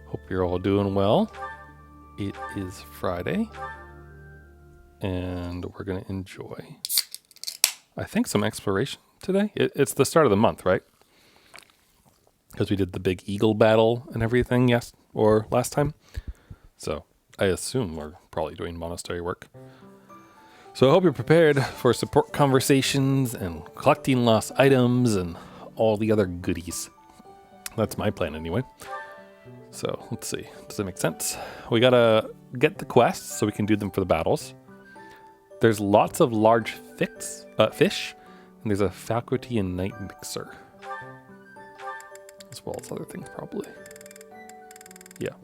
Hope you're all doing well. It is Friday, and we're going to enjoy, I think, some exploration today. It's the start of the month, right? Because we did the big eagle battle and everything, last time. So I assume we're probably doing monastery work. So I hope you're prepared for support conversations and collecting lost items and all the other goodies. That's my plan anyway. So let's see. Does that make sense? We gotta get the quests so we can do them for the battles. There's lots of large fish, and there's a faculty and night mixer. As well as other things probably. Yeah.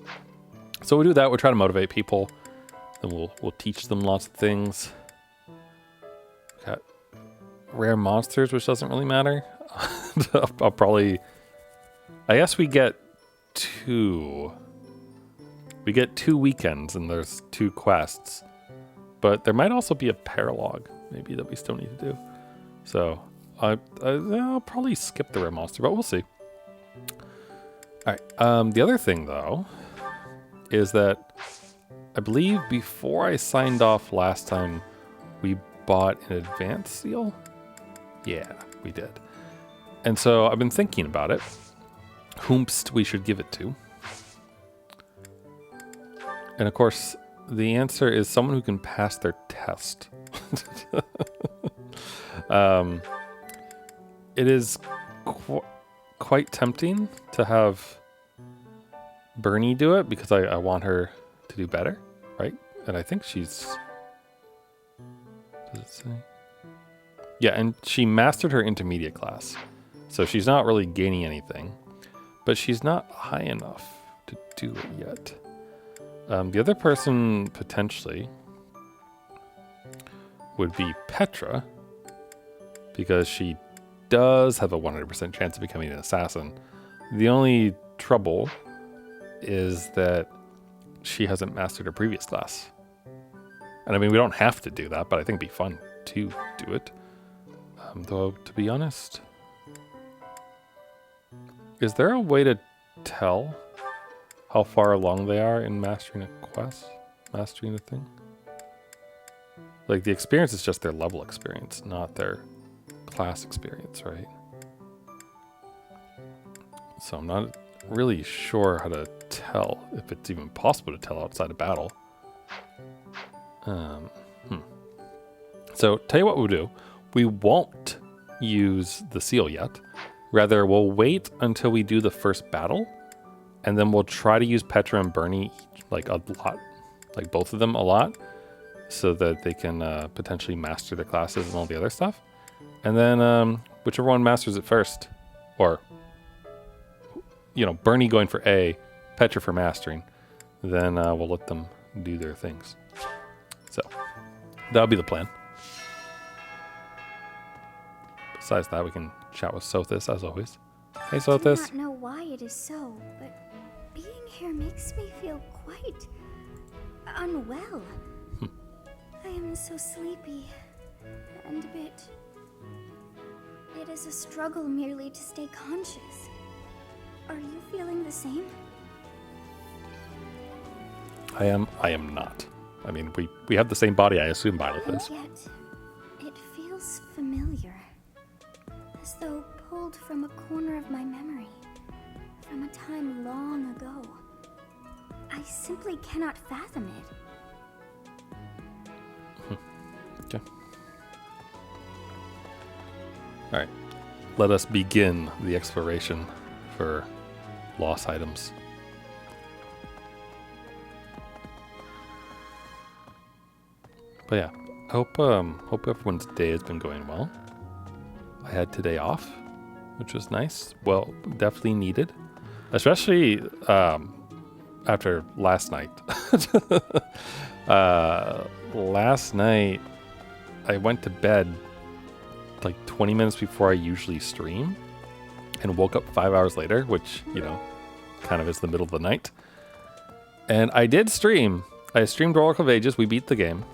So we do that, we'll try to motivate people. Then we'll teach them lots of things. Got rare monsters, which doesn't really matter. I'll probably, I guess we get two weekends and there's 2 quests, but there might also be a paralog maybe that we still need to do. So I'll probably skip the rare monster, but we'll see. All right. The other thing though is that I believe before I signed off last time, we bought an advance seal. Yeah, we did. And so I've been thinking about it. Whomst we should give it to. And of course, the answer is someone who can pass their test. It is quite tempting to have Bernie do it because I want her to do better, right? And I think she's... Does it say? Yeah, and she mastered her intermediate class. So she's not really gaining anything. But she's not high enough to do it yet. The other person potentially would be Petra, because she does have a 100% chance of becoming an assassin. The only trouble is that she hasn't mastered her previous class. And I mean, we don't have to do that, but I think it'd be fun to do it. Though, to be honest... Is there a way to tell how far along they are in mastering a quest? Mastering a thing? Like, the experience is just their level experience, not their class experience, right? So I'm not really sure how to tell, if it's even possible to tell outside of battle. So, tell you what we'll do. We won't use the seal yet. Rather, we'll wait until we do the first battle, and then we'll try to use Petra and Bernie like a lot, like both of them a lot, so that they can potentially master their classes and all the other stuff. And then whichever one masters it first, or, you know, Bernie going for A, Petra for mastering, then we'll let them do their things. So, that'll be the plan. Besides that, we can chat with Sothis, as always. Hey, Sothis. I do not know why it is so, but being here makes me feel quite unwell. I am so sleepy and a bit... It is a struggle merely to stay conscious. Are you feeling the same? I am not. I mean, we have the same body, I assume Violet is. And yet, it feels familiar. As though pulled from a corner of my memory, from a time long ago. I simply cannot fathom it. Okay. Alright. Let us begin the exploration for lost items. But yeah, hope everyone's day has been going well. I had today off, which was nice. Well, definitely needed. Especially after last night. Last night, I went to bed like 20 minutes before I usually stream. And woke up 5 hours later, which, you know, kind of is the middle of the night. And I did stream. I streamed Oracle of Ages. We beat the game.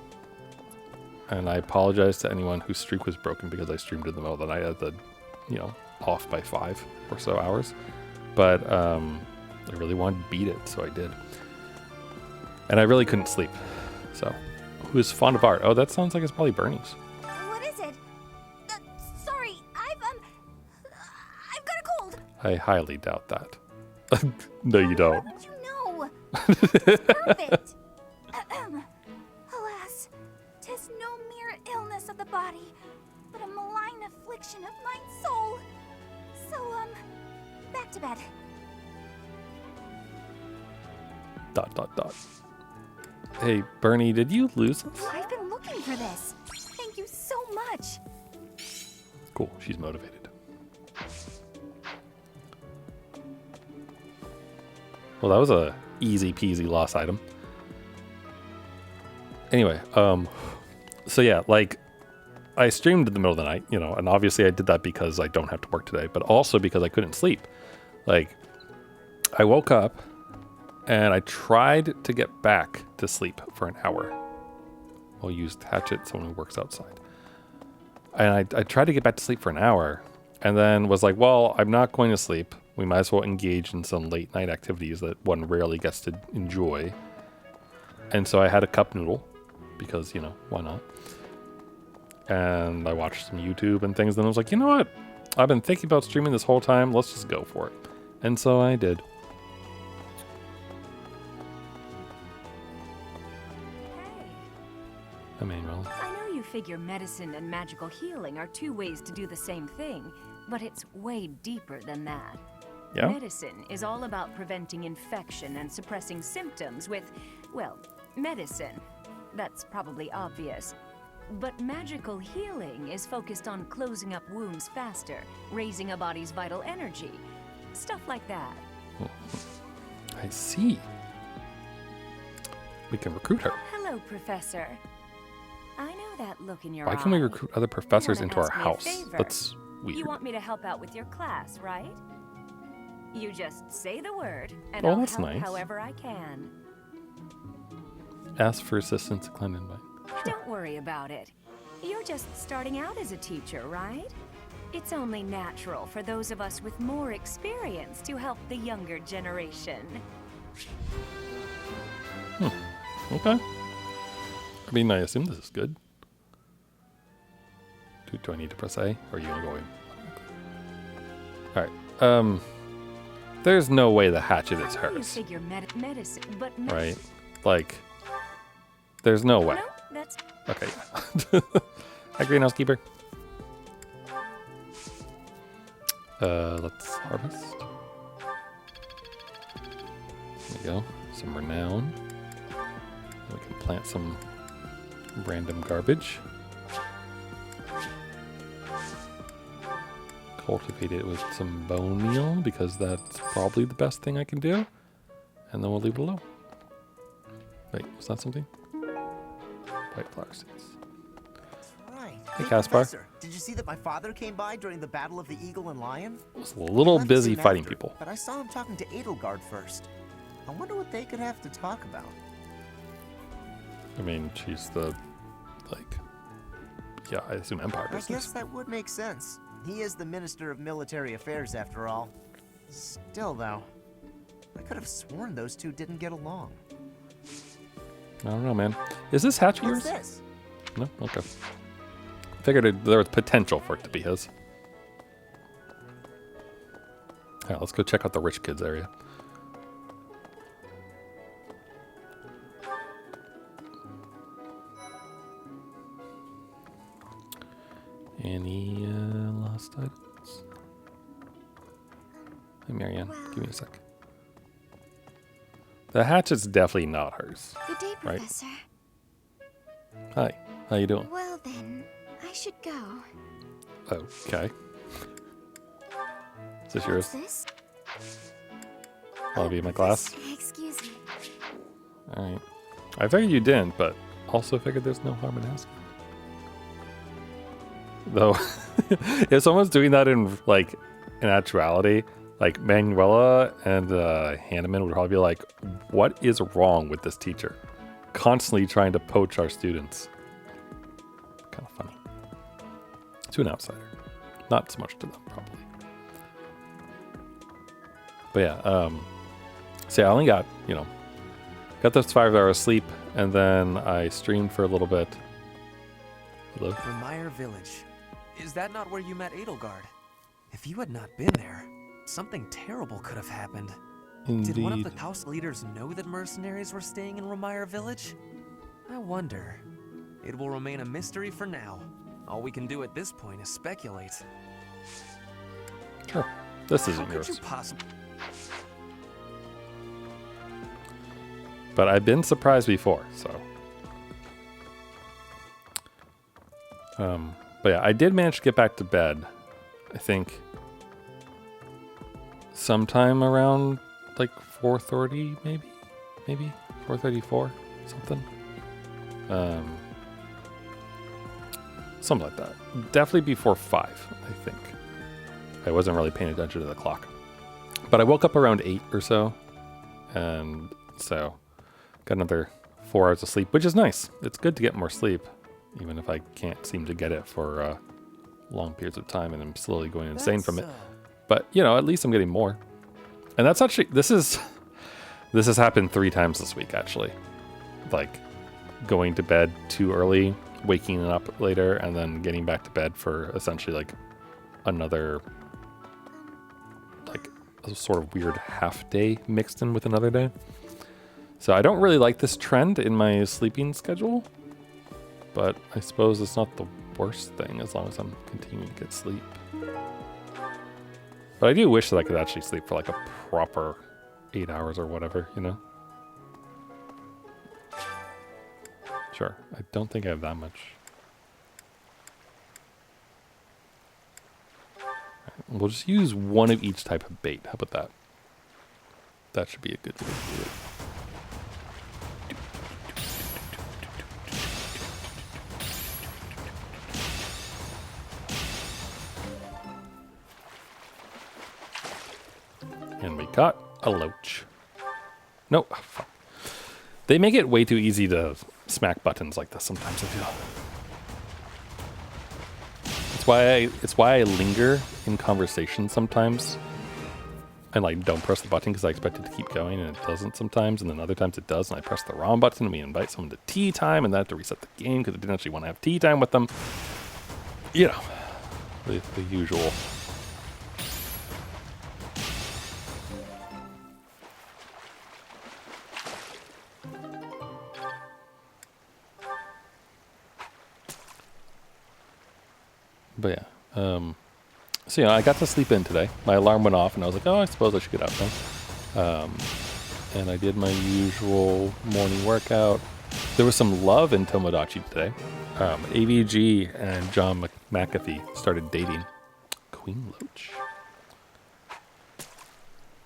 And I apologize to anyone whose streak was broken because I streamed in the middle of the night at the, you know, off by 5 or so hours. But I really wanted to beat it, so I did. And I really couldn't sleep. So, who is fond of art? Oh, that sounds like it's probably Bernie's. What is it? Sorry, I've got a cold. I highly doubt that. No, you don't. How did you know? It's perfect. Alas, 'tis no mere illness of the body, but a malign affliction of my soul. So, back to bed. ... Hey, Bernie, did you lose this? I've been looking for this. Thank you so much. Cool, she's motivated. Well, that was a easy peasy lost item. Anyway, so yeah, like, I streamed in the middle of the night, you know, and obviously I did that because I don't have to work today, but also because I couldn't sleep. Like, I woke up and I tried to get back to sleep for an hour. I'll use Hatchet, someone who works outside. And I tried to get back to sleep for an hour and then was like, well, I'm not going to sleep. We might as well engage in some late night activities that one rarely gets to enjoy. And so I had a cup noodle because, you know, why not? And I watched some YouTube and things. Then I was like, you know what? I've been thinking about streaming this whole time. Let's just go for it. And so I did. Emmanuel. I know you figure medicine and magical healing are two ways to do the same thing, but it's way deeper than that. Yeah? Medicine is all about preventing infection and suppressing symptoms with, well, medicine. That's probably obvious. But magical healing is focused on closing up wounds faster, raising a body's vital energy. Stuff like that. I see. We can recruit her. Hello, Professor. I know that look in your Why eye. can't we recruit other professors wanna into our ask me a house? favor? That's weird. You want me to help out with your class, right? You just say the word, and Oh, I'll that's help nice. however I can. Ask for assistance, decline invite. Don't worry about it. You're just starting out as a teacher, right? It's only natural for those of us with more experience to help the younger generation. Okay. I mean, I assume this is good. Do I need to press A? Or are you going to go in? Alright. There's no way the hatchet is I know you hers. figure medicine, but Right? Like, there's no way. No, that's Okay. Hi, greenhouse-keeper. Let's harvest. There we go. Some renown. We can plant some random garbage. Cultivate it with some bone meal because that's probably the best thing I can do. And then we'll leave it alone. Wait, was that something? White flower seeds. Right. Hey, Caspar. Professor, did you see that my father came by during the Battle of the Eagle and Lion? Was a little Left busy soon fighting after, people. But I saw him talking to Edelgard first. I wonder what they could have to talk about. I mean, she's the, like, yeah, I assume Empire I guess business. that would make sense. He is the Minister of Military Affairs, after all. Still, though, I could have sworn those two didn't get along. I don't know, man. Is this hatch yours? What's this? No? Okay. Figured there was potential for it to be his. Alright, let's go check out the rich kids area. Any lost items? Hey, Marianne, give me a sec. The hatchet's definitely not hers. Good day, Right. Professor. Hi, how you doing? Well then, I should go. Okay. Is this What's yours? this? Wanna be in my class? Excuse me. Alright. I figured you didn't, but also figured there's no harm in asking. Though, if someone's doing that in, like, in actuality, like, Manuela and Hanneman would probably be like, what is wrong with this teacher? Constantly trying to poach our students. Kind of funny. To an outsider. Not so much to them, probably. But yeah, So yeah, I only got, got those 5 hours sleep, and then I streamed for a little bit. Hello? Remire Village. Is that not where you met Edelgard? If you had not been there, something terrible could have happened. Indeed. Did one of the house leaders know that mercenaries were staying in Remire Village? I wonder. It will remain a mystery for now. All we can do at this point is speculate. Sure. This How isn't could yours. you possibly... But I've been surprised before, so. But yeah, I did manage to get back to bed. I think sometime around like 4:30, maybe 4:34, something. Something like that. Definitely before 5, I think. I wasn't really paying attention to the clock. But I woke up around 8 or so. And so got another 4 hours of sleep, which is nice. It's good to get more sleep, even if I can't seem to get it for long periods of time and I'm slowly going insane from it. But, at least I'm getting more. And that's actually, this has happened 3 times this week, actually. Like, going to bed too early, waking up later, and then getting back to bed for essentially like another, like a sort of weird half day mixed in with another day. So I don't really like this trend in my sleeping schedule, but I suppose it's not the worst thing as long as I'm continuing to get sleep. But I do wish that I could actually sleep for like a proper 8 hours or whatever, Sure, I don't think I have that much. We'll just use one of each type of bait. How about that? That should be a good way to do it. And we got a loach. No, fuck. They make it way too easy to smack buttons like this sometimes, I feel. It's why I linger in conversation sometimes and like don't press the button because I expect it to keep going and it doesn't sometimes, and then other times it does and I press the wrong button and we invite someone to tea time and then I have to reset the game because I didn't actually want to have tea time with them. The usual. But yeah, so I got to sleep in today. My alarm went off and I was like, oh, I suppose I should get out now. And I did my usual morning workout. There was some love in Tomodachi today. AVG and John McAfee started dating Queen Loach.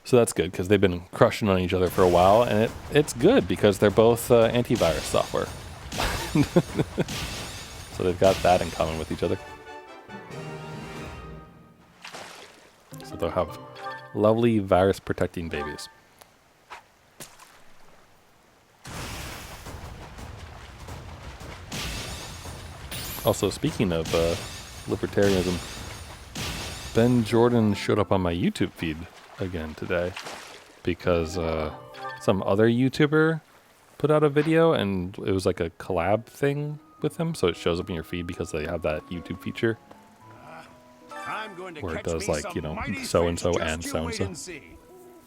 So that's good because they've been crushing on each other for a while, and it's good because they're both antivirus software. So they've got that in common with each other. So they'll have lovely virus protecting babies. Also, speaking of libertarianism, Ben Jordan showed up on my YouTube feed again today because some other YouTuber put out a video and it was like a collab thing with him, so it shows up in your feed because they have that YouTube feature where it does like, so-and-so and so-and-so.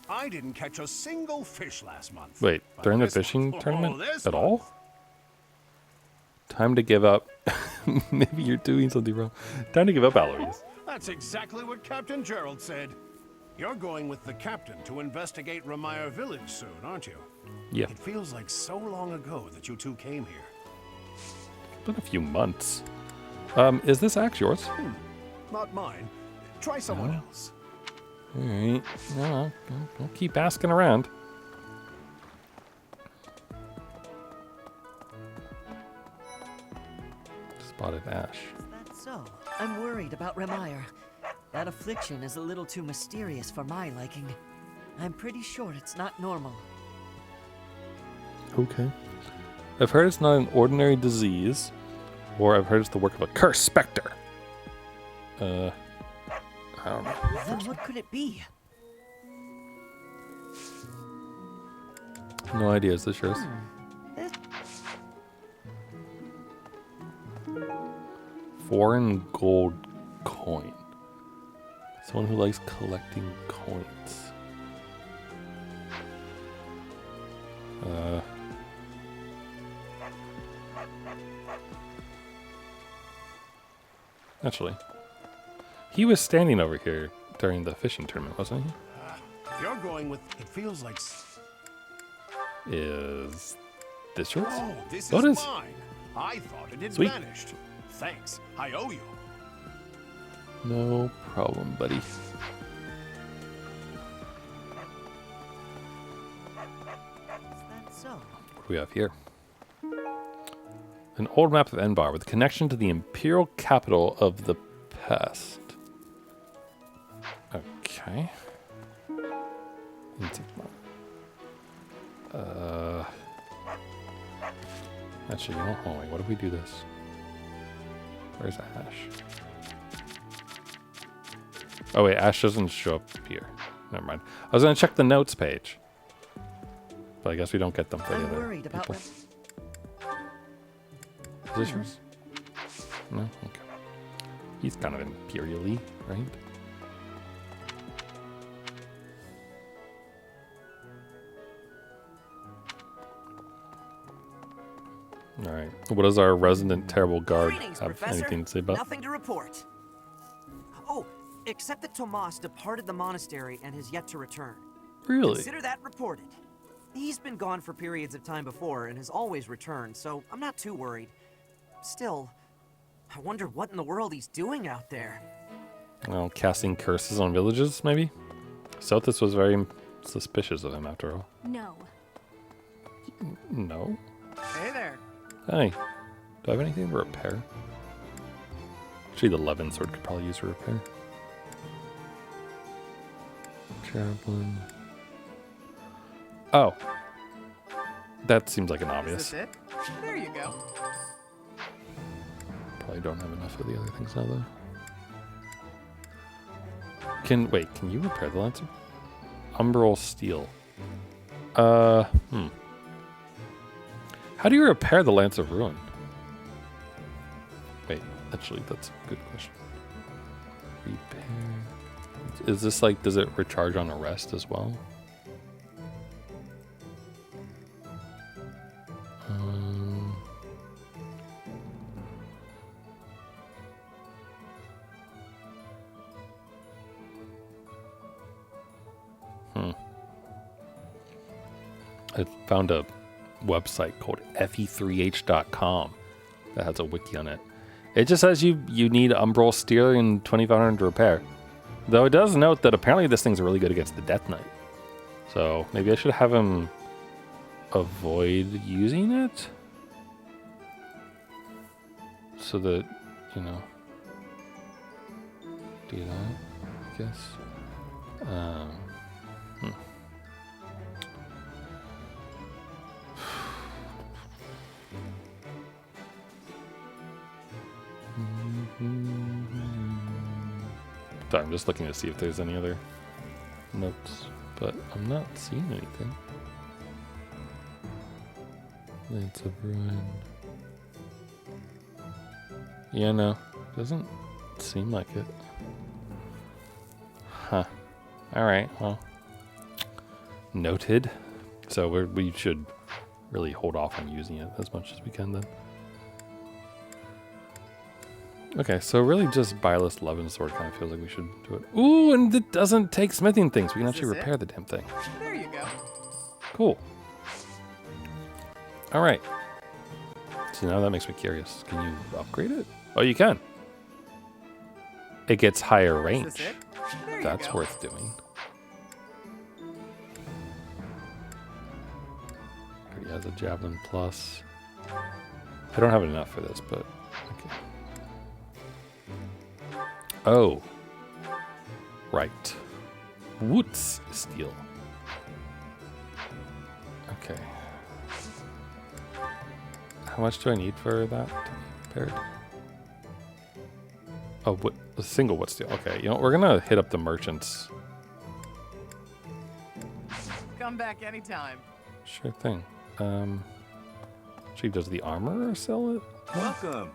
I didn't catch a single fish last month. Wait, during the fishing tournament at all? Time to give up. Maybe you're doing something wrong. Time to give up, Alois. That's exactly what Captain Gerald said. You're going with the captain to investigate Remire Village soon, aren't you? Yeah. It feels like so long ago that you two came here. Been a few months. Is this axe yours? Not mine. Try someone else. Alright. Well, I'll keep asking around. Spotted ash. That's so. I'm worried about Remire. That affliction is a little too mysterious for my liking. I'm pretty sure it's not normal. Okay. I've heard it's not an ordinary disease, or I've heard it's the work of a cursed specter. I don't know. Then what could it be? No idea. Is this yours? This Foreign gold coin. Someone who likes collecting coins. Actually, he was standing over here during the fishing tournament, wasn't he? You're going with... It feels like... Is this yours? Oh, this Sothis. is mine. I thought it had Sweet. vanished. Thanks. I owe you. No problem, buddy. Is that so? What do we have here? An old map of Enbar with connection to the imperial capital of the past. Okay. Actually, you know, hold on, what if we do this? Where's Ash? Oh wait, Ash doesn't show up here. Never mind. I was gonna check the notes page, but I guess we don't get them for the I'm other worried about people. Is this yours? No? Okay. He's kind of imperial-y, right? Alright. What does our resident terrible guard Greetings, have Professor. anything to say about? Nothing to report. Oh, except that Tomas departed the monastery and has yet to return. Really? Consider that reported. He's been gone for periods of time before and has always returned, so I'm not too worried. Still, I wonder what in the world he's doing out there. Well, casting curses on villages, maybe? Sothis was very suspicious of him, after all. No. No? Hey there. Hey. Do I have anything to repair? Actually, the Levin sword could probably use a repair. Javelin. Oh. That seems like an obvious. it? There you go. Probably don't have enough of the other things now, though. Wait, can you repair the Lancer? Umbral Steel. How do you repair the Lance of Ruin? Wait, actually, that's a good question. Repair. Is this like, does it recharge on arrest as well? I found a website called fe3h.com that has a wiki on it. It just says you need Umbral Steel and 2500 to repair. Though it does note that apparently this thing's really good against the Death Knight. So maybe I should have him avoid using it? So that, you know, do that, I guess. Sorry, I'm just looking to see if there's any other notes, but I'm not seeing anything. Lance of Ruin. Yeah, no, doesn't seem like it. Huh. Alright, well. Noted. So we should really hold off on using it as much as we can then. Okay, so really just Byleth Levin Sword kind of feels like we should do it. Ooh, and it doesn't take smithing things. We can actually repair the damn thing. There you go. Cool. Alright. So now that makes me curious. Can you upgrade it? Oh, you can. It gets higher range. There That's worth doing. Already has a Javelin Plus. I don't have enough for this, but okay. Oh. Right. Woods Steel. Okay. How much do I need for that to be repaired? Oh, what? A single wood steel. Okay, you know, we're gonna hit up the merchants. Come back anytime. Sure thing. She does the armor sell it? Welcome.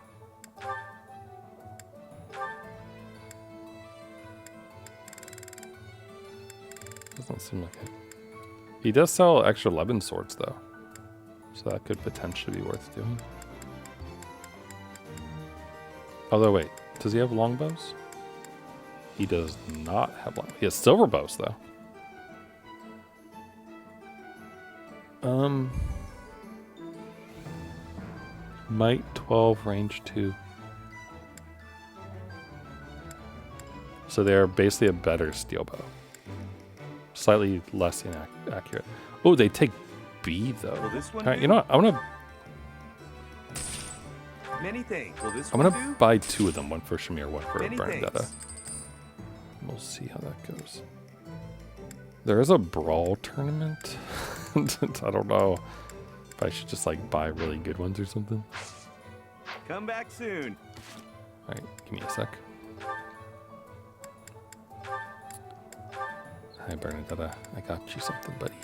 Doesn't seem like it. He does sell extra Lebanon swords though, so that could potentially be worth doing. Although wait, does he have longbows? He does not have long. He has silver bows though. Might 12, range 2. So they're basically a better steel bow. Slightly less inaccurate. Oh, they take B though. Will this one All right, do? you know what? Many thanks. Will this I'm one gonna do? buy 2 of them. One for Shamir, one for Many Bernadetta. thanks. We'll see how that goes. There is a brawl tournament. I don't know if I should just like buy really good ones or something. Come back soon. All right, give me a sec. Hi, Bernadetta. I got you something, buddy.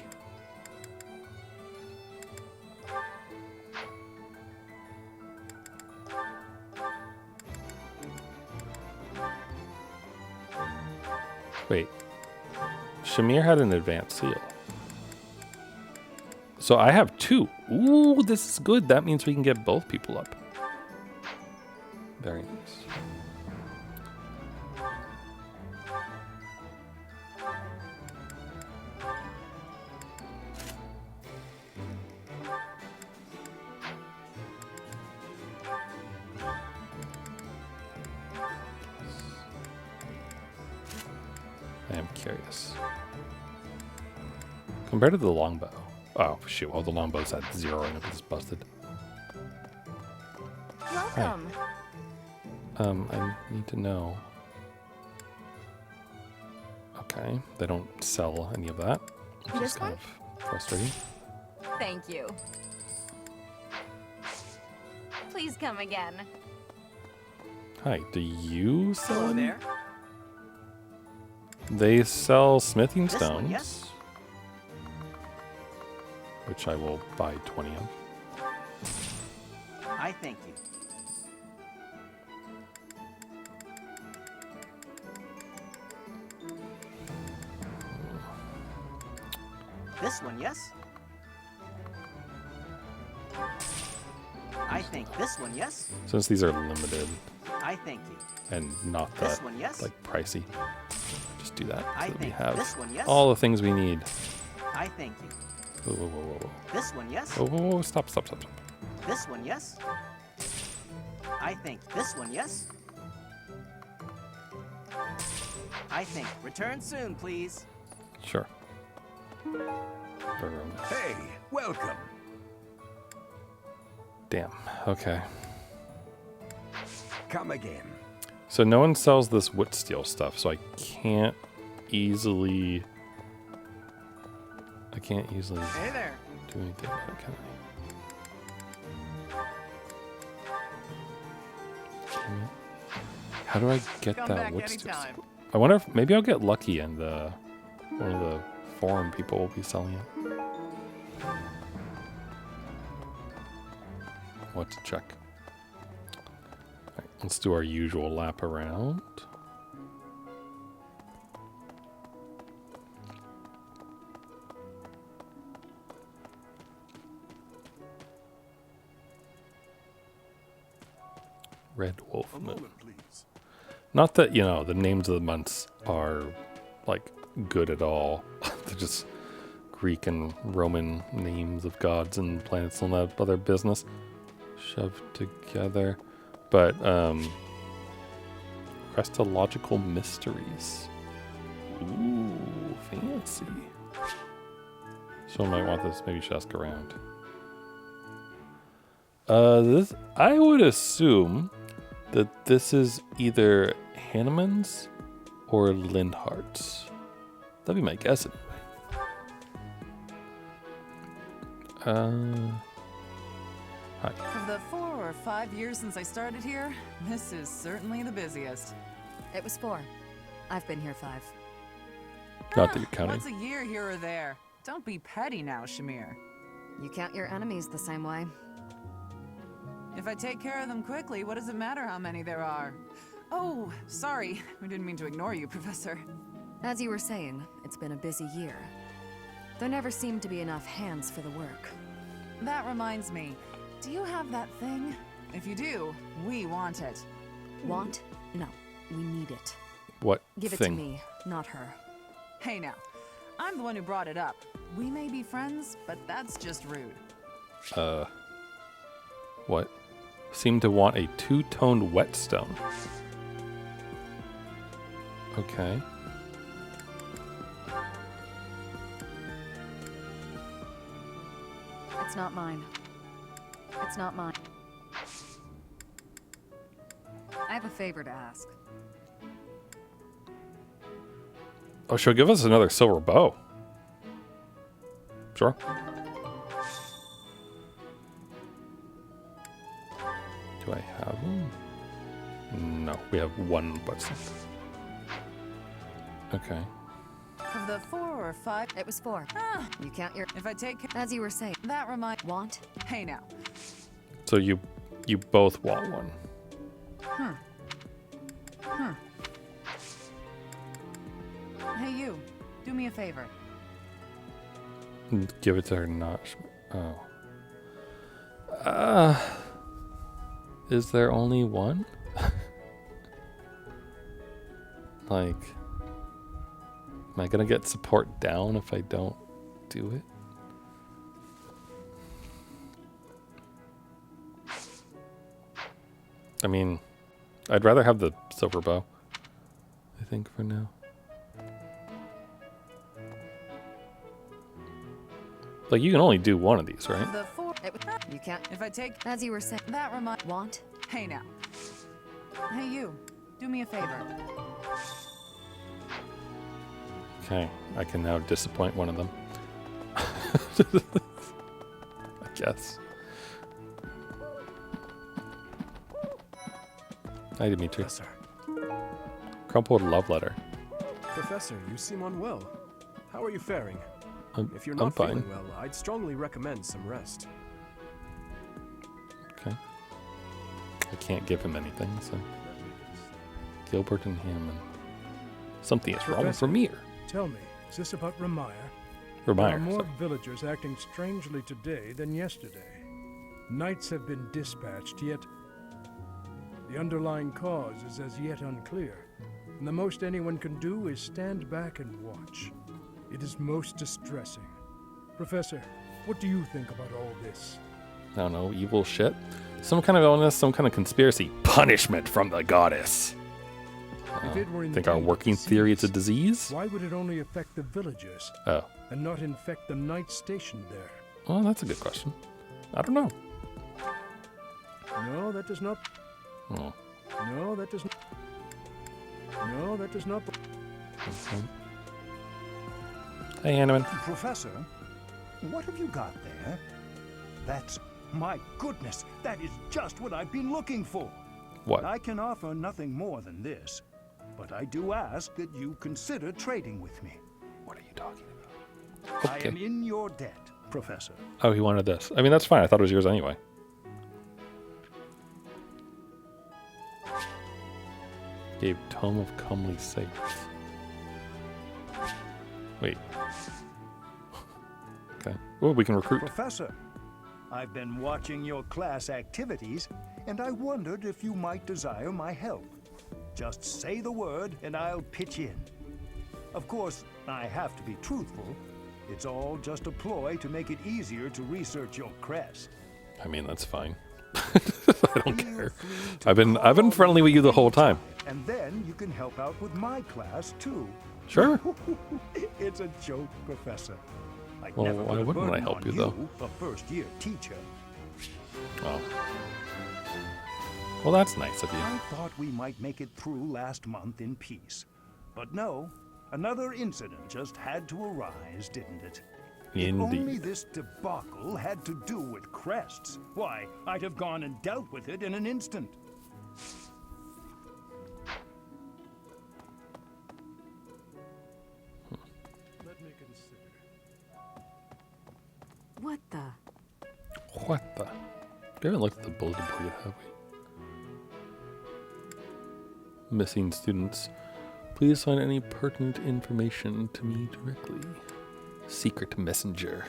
Wait. Shamir had an advanced seal. So I have 2. Ooh, this is good. That means we can get both people up. Very nice. I am curious. Compared to the longbow. Oh, shoot. Well, the longbow's at 0 and it was busted. Welcome. I need to know. Okay, they don't sell any of that, which is This kind one? of frustrating. Thank you. Please come again. Hi, do you sell Hello any? there. They sell smithing This stones, one, yes? which I will buy 20 of. I thank you. This one, yes? I think this one, yes? Since these are limited I thank you. and not This that one, yes? like pricey, just do that I so that we think have this one, yes? all the things we need. I thank you. Whoa, whoa, whoa, whoa, whoa. This one, yes? Whoa, whoa, whoa, stop, stop, stop, stop. This one, yes? I think this one, yes? I think return soon, please. Sure. Very nice. Hey, welcome. Damn, okay. Come again. So no one sells this wood steel stuff, so I can't easily Hey there. do anything with it, can I? How do I get Come that back wood steel anytime. stuff? I wonder if maybe I'll get lucky and one of the foreign people will be selling it. What to check? Alright, let's do our usual lap around. Red Wolf A Moon. moment, please. Not that, you know, the names of the months are, like, good at all. They're just Greek and Roman names of gods and planets and that other business shoved together. But, Christological mysteries. Ooh, fancy. Someone might want this. Maybe you should ask around. This, I would assume that this is either Hanneman's or Lindhart's. That'd be my guess anyway. Hi. Of the 4 or 5 years since I started here, this is certainly the busiest. It was 4. I've been here 5. Not that you're counting. What's a year here or there? Don't be petty now, Shamir. You count your enemies the same way. If I take care of them quickly, what does it matter how many there are? Oh, sorry. We didn't mean to ignore you, Professor. As you were saying, it's been a busy year. There never seemed to be enough hands for the work. That reminds me. Do you have that thing? If you do, we want it. Want? No. We need it. What Give it thing? to me, not her. Hey now. I'm the one who brought it up. We may be friends, but that's just rude. What? Seem to want a two-toned whetstone. Okay. It's not mine. It's not mine. I have a favor to ask. Oh, she'll give us another silver bow. Sure. Do I have one? No, we have one whetstone. Okay. Of the 4 or 5, It was 4. You count your... if I take care... As you were saying, That remind... want? Hey now. So you both want one. Hey you, do me a favor. Give it to her, not... Oh. Is there only one? Like... Am I gonna get support down if I don't do it? I mean, I'd rather have the silver bow, I think, for now. Like, you can only do one of these, right? Of the 4... You count... If I take... As you were saying, That remind... want? Hey now. Hey you, do me a favor. Okay, I can now disappoint one of them. I guess. Hi, Dimitri. Professor. Crumpled love letter. Professor, you seem unwell. How are you faring? If you're I'm not fine. feeling well, I'd strongly recommend some rest. Okay. I can't give him anything, so. Gilbert and Hammond. Something is wrong with Professor. Remire. Tell me, is this about Remire? There are Remire. more sorry. villagers acting strangely today than yesterday. Knights have been dispatched, yet the underlying cause is as yet unclear. And the most anyone can do is stand back and watch. It is most distressing. Professor, what do you think about all this? I don't know, evil shit. Some kind of illness, some kind of conspiracy. Punishment from the goddess. If it were I think our indeed working theory is a disease? why would it only affect the villagers Oh. and not infect the knights stationed there? Well, that's a good question. I don't know. No, that does not. Oh. No, that does not. No, that does not. Okay. Hey, Hanneman. Professor, what have you got there? That's... my goodness, that is just what I've been looking for. What? I can offer nothing more than this, but I do ask that you consider trading with me. What are you talking about? I am in your debt, Professor. Oh, he wanted this. I mean, that's fine. I thought it was yours anyway. Gave Tome of Comely Sights. Wait. Okay. Oh, we can recruit. Professor, I've been watching your class activities, and I wondered if you might desire my help. Just say the word, and I'll pitch in. Of course, I have to be truthful. It's all just a ploy to make it easier to research your crest. I mean, that's fine. I don't care. I've been friendly with you the whole time. And then you can help out with my class, too. Sure. It's a joke, Professor. I'd Well, never why put a wouldn't I burden help on you, though? A first-year teacher. Oh. Well, that's nice of you. I thought we might make it through last month in peace. But no, another incident just had to arise, didn't it? If only Indeed. this debacle had to do with crests, why, I'd have gone and dealt with it in an instant. Let me consider. What the? We haven't looked at the bulletin board yet, have we? Missing students. Please assign any pertinent information to me directly. Secret messenger.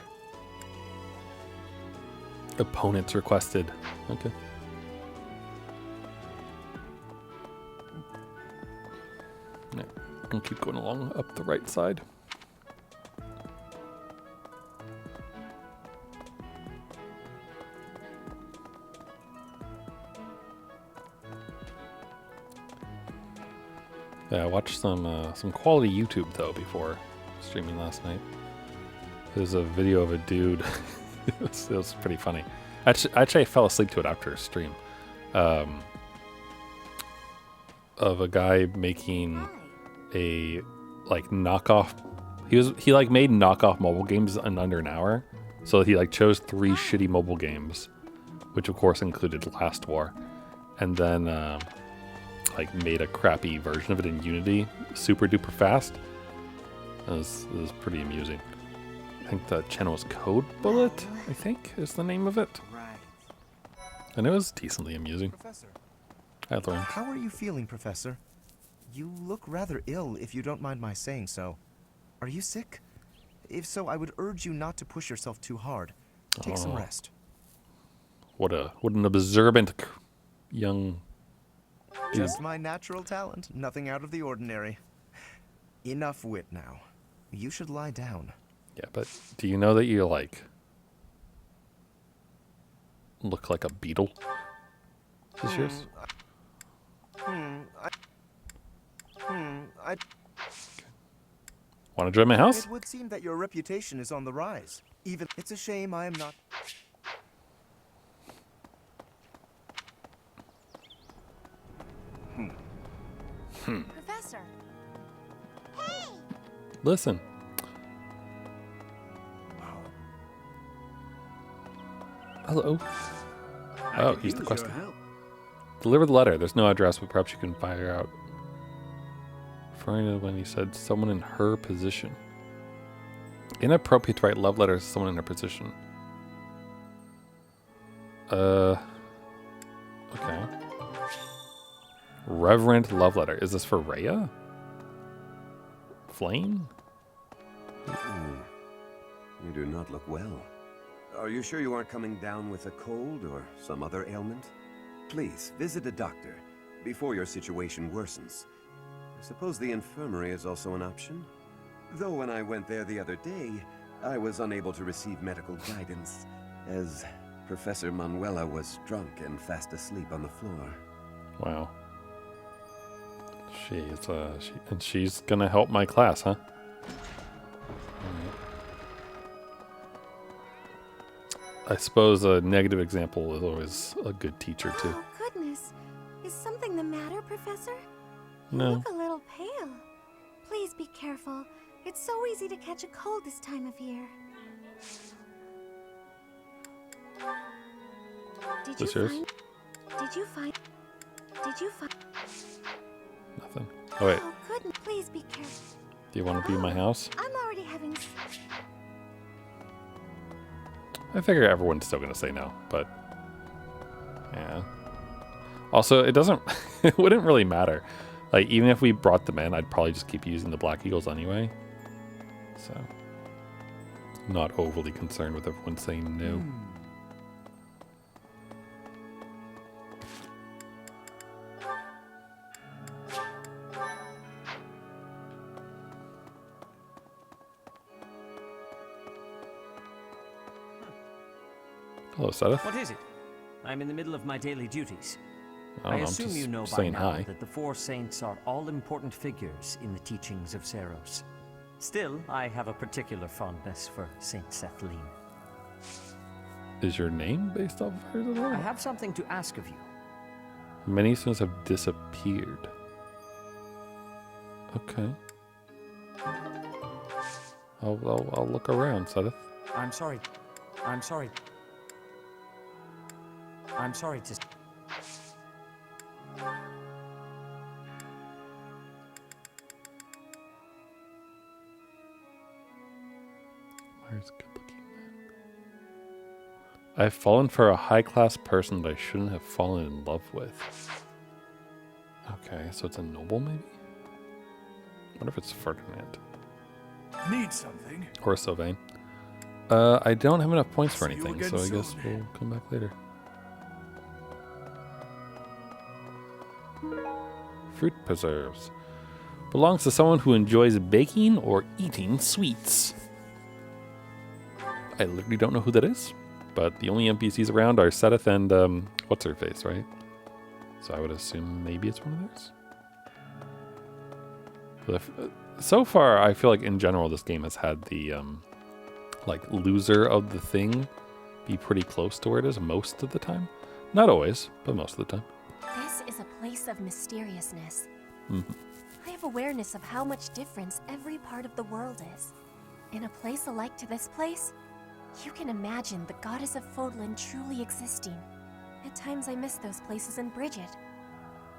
Opponents requested. Okay. Yeah, we'll keep going along up the right side. Yeah, I watched some quality YouTube though before streaming last night. There's a video of a dude. it was pretty funny. Actually, I fell asleep to it after a stream. Of a guy making a like knockoff. He like made knockoff mobile games in under an hour. So he like chose 3 shitty mobile games, which of course included Last War, and then like made a crappy version of it in Unity, super duper fast. It was pretty amusing. I think the channel was Code Bullet, I think is the name of it. Right. And it was decently amusing. Professor. Hi, Lauren. How are you feeling, Professor? You look rather ill, if you don't mind my saying so. Are you sick? If so, I would urge you not to push yourself too hard. Take some rest. What an observant young dude. Just my natural talent, nothing out of the ordinary. Enough wit now. You should lie down. Yeah, but do you know that you like look like a beetle? Is this yours? Want to join my house? It would seem that your reputation is on the rise. Even it's a shame I am not. Professor. Listen. Hello. Oh, he's the quest. Deliver the letter. There's no address, but perhaps you can fire out. Referring to when he said someone in her position. Inappropriate to write love letters to someone in her position. Okay. Reverent love letter. Is this for Rhea? Flame? You do not look well. Are you sure you aren't coming down with a cold or some other ailment? Please, visit a doctor before your situation worsens. I suppose the infirmary is also an option. Though when I went there the other day, I was unable to receive medical guidance, as Professor Manuela was drunk and fast asleep on the floor. Wow. She's gonna help my class, huh? I suppose a negative example is always a good teacher too. Oh, goodness. Is something the matter, Professor? No. You look a little pale. Please be careful. It's so easy to catch a cold this time of year. Did you find? Nothing. Oh wait. Oh, goodness. Please be careful. Do you want to be in my house? I'm already having. I figure everyone's still gonna say no, but yeah. Also, it doesn't. It wouldn't really matter. Like even if we brought them in, I'd probably just keep using the Black Eagles anyway. So, not overly concerned with everyone saying no. Hello, Sothis. What is it? I'm in the middle of my daily duties. I I don't know, assume I'm you know just by saying now hi. that the 4 saints are all important figures in the teachings of Seros. Still, I have a particular fondness for Saint Sethlin. Is your name based off of hers at all? I have something to ask of you. Many students have disappeared. Okay. I'll look around, Sothis. I'm sorry. I'm sorry. I'm sorry to... Where's good looking man? I've fallen for a high-class person that I shouldn't have fallen in love with. Okay, so it's a noble, maybe? I wonder if it's Ferdinand. Need something? Or Sylvain. I don't have enough points for See you anything, again so I guess soon. we'll come back later. Fruit preserves. Belongs to someone who enjoys baking or eating sweets. I literally don't know who that is, but the only NPCs around are Sothis and what's-her-face, right? So I would assume maybe it's one of theirs. But so far, I feel like in general this game has had the like loser of the thing be pretty close to where it is most of the time. Not always, but most of the time. This is a place of mysteriousness. Mm-hmm. I have awareness of how much difference every part of the world is. In a place alike to this place, you can imagine the goddess of Fodlan truly existing. At times I miss those places in Bridget.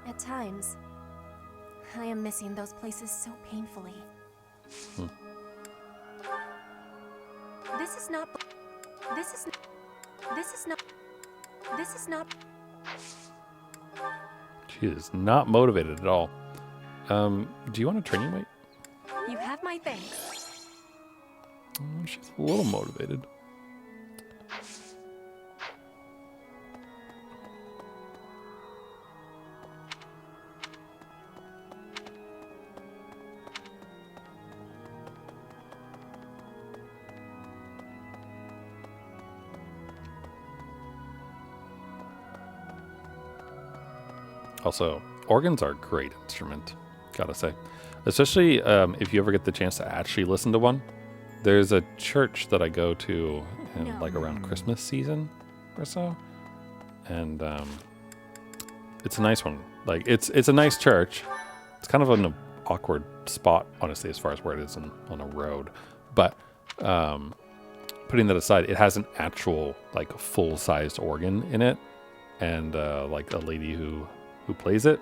At times, I am missing those places so painfully. Hmm. This is not... This is not... She is not motivated at all. Do you want a training weight? You have my thanks. She's a little motivated. Also, organs are a great instrument, gotta say. Especially if you ever get the chance to actually listen to one. There's a church that I go to in, like around Christmas season or so. And it's a nice one. Like it's a nice church. It's kind of an awkward spot, honestly, as far as where it is on a road. But putting that aside, it has an actual like full-sized organ in it. And like a lady who plays it,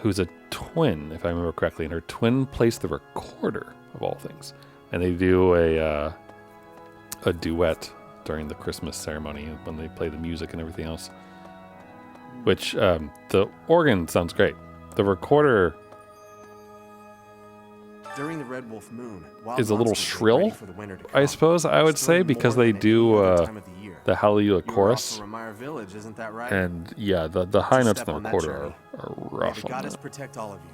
who's a twin, if I remember correctly, and her twin plays the recorder of all things, and they do a duet during the Christmas ceremony when they play the music and everything else. Which the organ sounds great. The recorder During the Red Wolf Moon, is a little shrill, I suppose I would say, because they do the Hallelujah chorus. Remire Village, isn't that right? And yeah, the high notes in step the on that recorder journey. are May rough the on goddess that. protect all of you.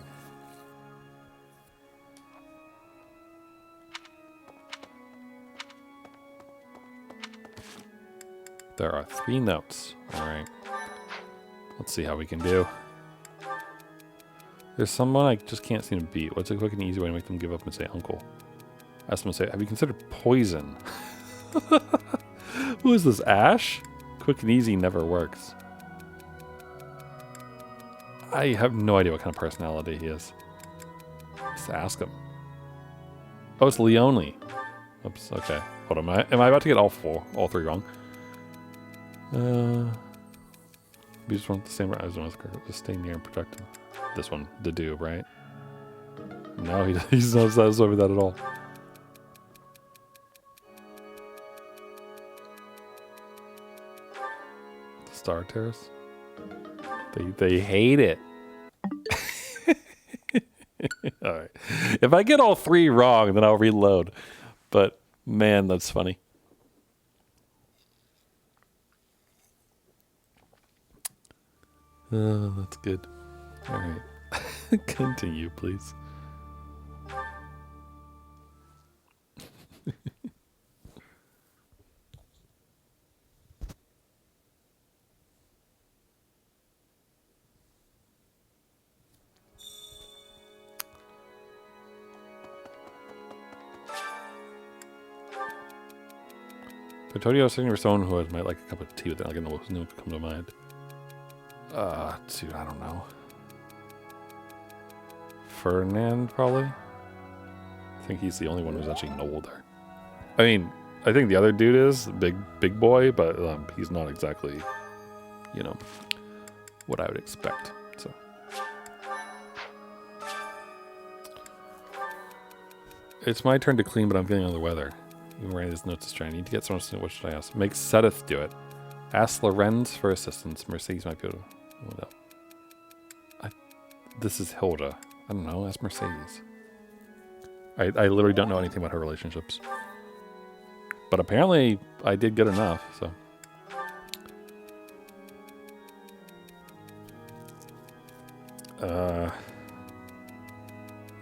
There are 3 notes. All right. Let's see how we can do. There's someone I just can't seem to beat. What's a quick and easy way to make them give up and say uncle? Ask them to say, have you considered poison? Who is this, Ash? Quick and easy never works. I have no idea what kind of personality he is. Just ask him. Oh, it's Leone. Oops, okay. Hold on, am I about to get all 3 wrong? We just want the same. I just stay near and protect him. This one, the do, right? No, he's not satisfied with that at all. Star Terrace. They hate it. All right. If I get all 3 wrong, then I'll reload. But man, that's funny. Oh, that's good. All right. Continue, please. I told you I was sitting for someone who might like a cup of tea with it. I don't know who's going to come to mind. Dude, I don't know. Ferdinand, probably? I think he's the only one who's actually noble there. I mean, I think the other dude is big boy, but he's not exactly, you know, what I would expect. So, it's my turn to clean, but I'm feeling under the weather. Even writing these notes is trying. I need to get someone to. What should I ask? Make Sothis do it. Ask Lorenz for assistance. Mercedes might be able to. This is Hilda. I don't know. Ask Mercedes. I literally don't know anything about her relationships. But apparently I did good enough, so.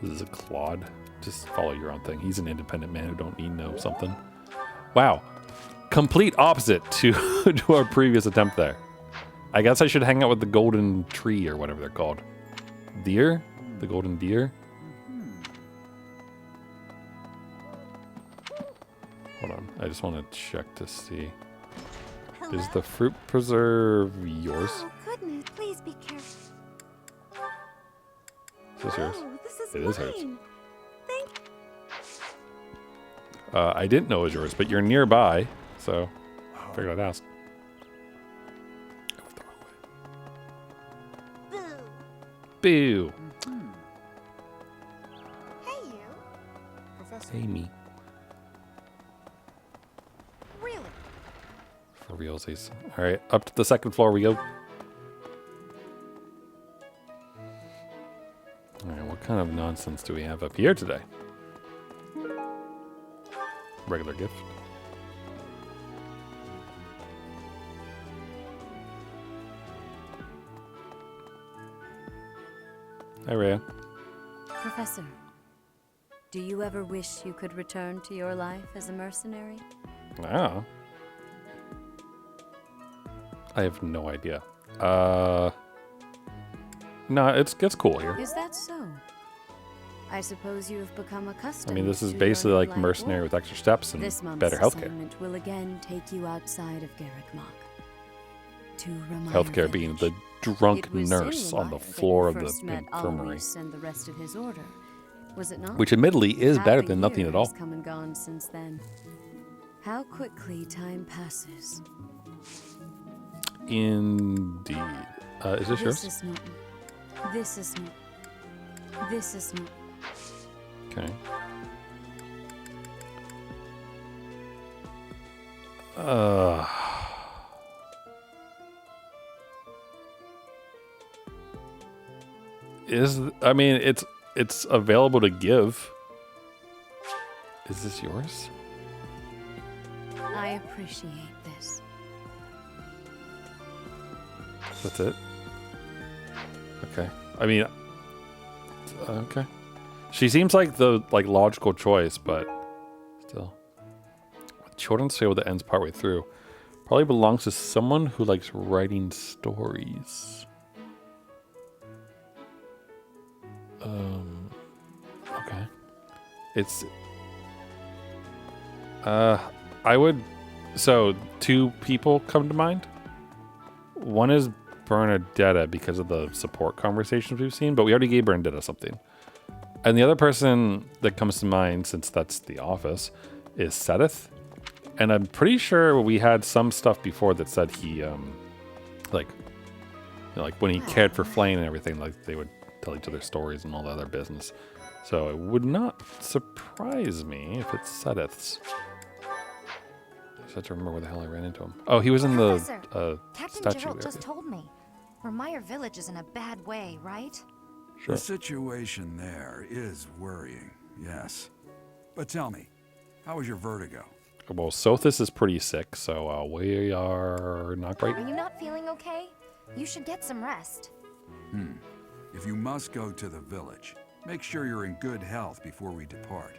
This is a Claude. Just follow your own thing. He's an independent man who don't need no something. Wow. Complete opposite to, to our previous attempt there. I guess I should hang out with the golden tree or whatever they're called. Deer? The golden deer? Hold on. I just want to check to see. Hello? Is the fruit preserve yours? Oh, goodness, please be careful. Is this yours? Oh, this is It is hers. mine. Thank I didn't know it was yours, but you're nearby, so I figured I'd ask. I went the wrong way. Boo! Hey, you. Professor. Hey, me. Really? For realsies. Alright, up to the second floor we go. Alright, what kind of nonsense do we have up here today? Regular gift. Hi, Rhea. Professor, do you ever wish you could return to your life as a mercenary? Ah. I have no idea. No, it's cool here. Is that so? I suppose you have become accustomed. I mean, this is to basically your like life mercenary work. with extra steps and This month's better healthcare. assignment will again take you outside of Garrick Mach to Remire Healthcare being the drunk It was nurse in on the Remire that floor you of the first met infirmary. Alois and the rest of his order, was it not? Which admittedly is Half better a than nothing year at all. has come and gone since then. How quickly time passes. Indeed. Is this yours? Is not. This is not. This is not. Okay. I mean, it's available to give. Is this yours? I appreciate this. That's it. Okay. I mean, okay. She seems like the logical choice, but still. Children's Tale that ends partway through probably belongs to someone who likes writing stories. Okay. It's I would, so 2 people come to mind. One is Bernadetta because of the support conversations we've seen, but we already gave Bernadetta something. And the other person that comes to mind, since that's the office, is Sothis. And I'm pretty sure we had some stuff before that said he, like when he cared for Flame and everything, like they would tell each other stories and all the other business. So it would not surprise me if it's Sothis. I just have to remember where the hell I ran into him. Oh, he was in the Captain statue Gerald there. just told me. Remire Village is in a bad way, right? Sure. The situation there is worrying, yes. But tell me, how was your vertigo? Well, Sothis is pretty sick, so we are not great. Are you not feeling okay? You should get some rest. If you must go to the village, make sure you're in good health before we depart.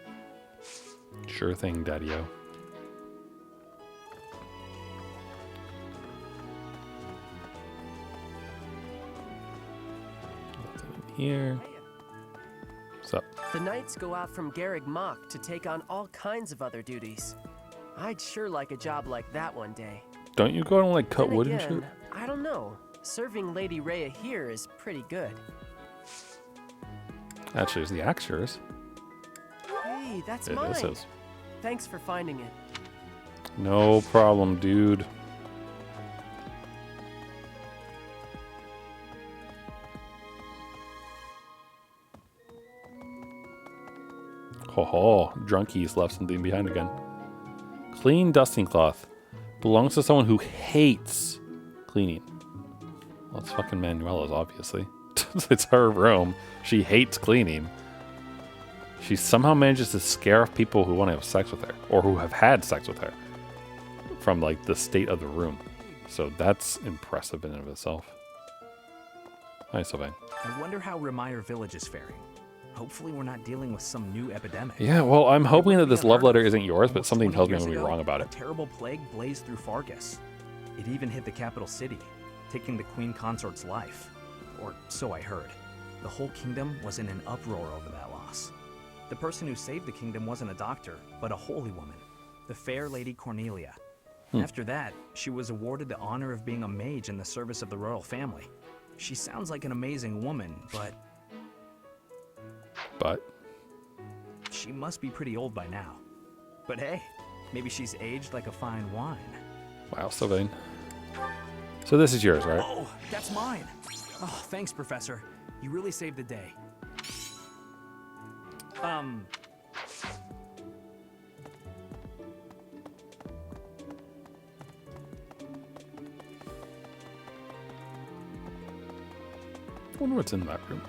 Sure thing, Daddy-o. Here. What's up? The knights go out from Garrick Mach to take on all kinds of other duties. I'd sure like a job like that one day. Don't you go and cut Then wood again, and shit? I don't know. Serving Lady Rhea here is pretty good. Actually, is the axe yours? Hey, that's It mine. is. Thanks for finding it. No problem, dude. Ho ho, drunkies left something behind again. Clean dusting cloth. Belongs to someone who hates cleaning. Well, it's fucking Manuela's, obviously. It's her room. She hates cleaning. She somehow manages to scare off people who want to have sex with her, or who have had sex with her, from like the state of the room. So that's impressive in and of itself. Hi, Sylvain. I wonder how Remire Village is faring. Hopefully we're not dealing with some new epidemic. Yeah, well, I'm hoping that this love letter isn't yours, but something tells me I'm going to be wrong about A it. terrible plague blazed through Fargus. It even hit the capital city, taking the queen consort's life. Or so I heard. The whole kingdom was in an uproar over that loss. The person who saved the kingdom wasn't a doctor, but a holy woman, the fair Lady Cornelia. After that, she was awarded the honor of being a mage in the service of the royal family. She sounds like an amazing woman, but... She must be pretty old by now. But hey, maybe she's aged like a fine wine. Wow, Sylvain. So this is yours, right? Oh, that's mine. Oh, thanks, Professor. You really saved the day. I wonder what's in that room.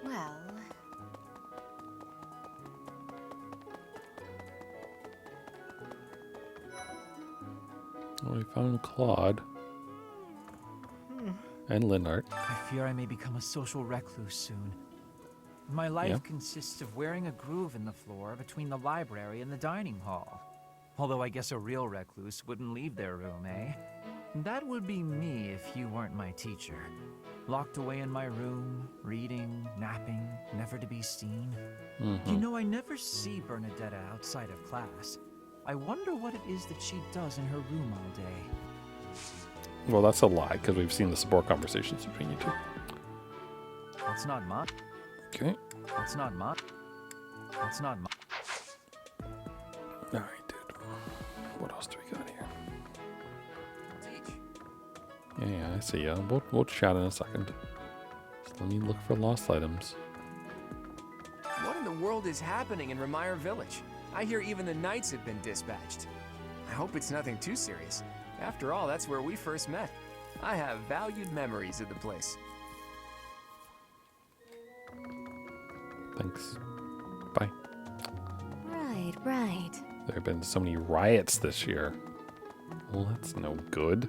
Well, Oh, we found Claude. And Linhart. I fear I may become a social recluse soon. My life Yeah. consists of wearing a groove in the floor between the library and the dining hall. Although I guess a real recluse wouldn't leave their room, eh? That would be me if you weren't my teacher. Locked away in my room, reading, napping, never to be seen. You know, I never see Bernadetta outside of class. I wonder what it is that she does in her room all day. Well, that's a lie, because we've seen the support conversations between you two. That's not mine. Okay. That's not mine. That's not mine. Alright, dude. What else do we got here? Yeah, I see ya. We'll chat in a second. Just let me look for lost items. What in the world is happening in Remire Village? I hear even the knights have been dispatched. I hope it's nothing too serious. After all, that's where we first met. I have valued memories of the place. Thanks. Bye. Right. There have been so many riots this year. Well, that's no good.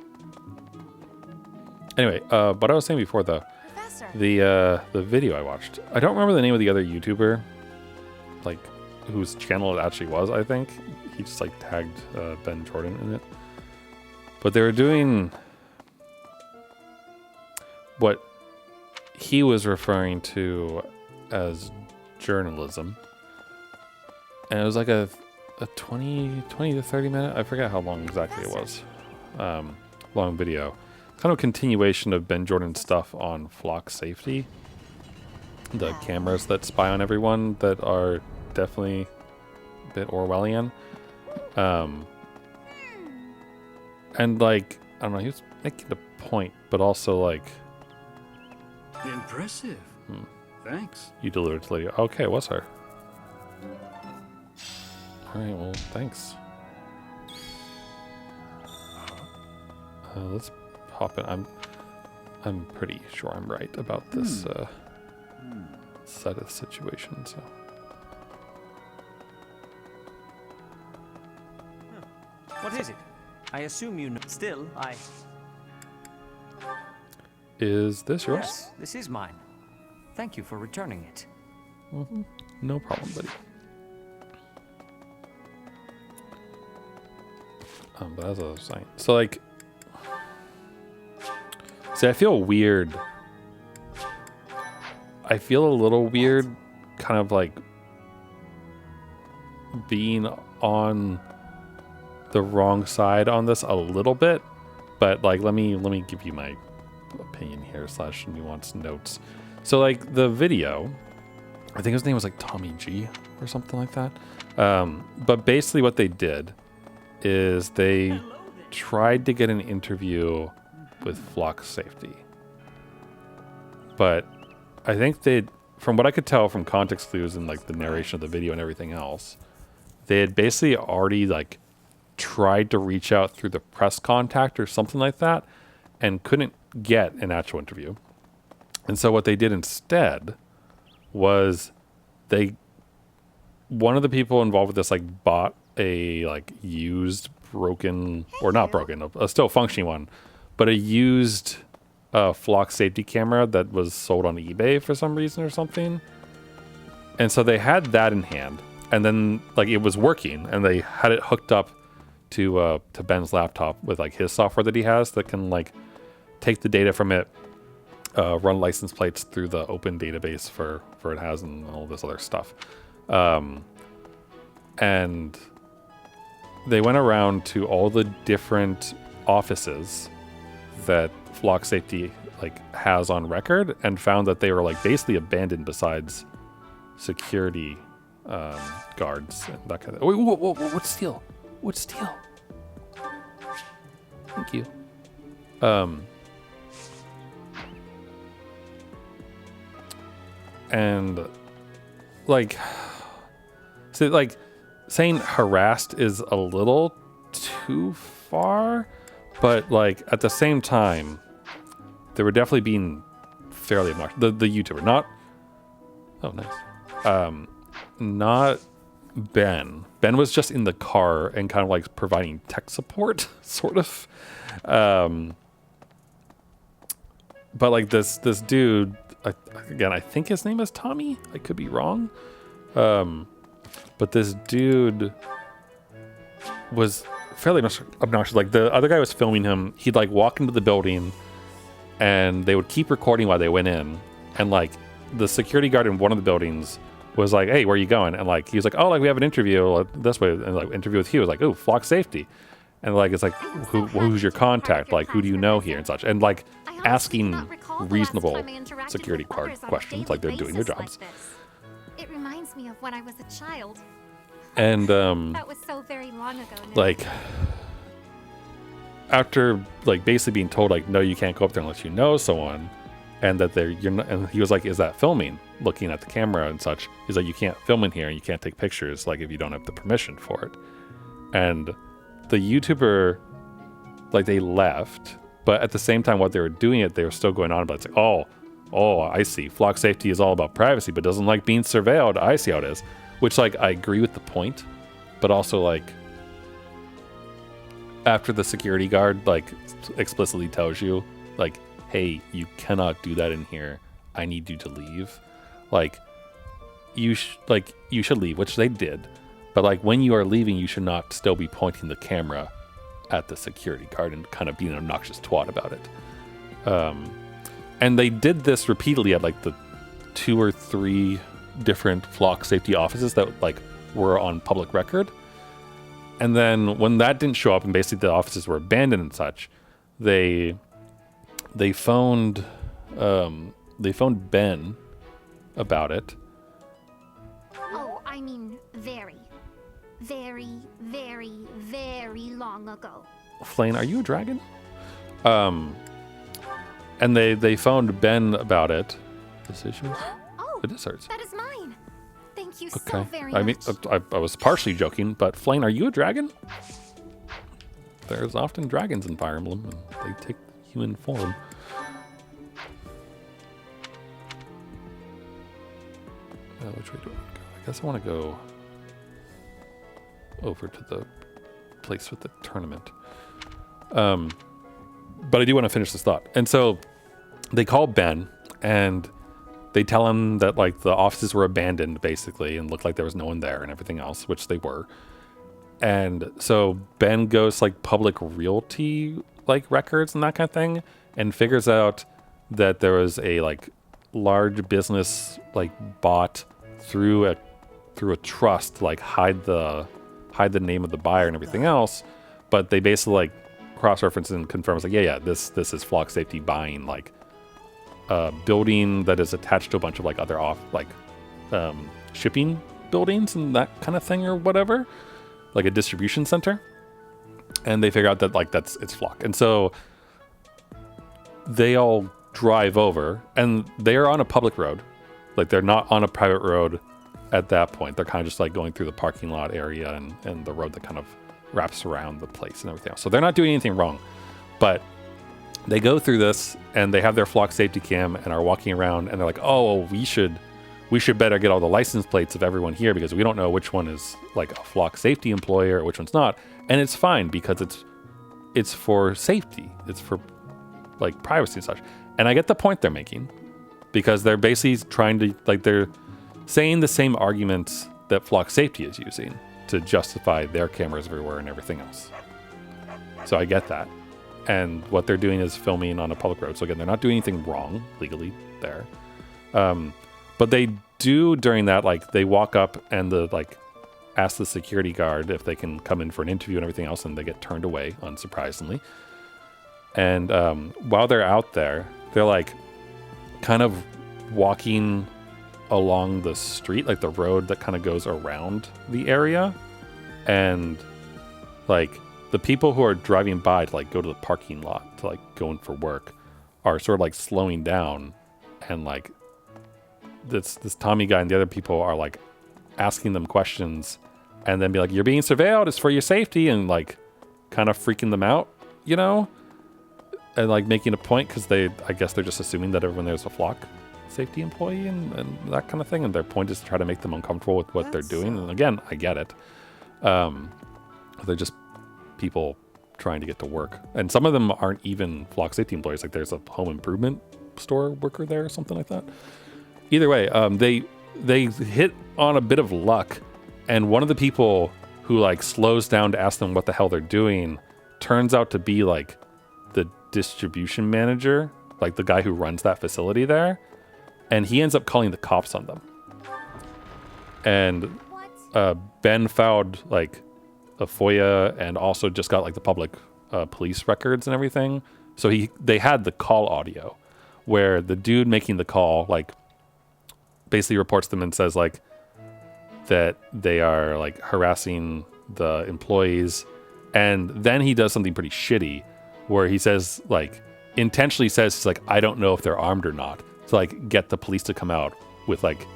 Anyway, what I was saying before, the video I watched, I don't remember the name of the other YouTuber, like, whose channel it actually was, I think. He just, like, tagged Ben Jordan in it. But they were doing what he was referring to as journalism. And it was like a 20 to 30 minute, I forget how long exactly it was, long video. Kind of a continuation of Ben Jordan's stuff on flock safety. The cameras that spy on everyone that are definitely a bit Orwellian. And like, I don't know, he was making a point, but also like... Impressive. Thanks. You delivered to lady. Okay, it was her. Alright, well, thanks. Let's hop in. I'm pretty sure I'm right about this set of situations. So. What is it? I assume you know. Still, Is this yours? Yes, this is mine. Thank you for returning it. No problem, buddy. But as I was saying, so like, see, I feel weird. I feel a little weird, kind of like being on the wrong side on this a little bit, but like, let me give you my opinion here / nuanced notes. So like the video, I think his name was like Tommy G or something like that. But basically what they did is they tried to get an interview with flock safety, but I think they from what I could tell from context clues and like the narration of the video and everything else, they had basically already like tried to reach out through the press contact or something like that and couldn't get an actual interview. And so what they did instead was one of the people involved with this like bought a like used broken or not broken, a still functioning one, but a used flock safety camera that was sold on eBay for some reason or something. And so they had that in hand, and then like it was working, and they had it hooked up to Ben's laptop with like his software that he has that can like take the data from it, run license plates through the open database for it has and all this other stuff. And they went around to all the different offices that Flock Safety like has on record and found that they were like basically abandoned besides security guards and that kind of. Whoa, what's steel? What's steel? Thank you. And like, so like saying harassed is a little too far, but like at the same time, they were definitely being fairly obnoxious. The YouTuber, not, oh nice, not Ben. Ben was just in the car and kind of like providing tech support, sort of. But like this dude, again, I think his name is Tommy. I could be wrong. But this dude was fairly obnoxious. Like the other guy was filming him. He'd like walk into the building and they would keep recording while they went in. And like the security guard in one of the buildings was like, "Hey, where are you going?" And like, he was like, "Oh, like we have an interview this way." And like interview with you was like, "Oh, Flock Safety." And like, it's like, who's your contact? Like, who do you know here and such? And like asking reasonable security guard questions, like they're doing their jobs. It reminds me of when I was a child. And that was so very long ago now. Like after like basically being told like, no, you can't go up there unless you know someone, and that you're not, and he was like, is that filming? Looking at the camera and such. He's like, you can't film in here and you can't take pictures like if you don't have the permission for it. And the YouTuber, like they left, but at the same time what they were doing it, they were still going on about it's like, oh, I see. Flock Safety is all about privacy, but doesn't like being surveilled. I see how it is. Which, like, I agree with the point, but also, like, after the security guard, like, explicitly tells you, like, hey, you cannot do that in here. I need you to leave. Like, you should leave, which they did. But, like, when you are leaving, you should not still be pointing the camera at the security guard and kind of being an obnoxious twat about it. And they did this repeatedly at like the 2 or 3 different Flock Safety offices that like were on public record. And then when that didn't show up and basically the offices were abandoned and such, they phoned Ben about it. Oh, I mean very, very, very, very long ago. Flane, are you a dragon? And they phoned Ben about it. Decisions? Oh, it is hers. That is mine. Thank you Okay. so very much. I mean, I was partially joking, but Flane, are you a dragon? There's often dragons in Fire Emblem, and they take human form. Which way do I want to go? I guess I want to go over to the place with the tournament. But I do want to finish this thought. And so they call Ben and they tell him that like the offices were abandoned basically and looked like there was no one there and everything else, which they were. And so Ben goes like public realty like records and that kind of thing and figures out that there was a like large business like bought through a trust to like hide the name of the buyer and everything else, but they basically like cross-reference and confirm it's like this is Flock Safety buying like a building that is attached to a bunch of like other shipping buildings and that kind of thing or whatever, like a distribution center. And they figure out that like it's Flock, and so they all drive over and they are on a public road. Like they're not on a private road at that point. They're kind of just like going through the parking lot area and the road that kind of wraps around the place and everything else. So they're not doing anything wrong. But they go through this and they have their flock safety cam and are walking around and they're like, oh, we should better get all the license plates of everyone here because we don't know which one is like a flock safety employee or which one's not. And it's fine because it's for safety. It's for like privacy and such. And I get the point they're making because they're basically trying to, like, they're saying the same arguments that flock safety is using to justify their cameras everywhere and everything else. So I get that. And what they're doing is filming on a public road. So again, they're not doing anything wrong legally there. But they do during that, like they walk up and ask the security guard if they can come in for an interview and everything else, and they get turned away, unsurprisingly. And while they're out there, they're like kind of walking along the street, like the road that kind of goes around the area. And like the people who are driving by to like go to the parking lot to like go in for work are sort of like slowing down, and like this Tommy guy and the other people are like asking them questions and then be like, you're being surveilled, it's for your safety, and like kind of freaking them out, you know, and like making a point because I guess they're just assuming that everyone there's a flock safety employee and that kind of thing, and their point is to try to make them uncomfortable with what they're doing. And again, I get it. They're just people trying to get to work, and some of them aren't even flock safety employees. Like there's a home improvement store worker there or something like that. Either way, they hit on a bit of luck, and one of the people who like slows down to ask them what the hell they're doing turns out to be like the distribution manager, like the guy who runs that facility there, and he ends up calling the cops on them. And Ben filed like a FOIA and also just got like the public police records and everything. So they had the call audio where the dude making the call like basically reports them and says like that they are like harassing the employees, and then he does something pretty shitty where he says like intentionally says like, I don't know if they're armed or not, to like get the police to come out with like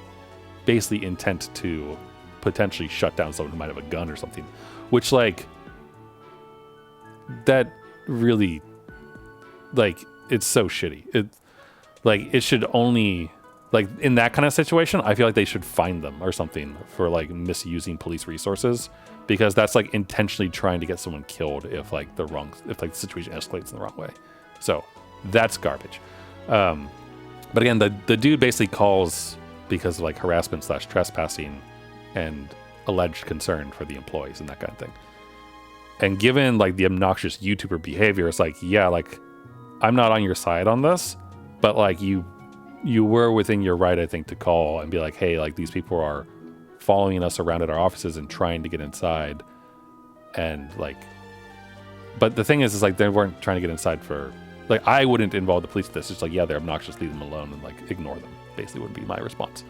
basically intent to potentially shut down someone who might have a gun or something, which like that really like it's so shitty. It should only like in that kind of situation, I feel like they should fine them or something for like misusing police resources, because that's like intentionally trying to get someone killed if like the situation escalates in the wrong way. So that's garbage. But again, the dude basically calls because of like harassment / trespassing and alleged concern for the employees and that kind of thing. And given like the obnoxious YouTuber behavior, it's like, yeah, like I'm not on your side on this, but like you were within your right, I think, to call and be like, hey, like these people are following us around at our offices and trying to get inside. And like, but the thing is like they weren't trying to get inside for, like, I wouldn't involve the police with this. It's like, yeah, they're obnoxious, leave them alone and like ignore them, basically would be my response.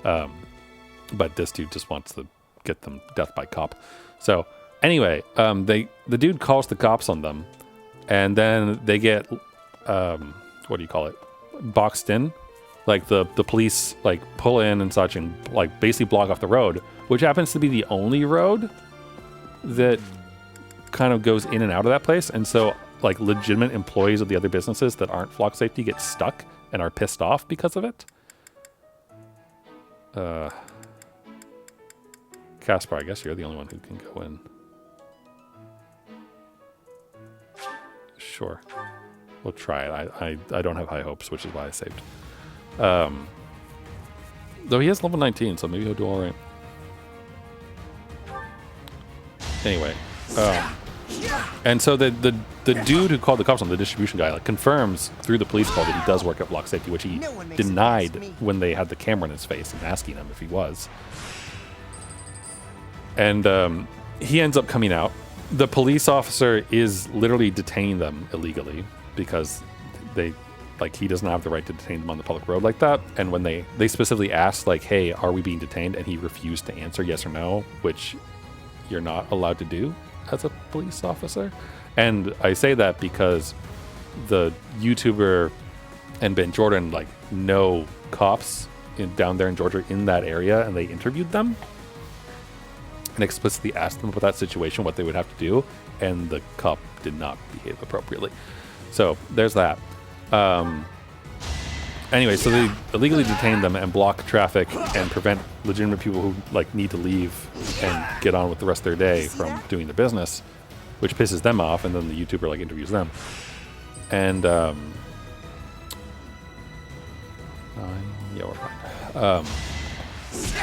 But this dude just wants to get them death by cop. So anyway, the dude calls the cops on them, and then they get, what do you call it? Boxed in. Like the police like pull in and such and like basically block off the road, which happens to be the only road that kind of goes in and out of that place. And so like legitimate employees of the other businesses that aren't flock safety get stuck and are pissed off because of it. Caspar, I guess you're the only one who can go in. Sure. We'll try it. I don't have high hopes, which is why I saved. Though he is level 19, so maybe he'll do all right. Anyway, and so the dude who called the cops on, the distribution guy, like confirms through the police call that he does work at Block Safety, which he denied when they had the camera in his face and asking him if he was. And he ends up coming out. The police officer is literally detaining them illegally because he doesn't have the right to detain them on the public road like that. And when they specifically asked like, hey, are we being detained? And he refused to answer yes or no, which you're not allowed to do as a police officer. And I say that because the YouTuber and Ben Jordan like know cops down there in Georgia in that area, and they interviewed them and explicitly asked them about that situation, what they would have to do, and the cop did not behave appropriately. So there's that. Anyway, so they illegally detain them and block traffic and prevent legitimate people who like need to leave and get on with the rest of their day from doing their business, which pisses them off. And then the YouTuber like interviews them, and yeah, we're fine.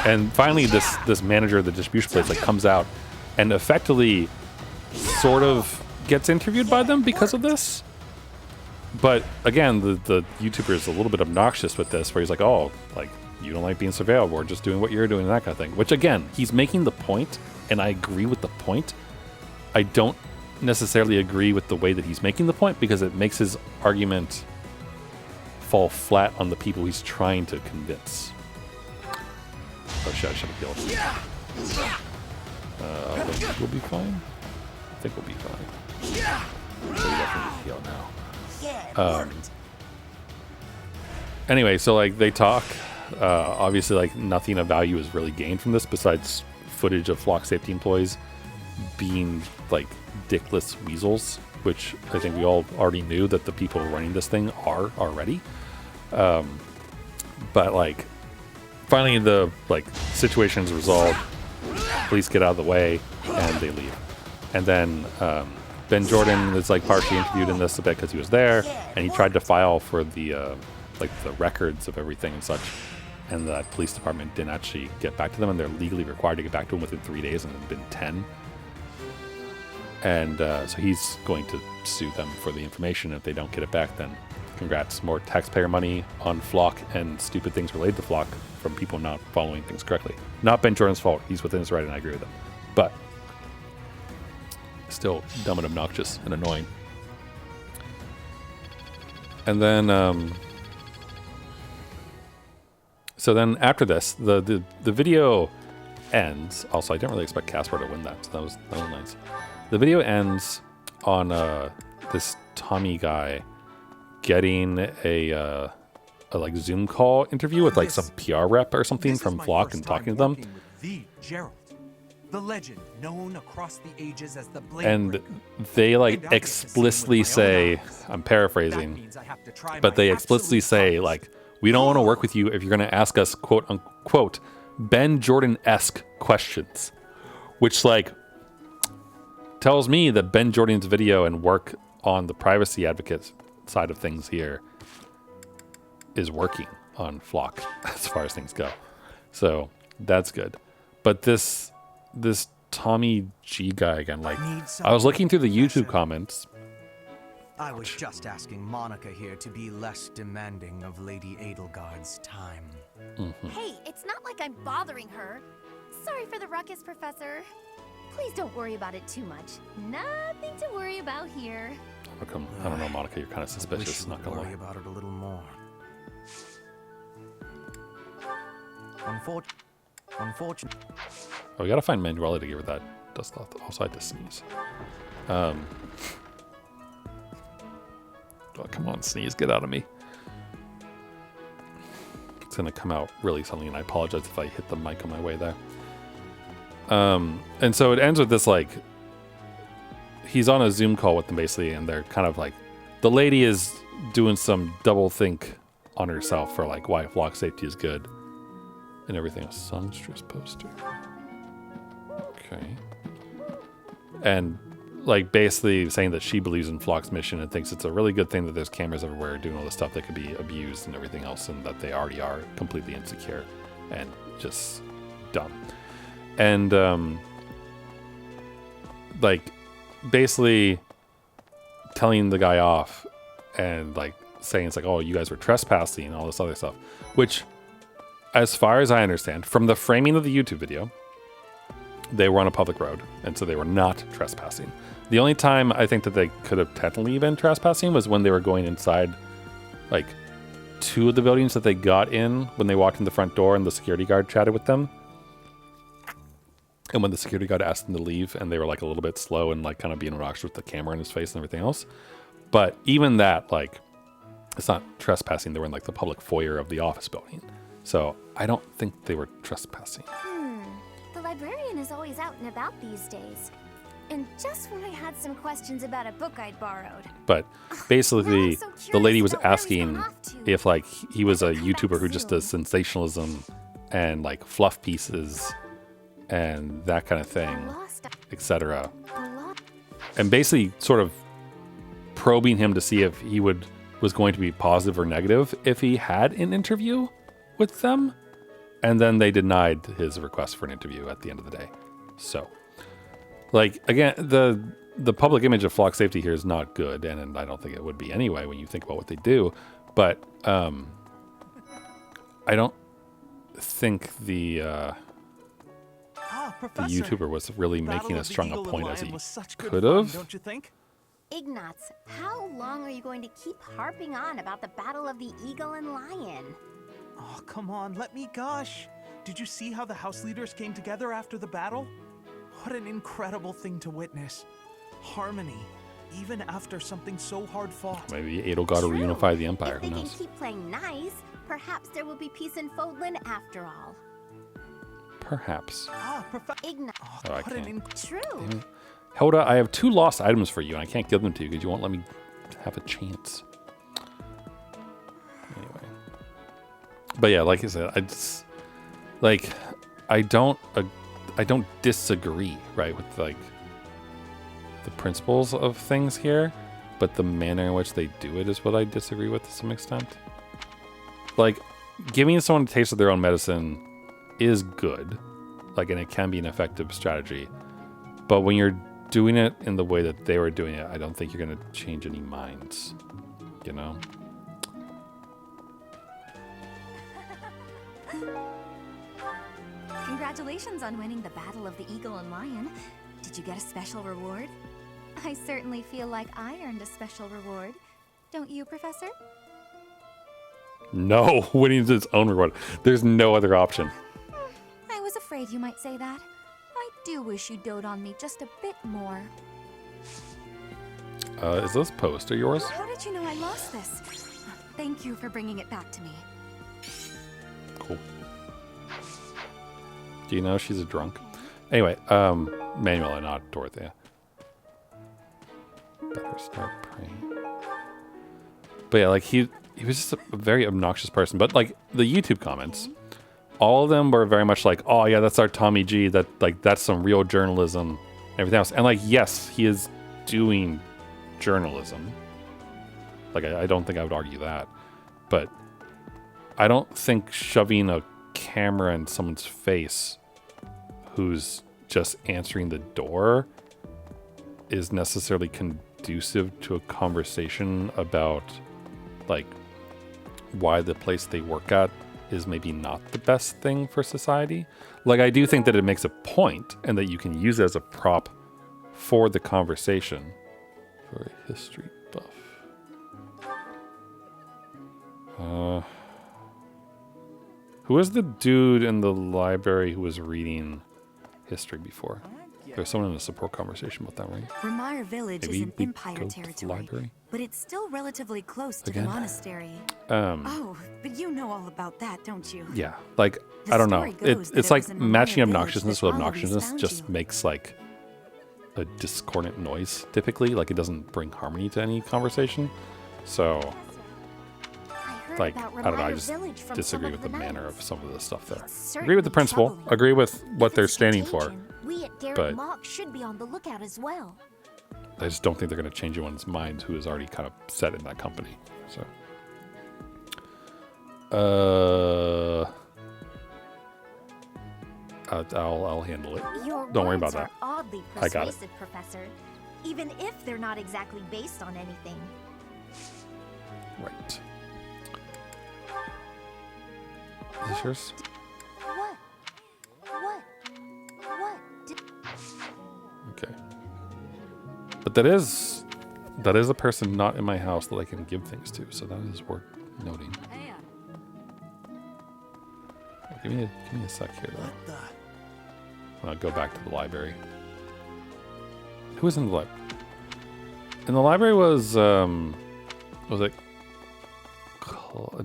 And finally, this manager of the distribution place like comes out and effectively sort of gets interviewed by them because of this. But again, the YouTuber is a little bit obnoxious with this, where he's like, oh, like, you don't like being surveilled, we're just doing what you're doing, and that kind of thing. Which again, he's making the point, and I agree with the point. I don't necessarily agree with the way that he's making the point, because it makes his argument fall flat on the people he's trying to convince. Oh shit, I should have killed him. I think we'll be fine. I think we'll be fine. We definitely heal now. Anyway, so like they talk. Obviously, like nothing of value is really gained from this besides footage of flock safety employees being like dickless weasels, which I think we all already knew that the people running this thing are already. But like, finally the like situation is resolved. Police get out of the way and they leave, and then Ben Jordan is like partially interviewed in this a bit because he was there, and he tried to file for the like the records of everything and such, and the police department didn't actually get back to them, and they're legally required to get back to him within 3 days, and it's been 10. And so he's going to sue them for the information. If they don't get it back, then congrats, more taxpayer money on Flock and stupid things related to Flock from people not following things correctly. Not Ben Jordan's fault. He's within his right, and I agree with him. But still dumb and obnoxious and annoying. And then so then after this, the video ends. Also, I didn't really expect Casper to win that, so that was nice. The video ends on this Tommy guy getting a like Zoom call interview with like some PR rep or something from Flock and talking to them. The Gerald, the legend known across the ages as the Blade And Breaker. they like explicitly say, I'm paraphrasing, but they explicitly say like, we don't want to work with you if you're going to ask us quote unquote Ben Jordan-esque questions, which like tells me that Ben Jordan's video and work on the privacy advocate side of things here is working on Flock as far as things go. So that's good. But this Tommy G guy again, like I was looking through the YouTube comments. I was just asking Monica here to be less demanding of Lady Edelgard's time. Hey, it's not like I'm bothering her. Sorry for the ruckus, Professor. Please don't worry about it too much. Nothing to worry about here. I don't know, Monica, you're kind of suspicious, not gonna lie. Worry about it a little more. Unfortunate. Oh, we gotta find Manuela to give her that dust cloth. Also, I had to sneeze. Oh, come on, sneeze, get out of me. It's gonna come out really suddenly, and I apologize if I hit the mic on my way there. And so it ends with this, like, he's on a Zoom call with them basically, and they're kind of like, the lady is doing some double think on herself for like why flock safety is good and everything. A songstress poster. Okay. And like basically saying that she believes in Flock's mission and thinks it's a really good thing that there's cameras everywhere doing all this stuff that could be abused and everything else, and that they already are completely insecure and just dumb. And like basically telling the guy off and like saying it's like, oh, you guys were trespassing and all this other stuff, which as far as I understand from the framing of the YouTube video, they were on a public road, and so they were not trespassing. The only time I think that they could have technically been trespassing was when they were going inside like two of the buildings that they got in when they walked in the front door and the security guard chatted with them. And when the security guard asked them to leave, and they were like a little bit slow and like kind of being obnoxious with the camera in his face and everything else. But even that, like, it's not trespassing. They were in like the public foyer of the office building. So I don't think they were trespassing. The librarian is always out and about these days. And just when I had some questions about a book I'd borrowed. But basically, the lady was asking if like he was a YouTuber who just does sensationalism and like fluff pieces and that kind of thing, etc. And basically sort of probing him to see if he was going to be positive or negative if he had an interview with them. And then they denied his request for an interview at the end of the day. So, like, again, the public image of flock safety here is not good, and I don't think it would be anyway when you think about what they do. But I don't think the YouTuber was really making as strong a point as he could have. Don't you think? Ignatz, how long are you going to keep harping on about the Battle of the Eagle and Lion? Oh, come on, let me gush. Did you see how the house leaders came together after the battle? What an incredible thing to witness. Harmony, even after something so hard fought. Maybe Edelgard will reunify the Empire. If they Who can knows? keep playing nice, perhaps there will be peace in Fodlan after all. Perhaps. Ignatz. Oh, I can't. True. Damn it. Hilda, I have 2 lost items for you, and I can't give them to you because you won't let me have a chance. Anyway. But yeah, like I said, I don't disagree, right, with like the principles of things here, but the manner in which they do it is what I disagree with to some extent. Like, giving someone a taste of their own medicine is good, like, and it can be an effective strategy. But when you're doing it in the way that they were doing it, I don't think you're going to change any minds, you know? Congratulations on winning the Battle of the Eagle and Lion. Did you get a special reward? I certainly feel like I earned a special reward. Don't you, Professor? No, winning is its own reward. There's no other option. I was afraid you might say that. I do wish you dote on me just a bit more. Is this poster yours? How did you know I lost this? Thank you for bringing it back to me. Cool. Do you know she's a drunk? Anyway, Manuela, not Dorothea. Better start praying. But yeah, like he was just a very obnoxious person. But like the YouTube comments, all of them were very much like, oh yeah, that's our Tommy G. That's some real journalism and everything else. And like, yes, he is doing journalism. Like I don't think I would argue that. But I don't think shoving a camera in someone's face who's just answering the door is necessarily conducive to a conversation about like why the place they work at is maybe not the best thing for society. Like I do think that it makes a point and that you can use it as a prop for the conversation. For a history buff. Who was the dude in the library who was reading history before? There's someone in a support conversation about that, right? Remire village Maybe is in we Empire go to the territory, library? but it's still relatively close to Again? the monastery. Oh, but you know all about that, don't you? Yeah, like, The I don't know. story goes that It's it like was in matching Remire village obnoxiousness that with all of these obnoxiousness found just makes like a discordant noise, typically. Like, it doesn't bring harmony to any conversation. So, like, I don't know, I just disagree with the manner of some of the stuff there. Agree with the principle, agree with what they're standing for, We at Garrett but Mock should be on the lookout as well. I just don't think they're going to change anyone's mind who is already kind of set in that company. So, I'll handle it. Your Don't worry words about that. are oddly I got it. persuasive, Professor, even if they're not exactly based on anything. Right. Is this yours? What? Okay. But that is a person not in my house that I can give things to, so that is worth noting. Give me a sec here, though. I'll go back to the library. Who was in the library? In the library was it?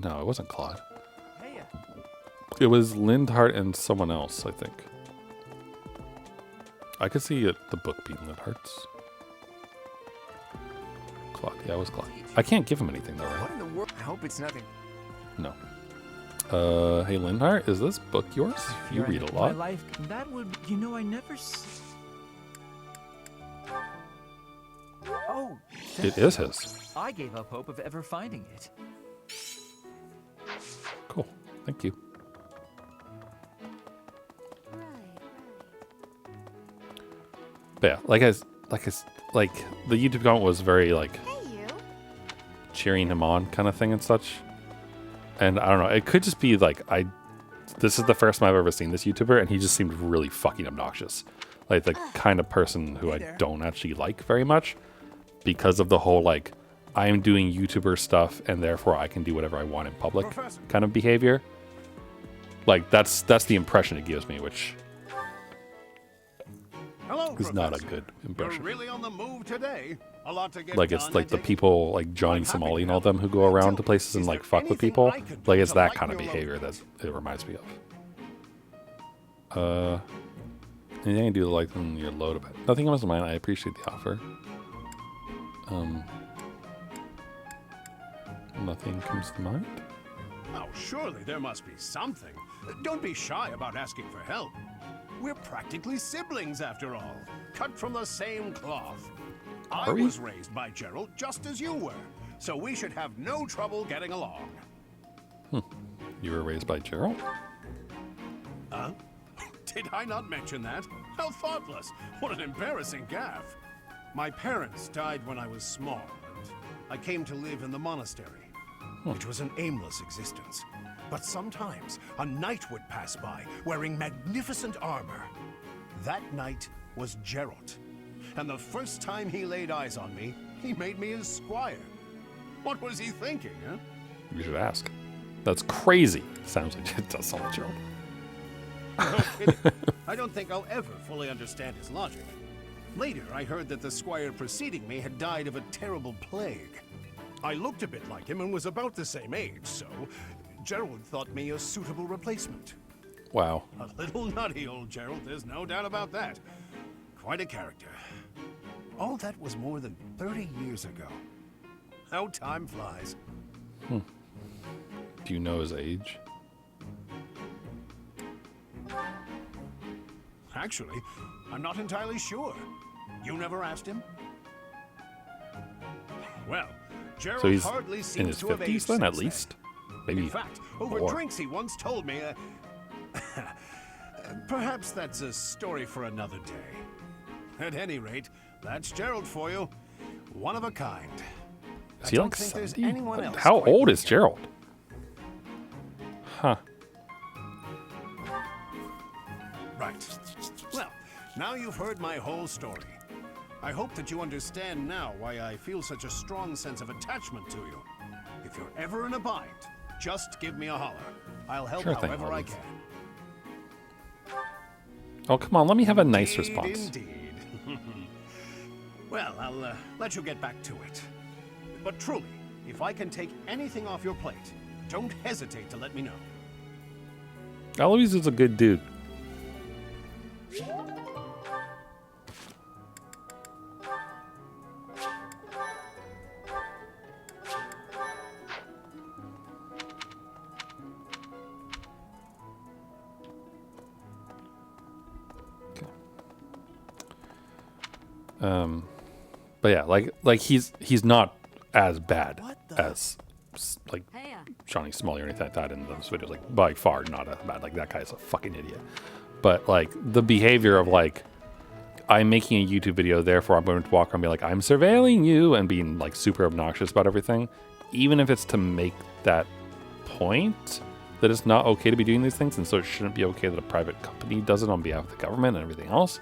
No, it wasn't Claude. It was Lindhart and someone else, I think. I could see the book being Lindhart's. Claude. Yeah, it was Claude. I can't give him anything though, right? What in the world? I hope it's nothing. No. Hey Lindhart, is this book yours? You read a lot. My life, that would, you know, I never. Oh. It is his. I gave up hope of ever finding it. Cool. Thank you. But yeah, like the YouTube comment was very like cheering him on kind of thing and such. And I don't know, it could just be like this is the first time I've ever seen this YouTuber and he just seemed really fucking obnoxious. Like the kind of person who I don't actually like very much because of the whole like I'm doing YouTuber stuff and therefore I can do whatever I want in public kind of behavior. Like that's the impression it gives me, which is not a good impression. You're really on the move today. A lot to get Like it's like the people like Johnny Somali and all them who go around to places and like fuck with people. Like it's that kind of behavior that it reminds me of. Anything I can do to lighten your load a bit. Nothing comes to mind. I appreciate the offer. Nothing comes to mind. Oh, surely there must be something. Don't be shy about asking for help. We're practically siblings after all, cut from the same cloth. I was raised by Gerald just as you were, so we should have no trouble getting along. You were raised by Gerald? Huh? Did I not mention that? How thoughtless. What an embarrassing gaffe. My parents died when I was small, and I came to live in the monastery, which was an aimless existence. But sometimes a knight would pass by wearing magnificent armor. That knight was Gerald. And the first time he laid eyes on me, he made me his squire. What was he thinking, huh? You should ask. That's crazy. Sounds like it does sound like Gerald. No kidding. I don't think I'll ever fully understand his logic. Later, I heard that the squire preceding me had died of a terrible plague. I looked a bit like him and was about the same age, so Gerald thought me a suitable replacement. Wow. A little nutty, old Gerald, there's no doubt about that. Quite a character. All that was more than 30 years ago. How time flies. Do you know his age? Actually, I'm not entirely sure. You never asked him? Well, Gerald So he's hardly in seems his to have 50s aged then, at since least? Maybe In fact, over more. drinks he once told me, perhaps that's a story for another day. At any rate, that's Gerald for you. One of a kind. Is he I like don't think there's 70? anyone else How quite old like is Gerald? Huh. Right. Well, now you've heard my whole story. I hope that you understand now why I feel such a strong sense of attachment to you. If you're ever in a bind, just give me a holler. I'll help Sure thing, however I Olive. can. Oh, come on. Let me have a nice response. Indeed. Well, I'll let you get back to it. But truly, if I can take anything off your plate, don't hesitate to let me know. Eloise is a good dude. But yeah, like he's not as bad as like Johnny Smalley or anything like that in those videos. Like by far not as bad. Like that guy's a fucking idiot. But like the behavior of like I'm making a YouTube video, therefore I'm going to walk around and be like I'm surveilling you and being like super obnoxious about everything, even if it's to make that point that it's not okay to be doing these things, and so it shouldn't be okay that a private company does it on behalf of the government and everything else.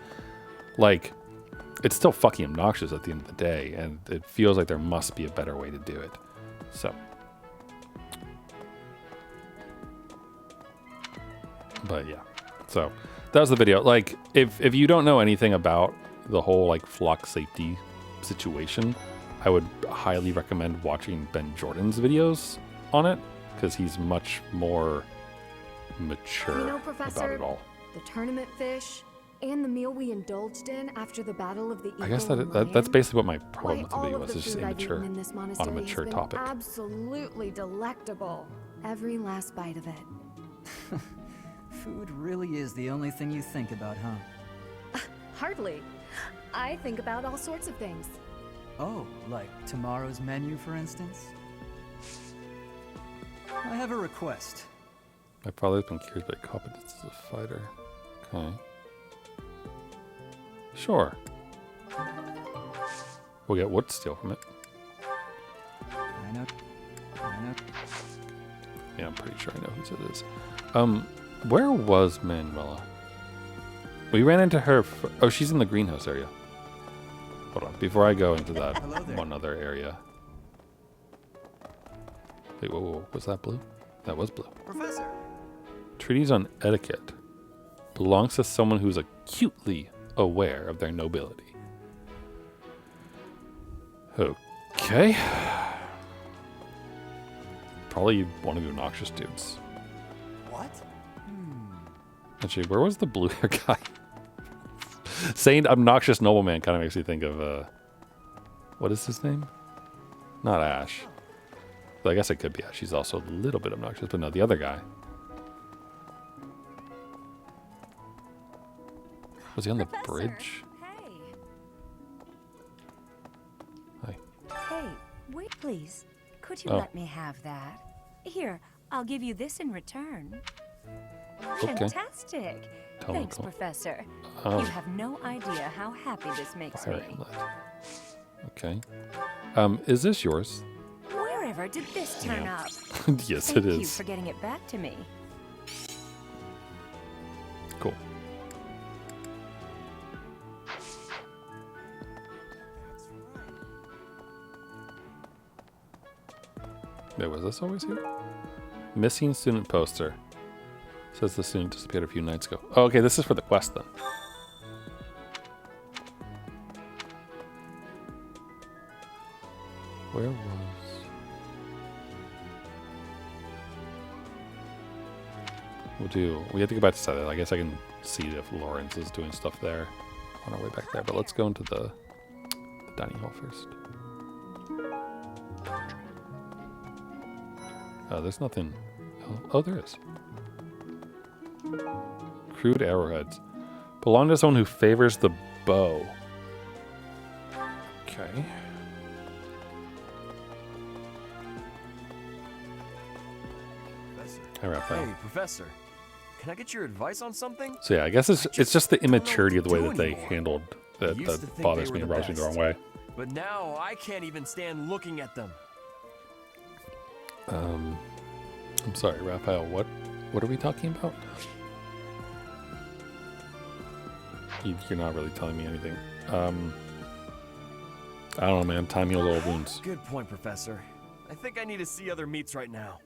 Like, it's still fucking obnoxious at the end of the day, and it feels like there must be a better way to do it. So, but yeah, so that was the video. Like, if you don't know anything about the whole like flock safety situation, I would highly recommend watching Ben Jordan's videos on it, because he's much more mature You know, about Professor, it all. the tournament fish and the meal we indulged in after the Battle of the Eagle I guess and that's Lion, basically what my problem why, with the all video of was. the It's just food I've immature eaten in this on a monastery has mature been topic. absolutely delectable. Every last bite of it. Food really is the only thing you think about, huh? Hardly. I think about all sorts of things. Oh, like tomorrow's menu, for instance? I have a request. My father's been curious about competence as a fighter. Okay. Sure. We'll get wood steel from it. I know. Yeah, I'm pretty sure I know whose it is. Where was Manuela? We ran into her. Oh, she's in the greenhouse area. Hold on. Before I go into that one other area. Wait, whoa. Was that blue? That was blue. Professor. Treatise on etiquette belongs to someone who's acutely aware of their nobility. Okay. Probably one of the obnoxious dudes. What? Actually, where was the blue hair guy? Saying obnoxious nobleman kind of makes me think of, what is his name? Not Ash. But I guess it could be Ash. She's also a little bit obnoxious, but no, the other guy. Was he on the bridge? Hey, wait please. Could you Oh. let me have that? Here, I'll give you this in return. Okay. Fantastic. Tell me, Thanks, cool. Professor. Oh. You have no idea how happy this makes Fire me. inlet. Okay. Is this yours? Wherever did this turn Yeah. up? Yes, Thank it you is. for getting it back to me. Cool. Wait, was this always here? Missing student poster. Says the student disappeared a few nights ago. Oh, okay, this is for the quest then. Where was... We have to go back to Sothis. I guess I can see if Lawrence is doing stuff there on our way back there. But let's go into the dining hall first. There's nothing. Oh, there is. Crude arrowheads. Belong to someone who favors the bow. Okay. Hi, Raphael. Hey, Professor. Can I get your advice on something? So yeah, I guess it's just the immaturity of the way that they anymore. handled that Used to think bothers they me were and the rubs me the wrong best. way. But now I can't even stand looking at them. I'm sorry, Raphael. What are we talking about? You're not really telling me anything. I don't know, man. Time heals all wounds. Good point, Professor. I think I need to see other meats right now.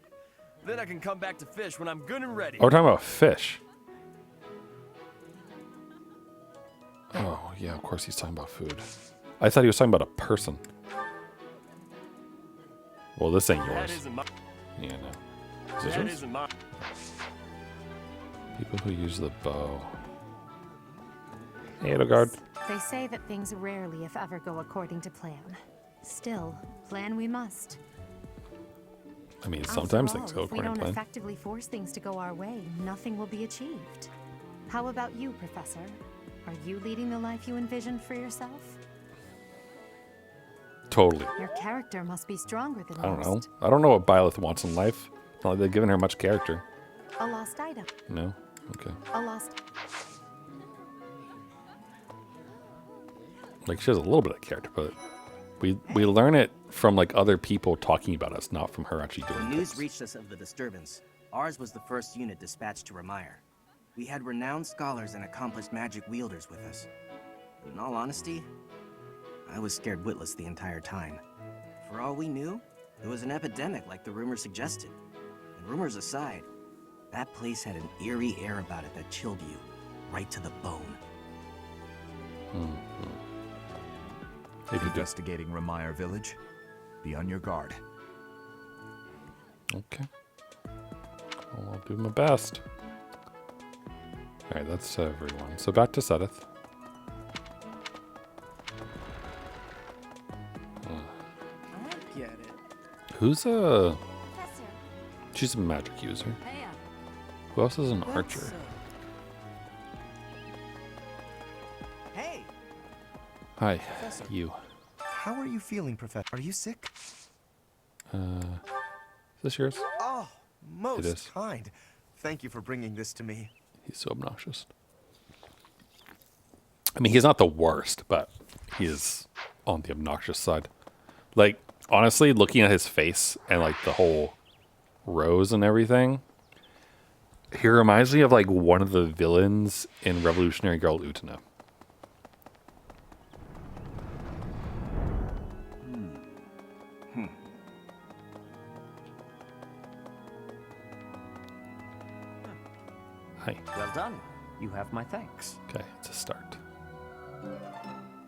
Then I can come back to fish when I'm good and ready. Oh, we're talking about fish. Oh, yeah, of course he's talking about food. I thought he was talking about a person. Well, this ain't That yours. isn't my. Yeah, no. Is this That yours? isn't mine. People who use the bow. Hey, Edelgard. They say that things rarely, if ever, go according to plan. Still, plan we must. I mean, After sometimes all, things go if we according don't to plan. effectively force things to go our way, nothing will be achieved. How about you, Professor? Are you leading the life you envisioned for yourself? Totally. Your character must be stronger than I don't know. most. I don't know what Byleth wants in life. It's not like they've given her much character. A lost item. No? Okay. A lost. Like, she has a little bit of character, but we learn it from, like, other people talking about us, not from her actually doing When news things. reached us of the disturbance, ours was the first unit dispatched to Remire. We had renowned scholars and accomplished magic wielders with us. In all honesty, I was scared witless the entire time. For all we knew, it was an epidemic like the rumors suggested. And rumors aside, that place had an eerie air about it that chilled you right to the bone. Investigating Remire village. Be on your guard. Okay. Well, I'll do my best. Alright, that's everyone. So back to Sothis. I get it. Who's a... She's a magic user. Who else is an archer? Hey! Hi, Professor. you. How are you feeling, Professor? Are you sick? Is this yours? Oh, It most is. kind. Thank you for bringing this to me. He's so obnoxious. I mean, he's not the worst, but he is on the obnoxious side. Like, honestly, looking at his face and like the whole rose and everything, he reminds me of like one of the villains in Revolutionary Girl Utena. Hi. Well done. You have my thanks. Okay, it's a start.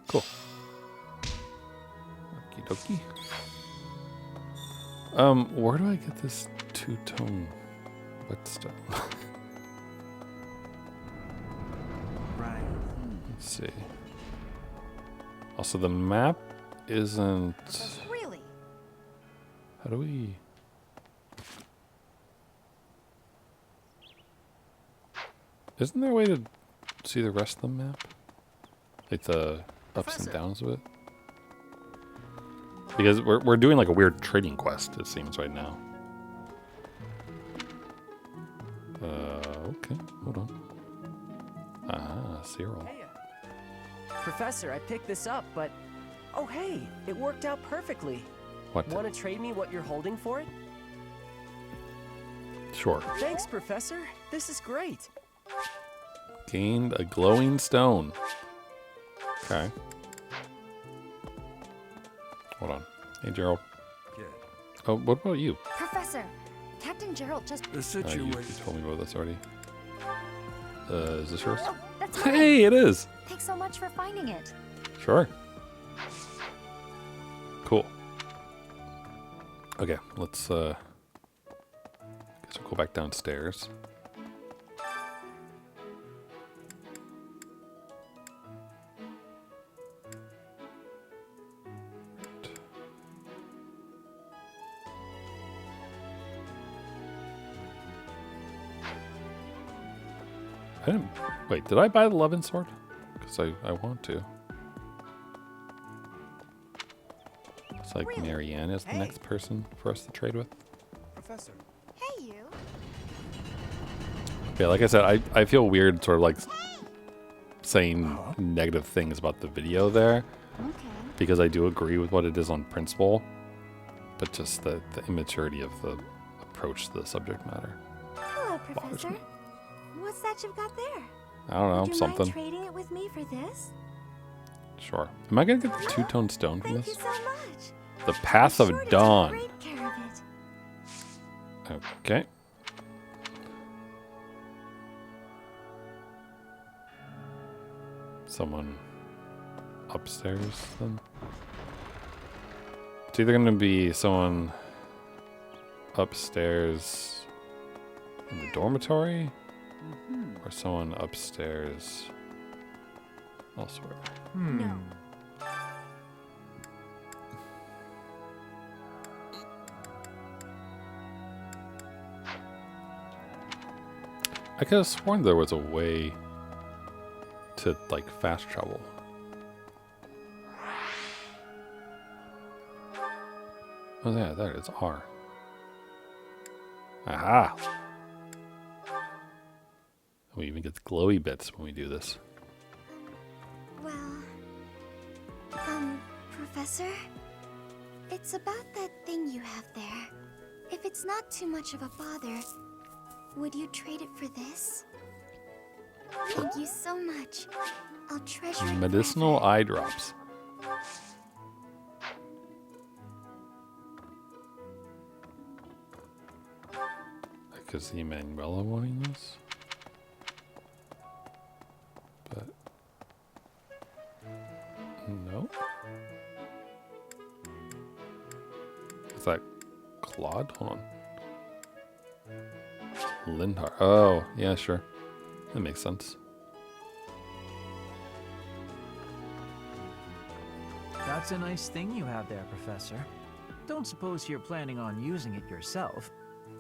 Cool. Okie dokie. Where do I get this two-tone whetstone? Right. Let's see. Also, the map isn't... Really? How do we... Isn't there a way to see the rest of the map? Like the ups and downs of it? Because we're doing like a weird trading quest, it seems, right now. Okay, hold on. Ah, Cyril. Professor, I picked this up, but... Oh, hey, it worked out perfectly. What? Want to trade me what you're holding for it? Sure. Thanks, Professor. This is great. Gained a glowing stone. Okay. Hold on. Hey, Gerald. Oh, what about you? Professor, Captain Gerald just... You told me about this already. Is this yours? Oh, that's mine. Hey, it is. Thanks so much for finding it. Sure. Cool. Okay, let's guess we'll go back downstairs. I didn't... Wait, did I buy the Levin sword? Because I want to. It's like Marianne is the next person for us to trade with. Professor. Hey, you. Yeah, like I said, I feel weird sort of like saying negative things about the video there. Okay. Because I do agree with what it is on principle. But just the immaturity of the approach to the subject matter. Hello, bothers Professor. me. What's that you've got there? I don't know, Would you something. mind trading it with me for this? Sure. Am I going to get the two-tone stone from Thank this? you so much. The Path I'm of sure to take Dawn. great care of it. Okay. Someone upstairs then? It's either going to be someone upstairs in the dormitory or someone upstairs elsewhere. No. I could have sworn there was a way to, like, fast travel. Oh, yeah, there it is. R. Aha! We even get the glowy bits when we do this. Well, Professor? It's about that thing you have there. If it's not too much of a bother, would you trade it for this? Thank you so much. I'll treasure it. Medicinal eye drops. I could see Manuela wanting this. But no. Is that Claude? Hold on. Lindhar. Oh, yeah, sure. That makes sense. That's a nice thing you have there, Professor. Don't suppose you're planning on using it yourself.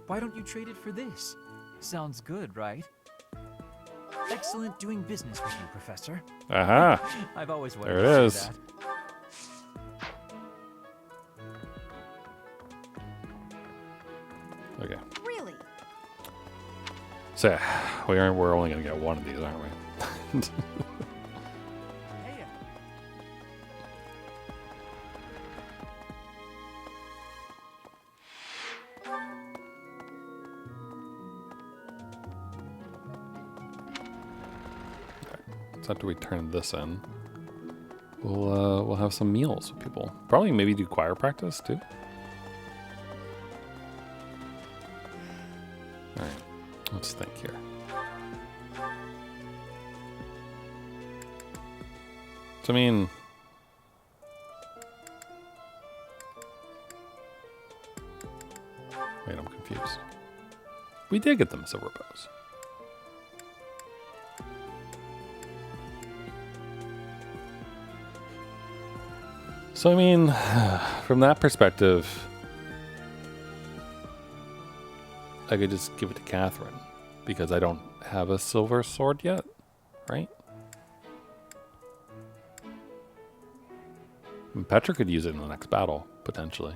Why don't you trade it for this? Sounds good, right? Excellent doing business with you, Professor. Aha! I've always wanted There to it say is. that. Okay. Really? So we're only gonna get one of these, aren't we? So after we turn this in, we'll have some meals with people. Probably maybe do choir practice too. All right, let's think here. So I mean, wait, I'm confused. We did get them silver bows. So I mean, from that perspective, I could just give it to Catherine because I don't have a silver sword yet, right? And Petra could use it in the next battle, potentially.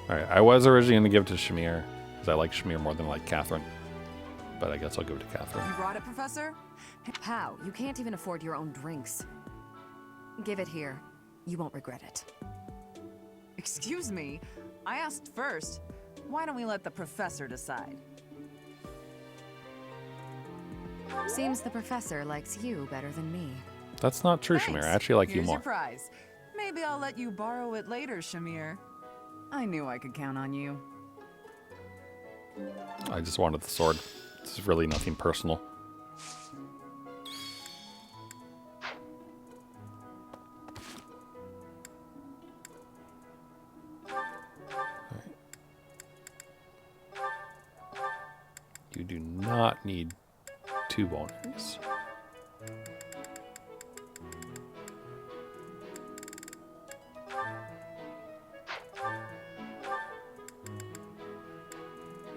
Alright, I was originally going to give it to Shamir because I like Shamir more than I like Catherine. But I guess I'll give it to Catherine. You brought it, Professor? How? You can't even afford your own drinks. Give it here. You won't regret it. Excuse me, I asked first. Why don't we let the professor decide? Seems the professor likes you better than me. That's not true, Shamir. I actually like you Here's more. your prize. Maybe I'll let you borrow it later, Shamir. I knew I could count on you. I just wanted the sword. This is really nothing personal. Right. You do not need 2 bonaries.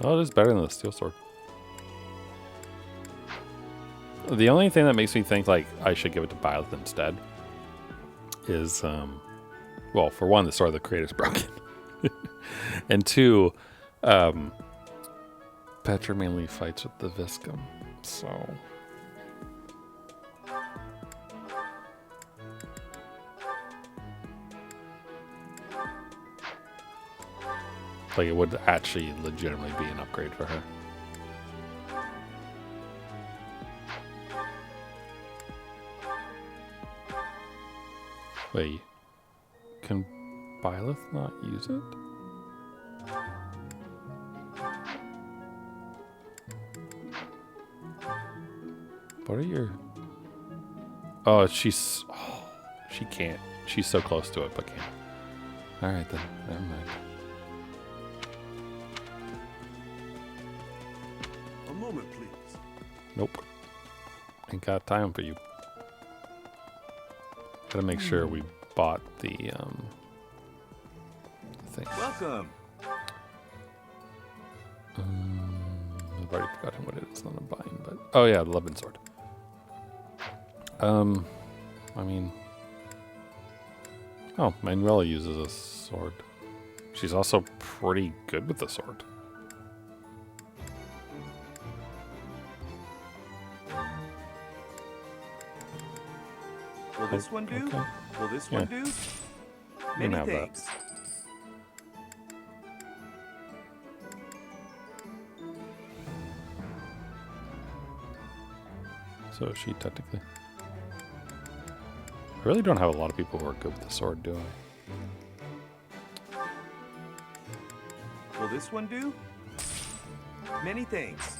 Oh, it is better than the steel sword. The only thing that makes me think like I should give it to Byleth instead is, well, for one, the sword of the creator's broken, and 2, Petra mainly fights with the Viscum, so like it would actually legitimately be an upgrade for her. Wait, can Byleth not use it? What are your... Oh, she's... Oh, she can't. She's so close to it, but can't. Alright then, never mind. A moment, please. Nope. Ain't got time for you. Gotta make sure we bought the thing. Welcome. I've already forgotten what it is that I'm buying, but oh yeah, the Levin sword. I mean, oh, Manuela uses a sword. She's also pretty good with the sword. Will this one do? Okay. Will this Yeah. one do? You can Many have that. thanks. So she technically... I really don't have a lot of people who are good with the sword, do I? Will this one do? Many thanks.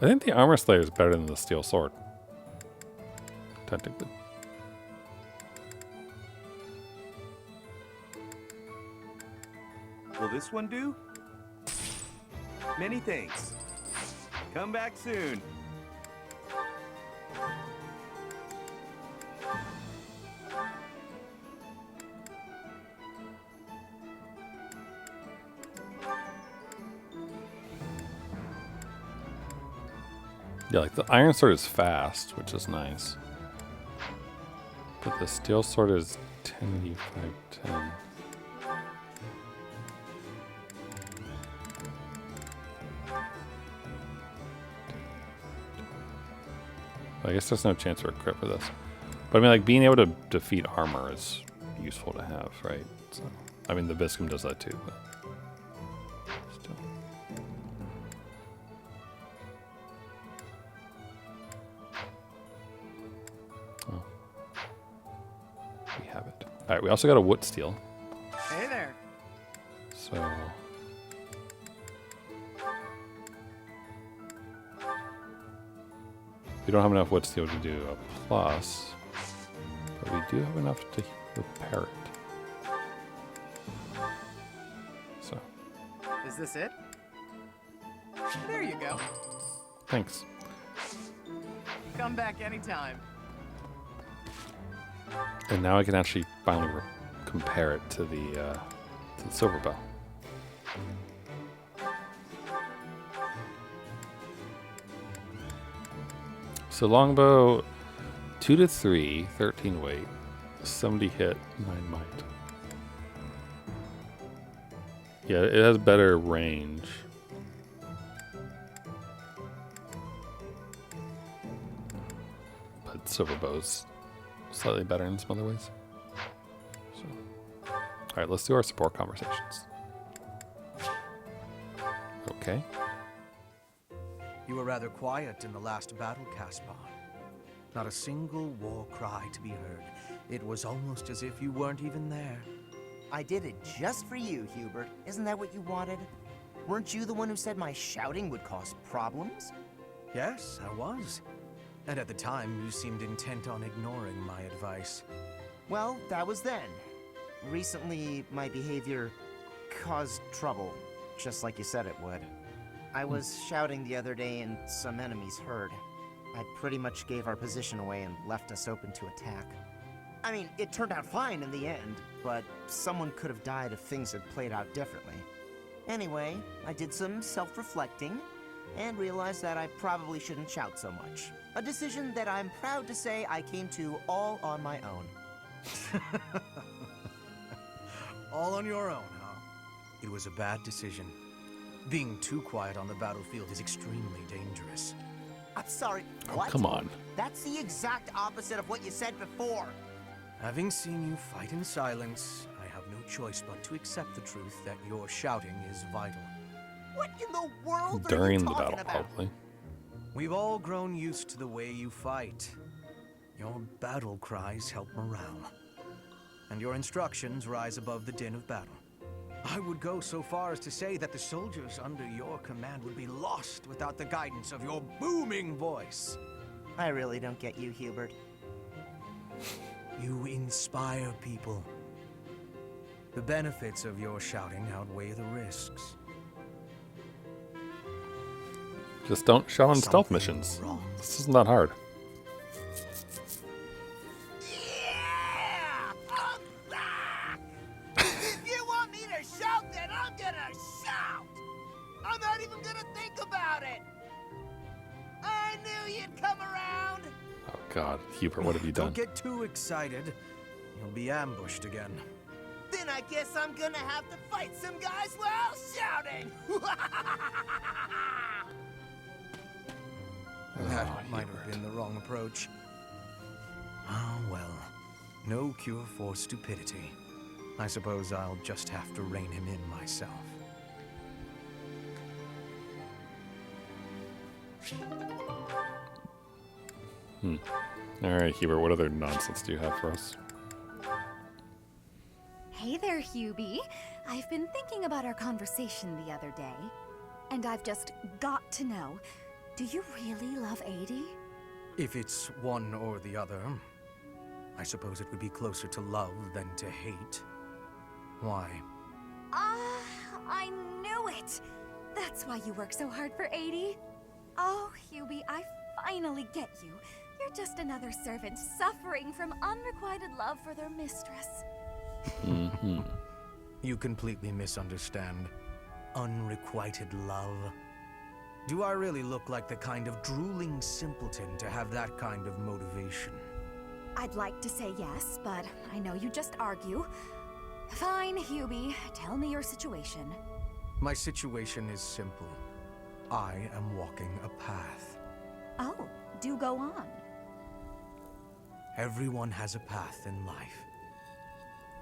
I think the Armor Slayer is better than the Steel Sword. Technically. Will this one do? Many thanks. Come back soon. Yeah, like the Iron Sword is fast, which is nice. But the Steel Sword is 108510. I guess there's no chance for a crit for this. But I mean, like, being able to defeat armor is useful to have, right? So, I mean, the Viscum does that too, but still. Oh. We have it. Alright, we also got a Wood Steel. Hey there. So... we don't have enough wood steel to do a plus, but we do have enough to repair it. So. Is this it? There you go. Thanks. Come back anytime. And now I can actually finally compare it to the silver bow. So longbow, 2 to 3, 13 weight, 70 hit, 9 might. Yeah, it has better range. But silver bow's slightly better in some other ways. So, all right, let's do our support conversations. Okay. You were rather quiet in the last battle, Caspar. Not a single war cry to be heard. It was almost as if you weren't even there. I did it just for you, Hubert. Isn't that what you wanted? Weren't you the one who said my shouting would cause problems? Yes, I was. And at the time, you seemed intent on ignoring my advice. Well, that was then. Recently, my behavior caused trouble, just like you said it would. I was shouting the other day and some enemies heard. I pretty much gave our position away and left us open to attack. I mean, it turned out fine in the end, but someone could have died if things had played out differently. Anyway, I did some self-reflecting and realized that I probably shouldn't shout so much. A decision that I'm proud to say I came to all on my own. All on your own, huh? It was a bad decision. Being too quiet on the battlefield is extremely dangerous. I'm sorry, Oh, what? come on. That's the exact opposite of what you said before. Having seen you fight in silence, I have no choice but to accept the truth that your shouting is vital. What in the world are During you the talking battle, about? probably. We've all grown used to the way you fight. Your battle cries help morale. And your instructions rise above the din of battle. I would go so far as to say that the soldiers under your command would be lost without the guidance of your booming voice. I really don't get you, Hubert. You inspire people. The benefits of your shouting outweigh the risks. Just don't shout on stealth missions. This isn't that hard. If you want me to shout, then I'm gonna shout! I'm not even gonna think about it! I knew you'd come around! Oh God, Hubert, what have you done? Don't get too excited. You'll be ambushed again. Then I guess I'm gonna have to fight some guys while shouting! That might have been the wrong approach. Ah, well. No cure for stupidity. I suppose I'll just have to rein him in myself. Alright, Hubert, what other nonsense do you have for us? Hey there, Hubie. I've been thinking about our conversation the other day, and I've just got to know, Do you really love 80? If it's one or the other, I suppose it would be closer to love than to hate. Why? Ah, I knew it! That's why you work so hard for 80. Oh, Hubie, I finally get you. You're just another servant suffering from unrequited love for their mistress. You completely misunderstand. Unrequited love. Do I really look like the kind of drooling simpleton to have that kind of motivation? I'd like to say yes, but I know you just argue. Fine, Hubie. Tell me your situation. My situation is simple. I am walking a path. Oh, do go on. Everyone has a path in life.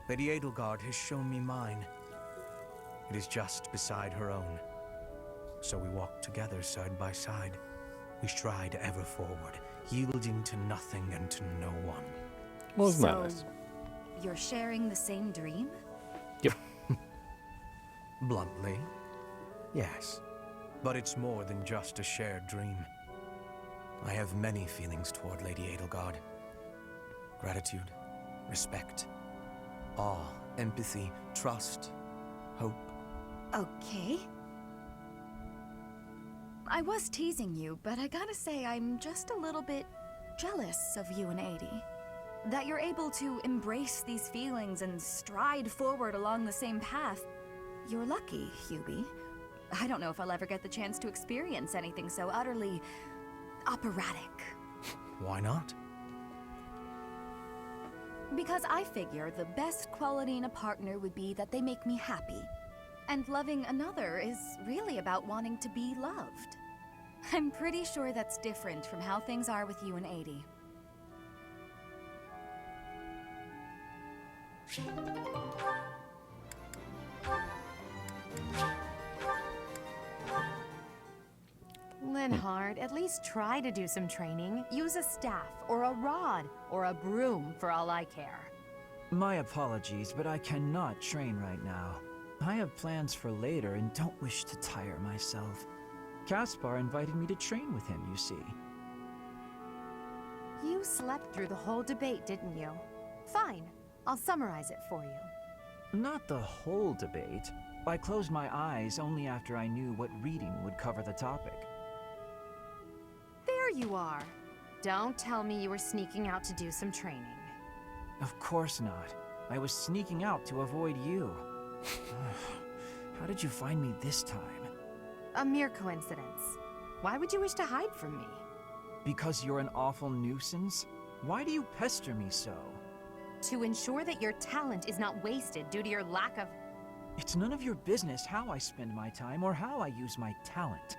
Lady Edelgard has shown me mine. It is just beside her own. So we walk together side by side. We stride ever forward, yielding to nothing and to no one. Well, isn't that nice? You're sharing the same dream? Yep. Bluntly, yes. But it's more than just a shared dream. I have many feelings toward Lady Edelgard. Gratitude, respect, awe, empathy, trust, hope. Okay. I was teasing you, but I gotta say I'm just a little bit jealous of you and 80. That you're able to embrace these feelings and stride forward along the same path. You're lucky, Hubie. I don't know if I'll ever get the chance to experience anything so utterly operatic. Why not? Because I figure the best quality in a partner would be that they make me happy. And loving another is really about wanting to be loved. I'm pretty sure that's different from how things are with you and 80. Linhard, at least try to do some training. Use a staff, or a rod, or a broom for all I care. My apologies, but I cannot train right now. I have plans for later and don't wish to tire myself. Caspar invited me to train with him, you see. You slept through the whole debate, didn't you? Fine, I'll summarize it for you. Not the whole debate. I closed my eyes only after I knew what reading would cover the topic. There you are. Don't tell me you were sneaking out to do some training. Of course not. I was sneaking out to avoid you. How did you find me this time? A mere coincidence. Why would you wish to hide from me? Because you're an awful nuisance? Why do you pester me so? To ensure that your talent is not wasted due to your lack of... It's none of your business how I spend my time or how I use my talent.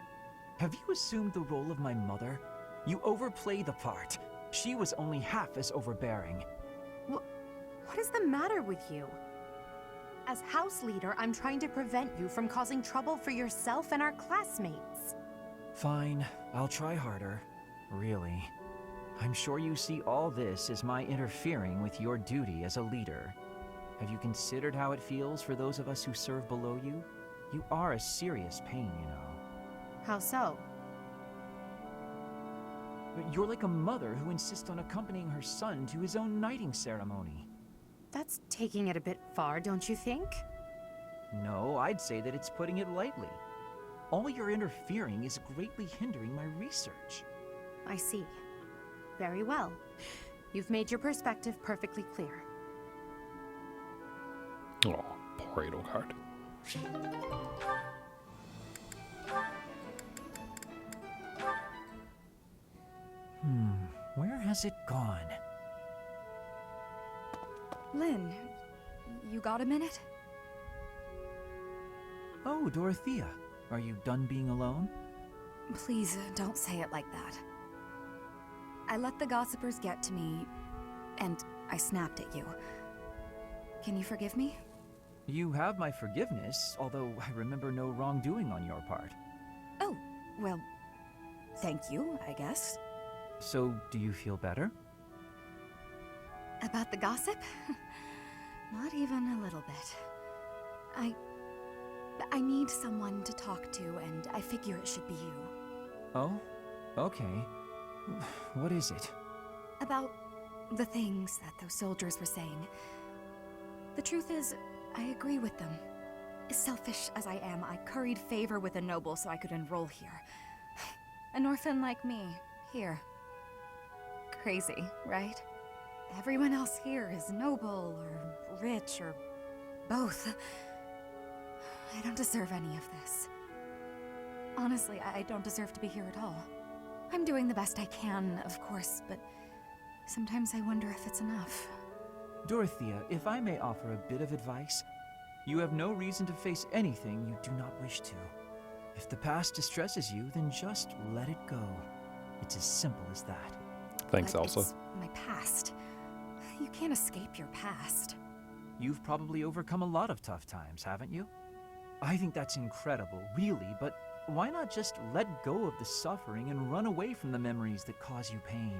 Have you assumed the role of my mother? You overplay the part. She was only half as overbearing. What is the matter with you? As house leader, I'm trying to prevent you from causing trouble for yourself and our classmates. Fine, I'll try harder. Really. I'm sure you see all this as my interfering with your duty as a leader. Have you considered how it feels for those of us who serve below you? You are a serious pain, you know. How so? You're like a mother who insists on accompanying her son to his own knighting ceremony. That's taking it a bit far, don't you think? No, I'd say that it's putting it lightly. All your interfering is greatly hindering my research. I see. Very well. You've made your perspective perfectly clear. Oh, poor Edelgard. Where has it gone? Lynn, you got a minute? Oh, Dorothea. Are you done being alone? Please, don't say it like that. I let the gossipers get to me, and I snapped at you. Can you forgive me? You have my forgiveness, although I remember no wrongdoing on your part. Oh, well, thank you, I guess. So, do you feel better? About the gossip? Not even a little bit. I need someone to talk to, and I figure it should be you. Oh? Okay. What is it? About the things that those soldiers were saying. The truth is, I agree with them. As selfish as I am, I curried favor with a noble so I could enroll here. An orphan like me, here. Crazy, right? Everyone else here is noble, or rich, or both. I don't deserve any of this. Honestly, I don't deserve to be here at all. I'm doing the best I can, of course, but sometimes I wonder if it's enough. Dorothea, if I may offer a bit of advice, you have no reason to face anything you do not wish to. If the past distresses you, then just let it go. It's as simple as that. Thanks, But Elsa. it's my past. You can't escape your past. You've probably overcome a lot of tough times, haven't you? I think that's incredible, really, but why not just let go of the suffering and run away from the memories that cause you pain?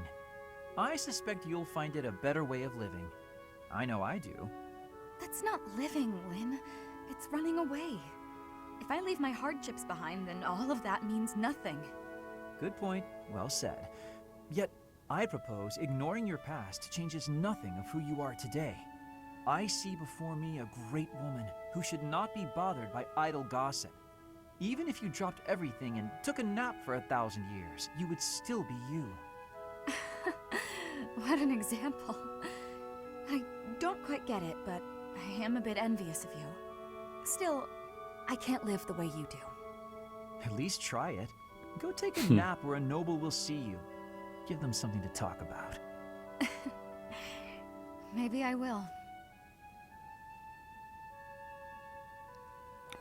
I suspect you'll find it a better way of living. I know I do. That's not living, Lynn. It's running away. If I leave my hardships behind, then all of that means nothing. Good point. Well said. Yet, I propose ignoring your past changes nothing of who you are today. I see before me a great woman who should not be bothered by idle gossip. Even if you dropped everything and took a nap for 1,000 years, you would still be you. What an example. I don't quite get it, but I am a bit envious of you. Still, I can't live the way you do. At least try it. Go take a nap where a noble will see you. Give them something to talk about. Maybe I will.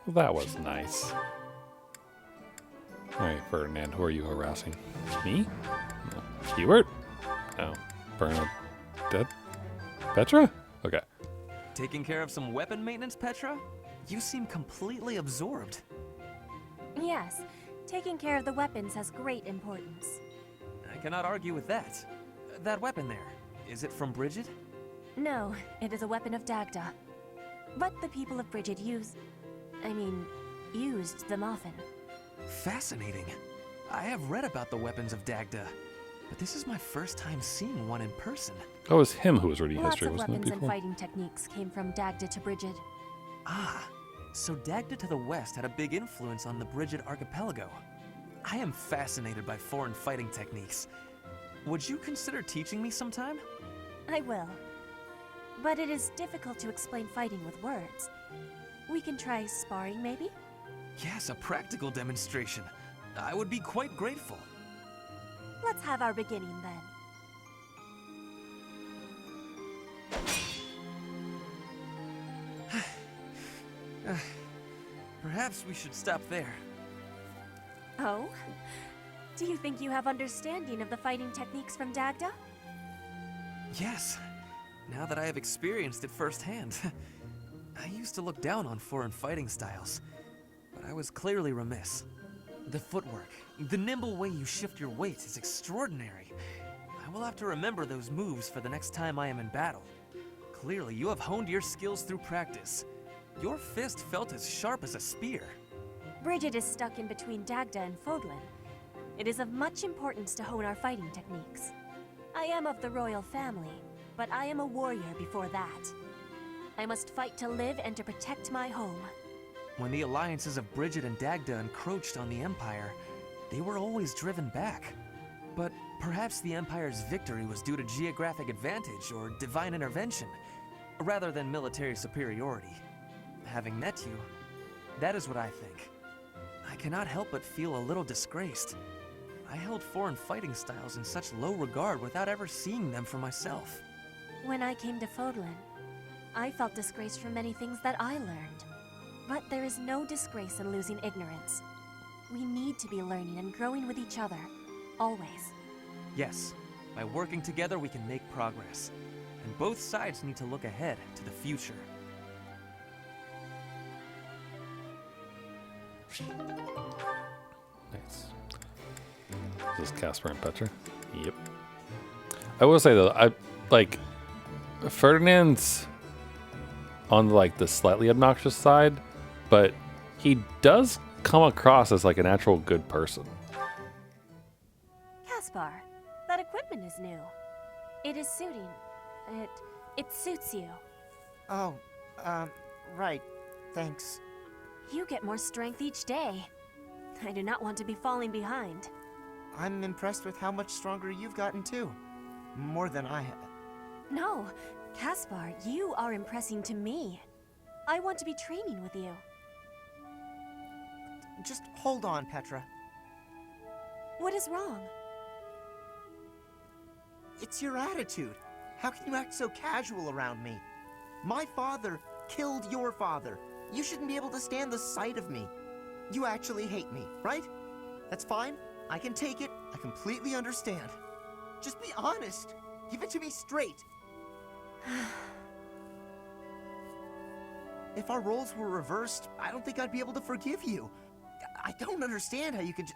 Well, that was nice. Alright, Ferdinand, who are you harassing? Me? No. Hubert? No. Bernadette? Petra? Okay. Taking care of some weapon maintenance, Petra? You seem completely absorbed. Yes, taking care of the weapons has great importance. I cannot argue with that. That weapon there, is it from Bridget? No, it is a weapon of Dagda. But the people of Bridget used them often. Fascinating. I have read about the weapons of Dagda, but this is my first time seeing one in person. Oh, it was him who was reading Lots history, of wasn't it, weapons and before? fighting techniques came from Dagda to Bridget. Ah, so Dagda to the west had a big influence on the Bridget archipelago. I am fascinated by foreign fighting techniques. Would you consider teaching me sometime? I will. But it is difficult to explain fighting with words. We can try sparring, maybe? Yes, a practical demonstration. I would be quite grateful. Let's have our beginning then. Perhaps we should stop there. Oh? Do you think you have understanding of the fighting techniques from Dagda? Yes, now that I have experienced it firsthand. I used to look down on foreign fighting styles, but I was clearly remiss. The footwork, the nimble way you shift your weight is extraordinary. I will have to remember those moves for the next time I am in battle. Clearly, you have honed your skills through practice. Your fist felt as sharp as a spear. Bridget is stuck in between Dagda and Fodlan. It is of much importance to hone our fighting techniques. I am of the royal family, but I am a warrior before that. I must fight to live and to protect my home. When the alliances of Bridget and Dagda encroached on the Empire, they were always driven back. But perhaps the Empire's victory was due to geographic advantage or divine intervention, rather than military superiority. Having met you, that is what I think. I cannot help but feel a little disgraced. I held foreign fighting styles in such low regard without ever seeing them for myself. When I came to Fodlan, I felt disgraced for many things that I learned. But there is no disgrace in losing ignorance. We need to be learning and growing with each other, always. Yes, by working together we can make progress. And both sides need to look ahead to the future. Nice. This is Casper and Petra. Yep. I will say though, Ferdinand's on the slightly obnoxious side, but he does come across as like a natural good person. Caspar. That equipment is new. It is suiting. It suits you. Oh, right. Thanks. You get more strength each day. I do not want to be falling behind. I'm impressed with how much stronger you've gotten too. More than I have. No, Caspar, you are impressing to me. I want to be training with you. Just hold on, Petra. What is wrong? It's your attitude. How can you act so casual around me? My father killed your father. You shouldn't be able to stand the sight of me. You actually hate me, right? That's fine. I can take it. I completely understand. Just be honest. Give it to me straight. If our roles were reversed, I don't think I'd be able to forgive you. I don't understand how you could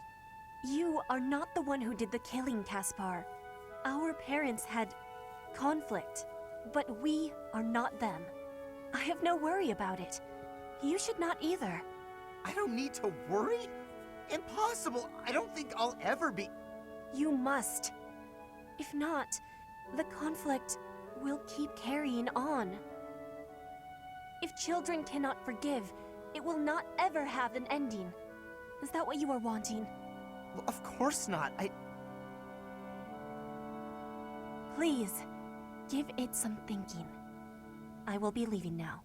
You are not the one who did the killing, Caspar. Our parents had conflict, but we are not them. I have no worry about it. You should not either. I don't need to worry? Impossible! I don't think I'll ever be... You must. If not, the conflict will keep carrying on. If children cannot forgive, it will not ever have an ending. Is that what you are wanting? Well, of course not. Please, give it some thinking. I will be leaving now.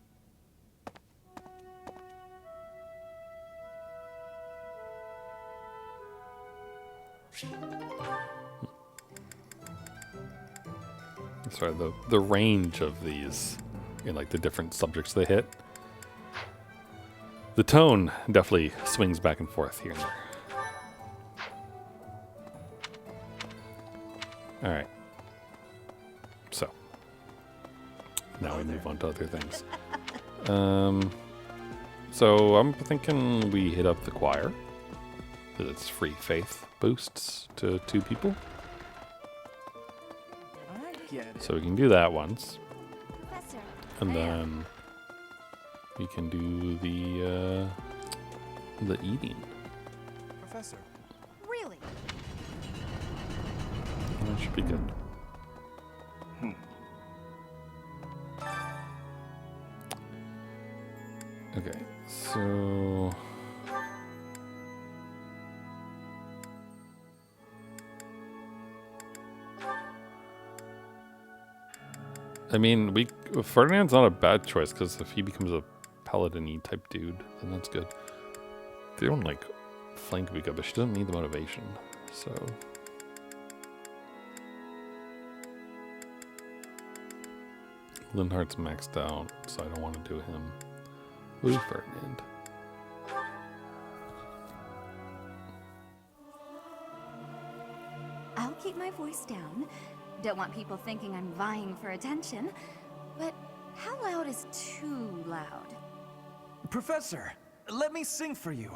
Sorry, the range of these, like the different subjects they hit. The tone definitely swings back and forth here and there. Alright. So. Now we move on to other things. So I'm thinking we hit up the choir. Because it's free faith boosts to 2 people. So we can do that once. Professor, And then we can do the eating. Professor. really? That should be good. Okay, so I mean, Ferdinand's not a bad choice because if he becomes a paladin-y type dude, then that's good. They don't like flank be good, but she doesn't need the motivation, so. Linhardt's maxed out, so I don't want to do him. Ooh, Ferdinand. I'll keep my voice down. Don't want people thinking I'm vying for attention. But how loud is too loud? Professor, let me sing for you.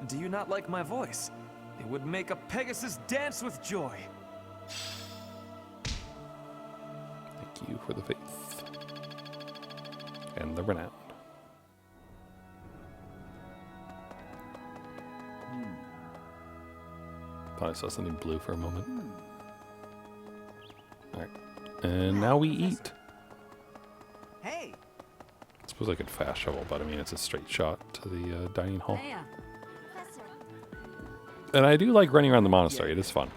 Do you not like my voice? It would make a Pegasus dance with joy. Thank you for the faith. And the renown. Thought I saw something blue for a moment. Alright. And now we eat. Hey! I suppose I could fast shovel, but I mean, it's a straight shot to the dining hall. And I do like running around the monastery. It is fun.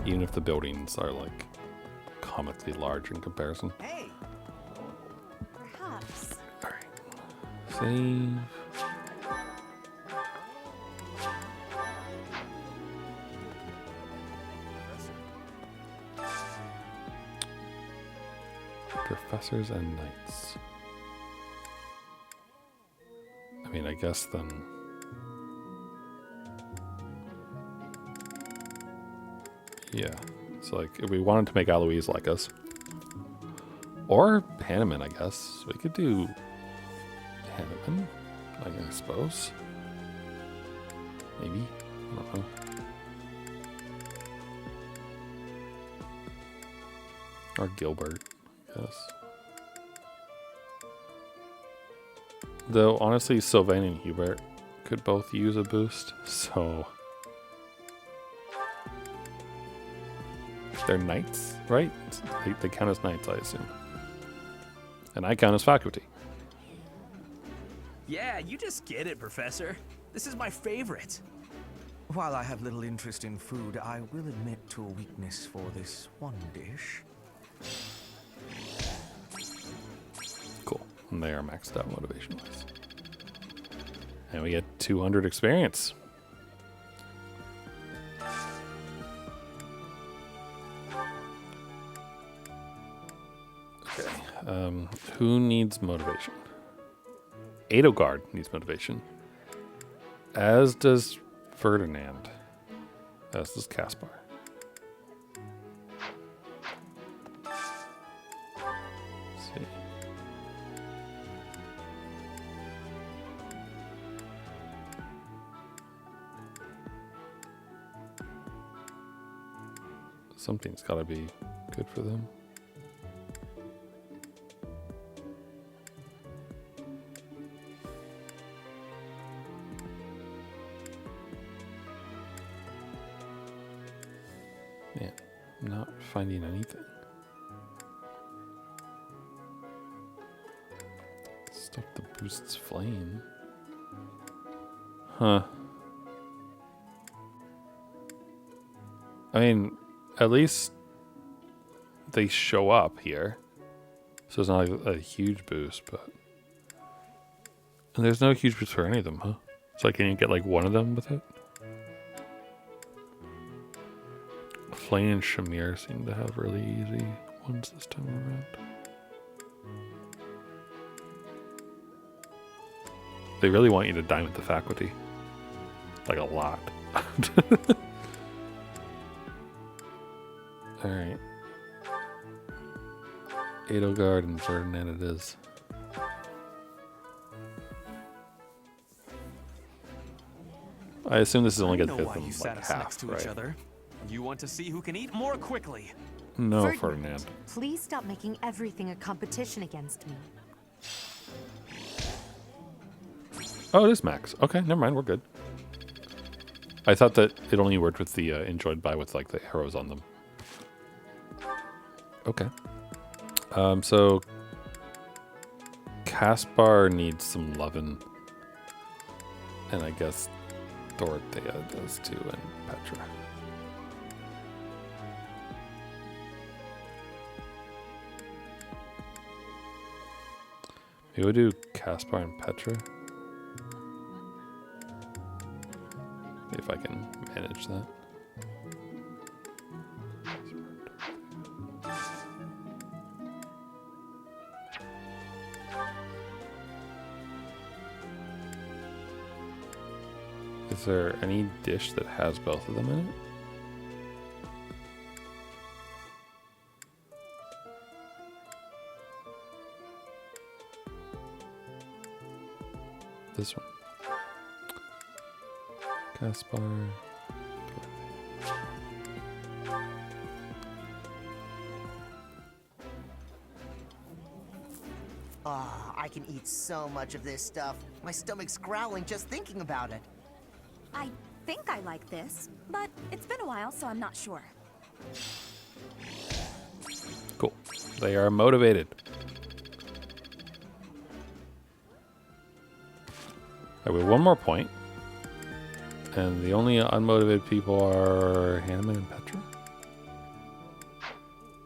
Even if the buildings are, like, comically large in comparison. Hey! Perhaps. Alright. Save. Professors and knights. I mean, I guess then. Yeah. So, like, if we wanted to make Eloise like us. Or Hanneman, I guess. We could do Hanneman, I suppose. Maybe. I don't know. Or Gilbert, I guess. Though, honestly, Sylvain and Hubert could both use a boost, so They're knights, right? They count as knights, I assume. And I count as faculty. Yeah, you just get it, Professor. This is my favorite. While I have little interest in food, I will admit to a weakness for this one dish. Cool. And they are maxed out motivation-wise. And we get 200 experience. Okay. Who needs motivation? Edelgard needs motivation. As does Ferdinand. As does Caspar. Let's see. Something's got to be good for them. Man, I'm not finding anything. Stuff that boosts flame. Huh. I mean, at least they show up here. So it's not like a huge boost, but... And there's no huge boost for any of them, huh? So can you get like one of them with it? Flame and Shamir seem to have really easy ones this time around. They really want you to dine with the faculty. Like a lot. Alright. Edelgard and Ferdinand it is. I assume this is only going to get them like half, to right? each other. You want to see who can eat more quickly. No, Ferdinand. Please stop making everything a competition against me. Oh, it is max. Okay, never mind. We're good. I thought that it only worked with the enjoyed by with like the arrows on them. Okay. So Caspar needs some lovin', and I guess Dorothea does too, and Petra. Maybe we'll do Caspar and Petra. If I can manage that. Is there any dish that has both of them in it? This one. Caspar. Ah, I can eat so much of this stuff. My stomach's growling just thinking about it. I think I like this, but it's been a while, so I'm not sure. Cool. They are motivated. Right, we have one more point. And the only unmotivated people are Hanneman and Petra.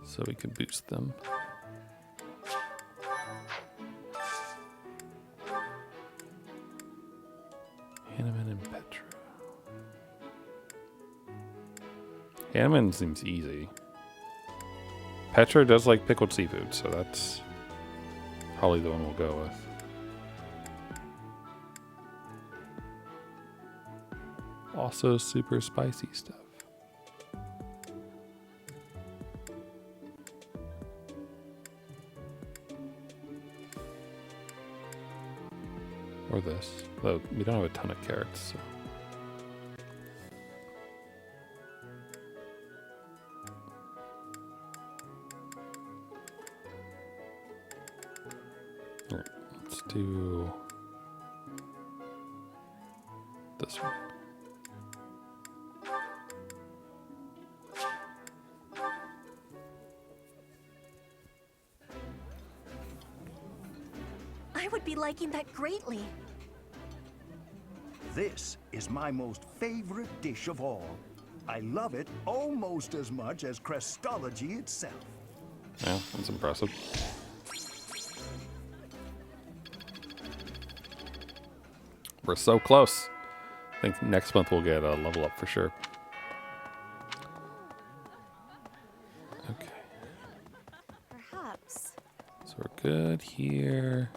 So we can boost them. Hanneman and Petra. Hanneman seems easy. Petra does like pickled seafood, so that's probably the one we'll go with. Also super spicy stuff. Or this. Though we don't have a ton of carrots, so. Alright, let's do this one. would be liking that greatly. This is my most favorite dish of all. I love it almost as much as Crestology itself. Yeah, that's impressive. We're so close. I think next month we'll get a level up for sure. Okay. Perhaps. So we're good here.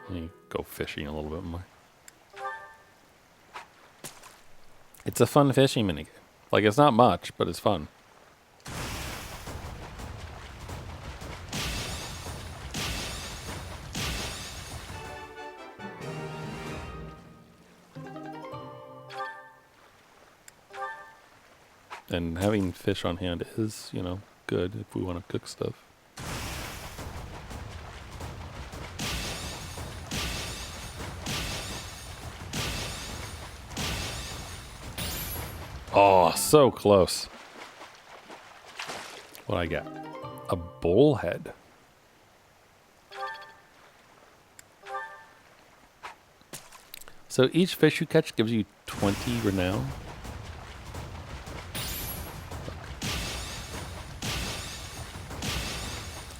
Let me go fishing a little bit more. It's a fun fishing minigame. Like, it's not much, but it's fun. And having fish on hand is, you know, good if we want to cook stuff. Oh, so close. What I got? A bullhead. So each fish you catch gives you 20 renown.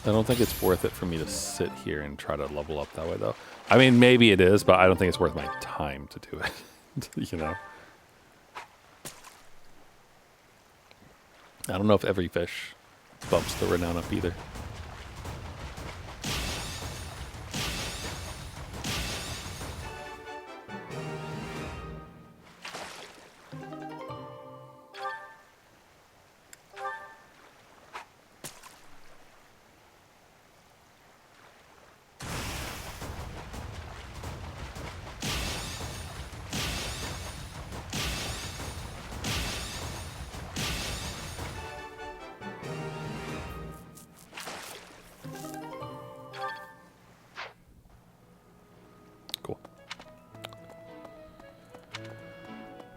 I don't think it's worth it for me to sit here and try to level up that way, though. I mean, maybe it is, but I don't think it's worth my time to do it. You know? I don't know if every fish bumps the renown up either.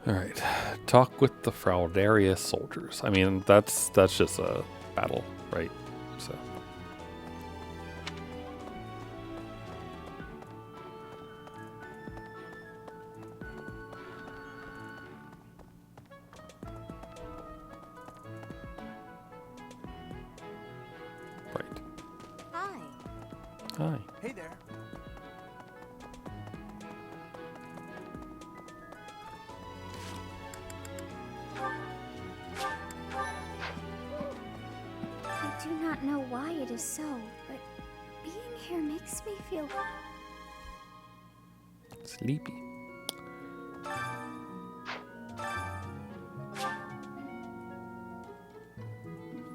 Alright, talk with the Fraudaria soldiers. I mean, that's just a battle, right? So. Right. Hi. Hi. Hey there. I do not know why it is so, but being here makes me feel Sleepy.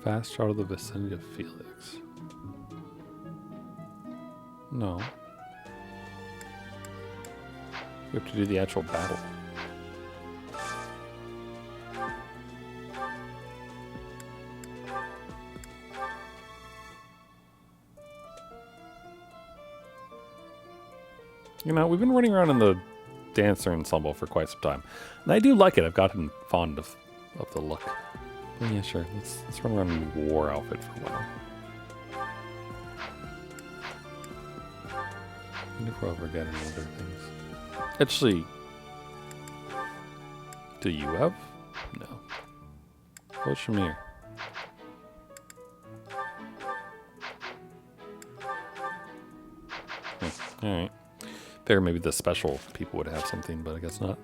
Fast out of the vicinity of Felix. No. We have to do the actual battle. You know, we've been running around in the dancer ensemble for quite some time. And I do like it. I've gotten fond of the look. But yeah, sure. Let's run around in war outfit for a while. I wonder if we'll ever get any other things. Actually, do you have? No. What's Remire? Alright. Figure maybe the special people would have something, but I guess not.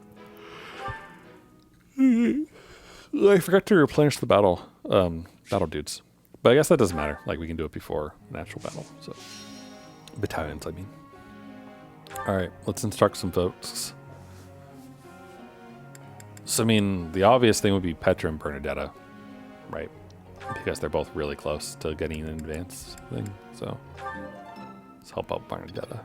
I forgot to replenish the battle dudes. But I guess that doesn't matter. Like, we can do it before an actual battle. So, battalions, I mean. Alright, let's instruct some folks. So, I mean, the obvious thing would be Petra and Bernadetta, right? Because they're both really close to getting an advanced thing. So, let's help out Bernadetta.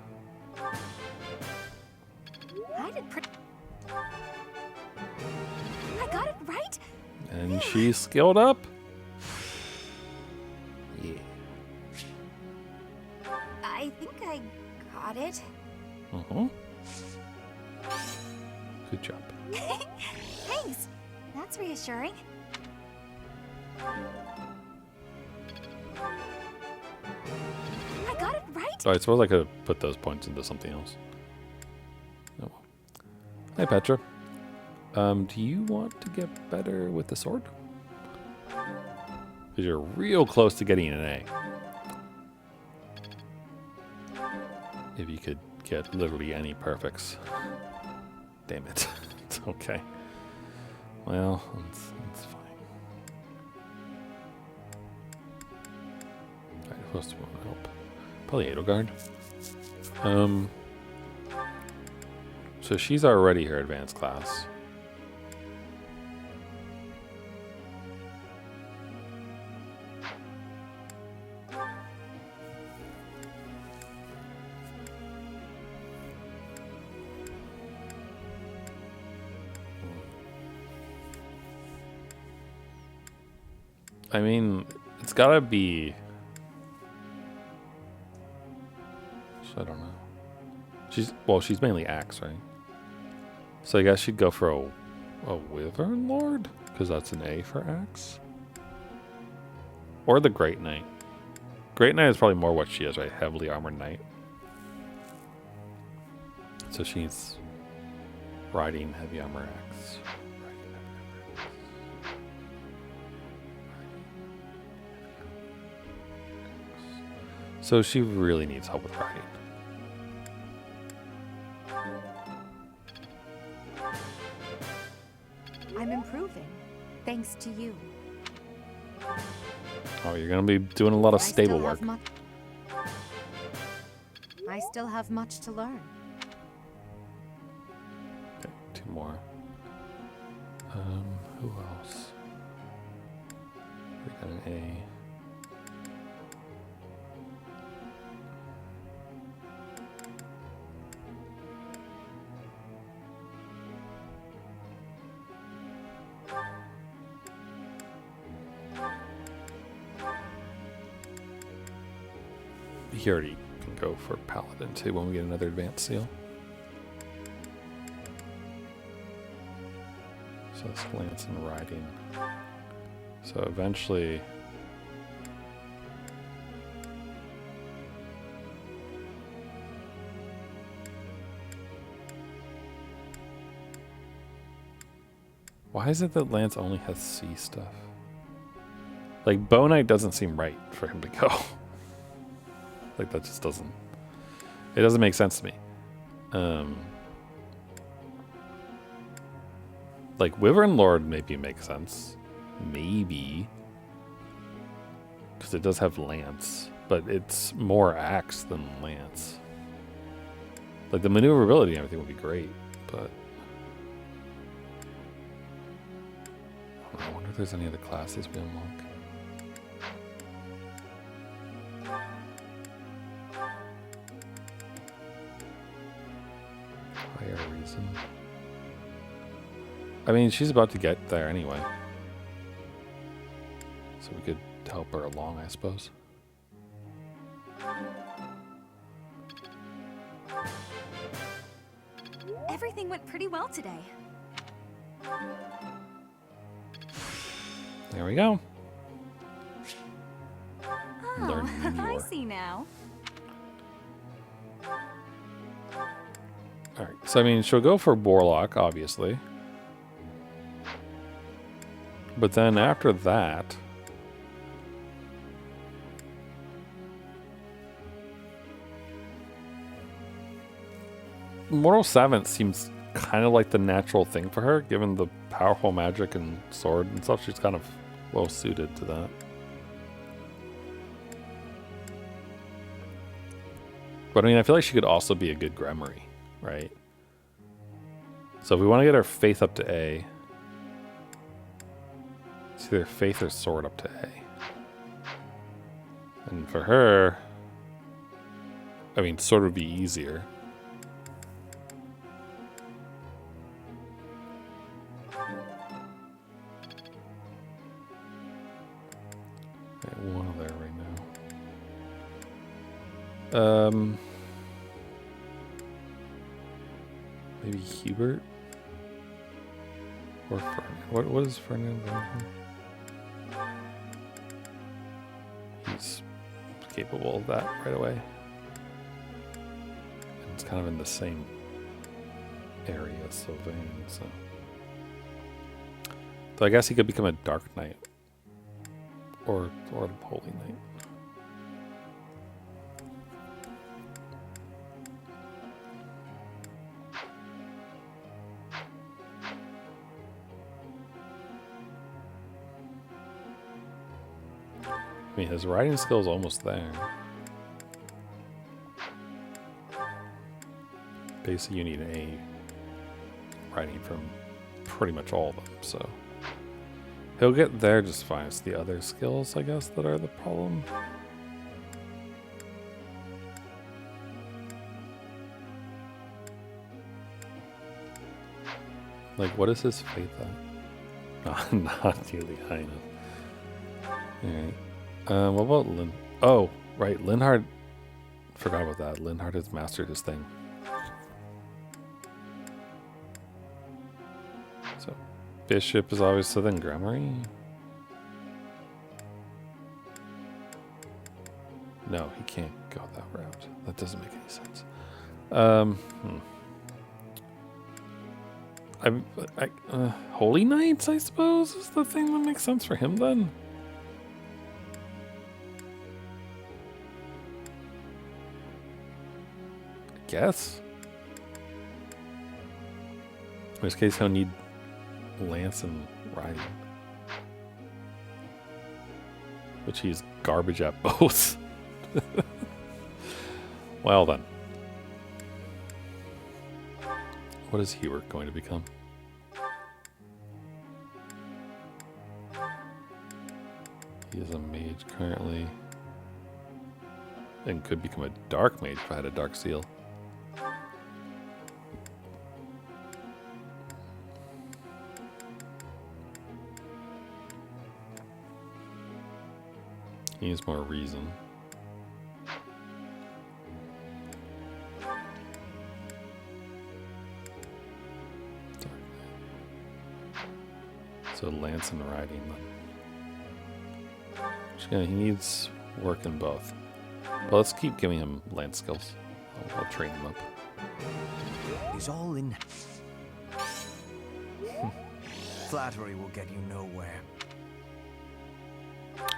I got it right? And she's skilled up. Yeah. I think I got it. Uh-huh. Good job. Thanks. That's reassuring. So I suppose I could have put those points into something else. Oh. Hi, Petra. Do you want to get better with the sword? Because you're real close to getting an A. If you could get literally any perfects. Damn it. It's okay. Well, it's fine. Alright, who else do you want to help? Probably Edelgard. So she's already her advanced class. I mean, it's gotta be... I don't know. She's mainly axe, right? So I guess she'd go for a Wyvern Lord? Because that's an A for axe. Or the Great Knight. Great Knight is probably more what she is, right? Heavily armored knight. So she's riding heavy armor axe. So she really needs help with riding. I'm improving, thanks to you. Oh, you're going to be doing a lot of stable work. I still have much to learn. Okay, 2 more. Who else? We got an A. He already can go for Paladin too when we get another advanced seal. So it's Lance and Riding. So eventually... Why is it that Lance only has C stuff? Like, Bow Knight doesn't seem right for him to go. Like, that just doesn't... It doesn't make sense to me. Like, Wyvern Lord maybe makes sense. Maybe. Because it does have Lance. But it's more Axe than Lance. Like, the maneuverability and everything would be great. But... I wonder if there's any other classes we unlock. Higher reason. I mean, she's about to get there anyway. So we could help her along, I suppose. Everything went pretty well today. There we go. Oh, I see now. Alright, so I mean, she'll go for Warlock, obviously. But then after that... Mortal Savant seems kind of like the natural thing for her, given the powerful magic and sword and stuff. She's kind of well suited to that. But I mean, I feel like she could also be a good Grimoire, right? So if we want to get our faith up to A, it's either faith or sword up to A. And for her, I mean, sword would be easier. One of there right now. Maybe Hubert or Ferdinand. What is Ferdinand? He's capable of that right away. kind of in the same area as Sylvain, so. So I guess he could become a Dark Knight. Or Holy Knight. I mean, his riding skill is almost there. Basically, you need a riding from pretty much all of them, so he'll get there just fine. It's the other skills, I guess, that are the problem. Like, what is his faith at? Not nearly high enough. Alright. What about Lin? Oh, right. Linhard. Forgot about that. Linhard has mastered his thing. So, Bishop is obviously then Remire. No, he can't go that route. That doesn't make any sense. Holy Knights, I suppose, is the thing that makes sense for him then. Guess. In which case, he'll need lance and riding, which he's garbage at both. Well then, what is Hewert going to become? He is a mage currently, and could become a dark mage if I had a dark seal. He needs more reason. So lance and riding then. He needs work in both. But let's keep giving him lance skills. I'll train him up. He's all in. Flattery will get you nowhere.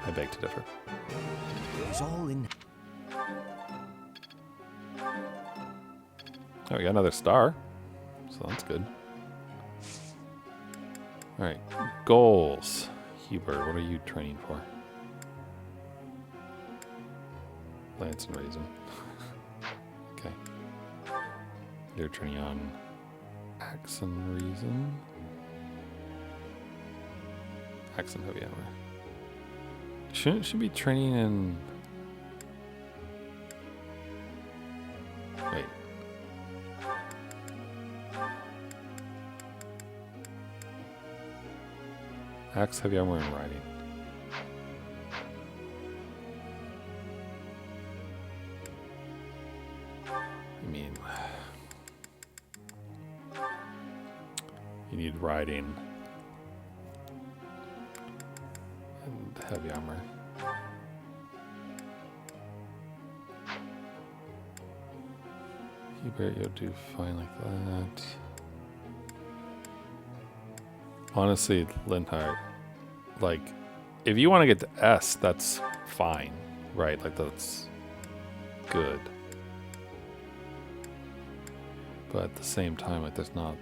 I beg to differ. He's all in. Oh, we got another star. So that's good. Alright. Goals. Hubert, what are you training for? Lance and Raisin. Okay. You're training on Axe and Reason. Axe and Heavy Hammer. Shouldn't she be training in... Wait. Axe, Heavy Armor, and Riding. I mean... You need Riding. And Heavy Armor. Hubert, you'll do fine like that. Honestly, Linhart, like, if you want to get to S, that's fine, right? Like, that's good. But at the same time, like, there's not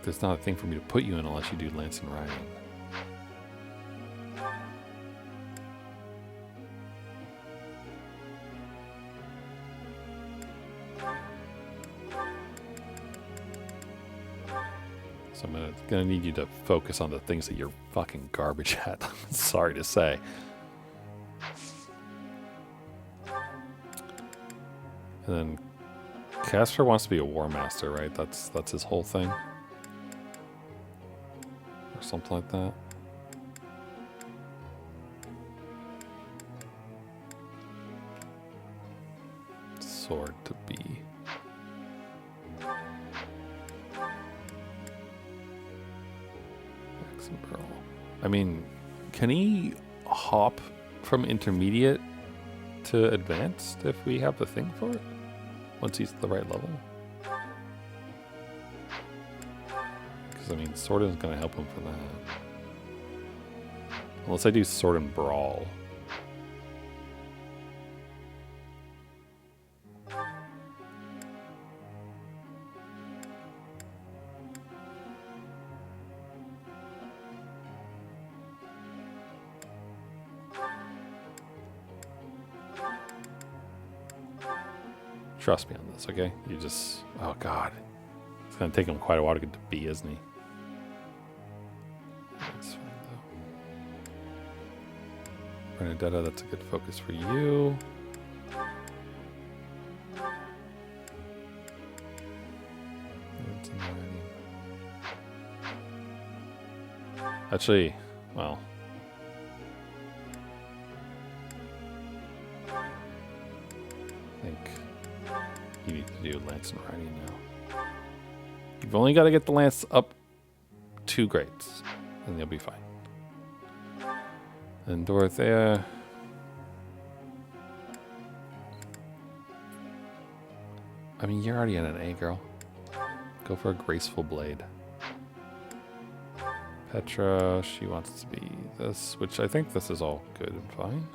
a thing for me to put you in unless you do Lance and Riding. So I'm gonna need you to focus on the things that you're fucking garbage at. Sorry to say. And then Casper wants to be a War Master, right? That's his whole thing. Or something like that. Sword to be. Pearl. I mean, can he hop from intermediate to advanced if we have the thing for it? once he's the right level. Because, I mean, Sword isn't going to help him for that. Unless I do Sword and Brawl. Trust me on this, okay? You just... Oh, God. It's going to take him quite a while to get to B, isn't he? That's fine, though. Bernadetta, that's a good focus for you. That's annoying. Actually, well... I think you need to do Lance and Riding now. You've only got to get the Lance up 2 grades, and you'll be fine. And Dorothea... I mean, you're already in an A, girl. Go for a Graceful Blade. Petra, she wants to be this, which I think this is all good and fine.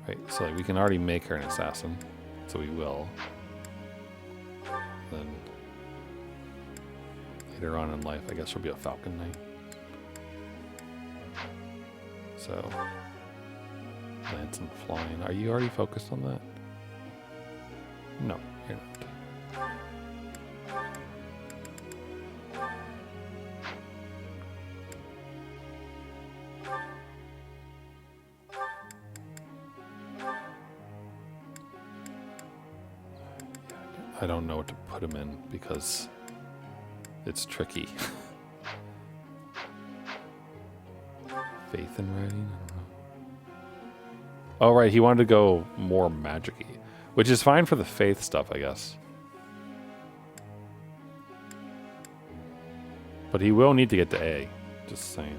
Right, so like, we can already make her an assassin, so we will. Then later on in life, I guess she'll be a Falcon Knight. So, Lance and Flying. Are you already focused on that? No, you're not. I don't know what to put him in because it's tricky. Faith in Writing? I don't know. Oh, right. He wanted to go more magic-y, which is fine for the faith stuff, I guess. But he will need to get to A. Just saying.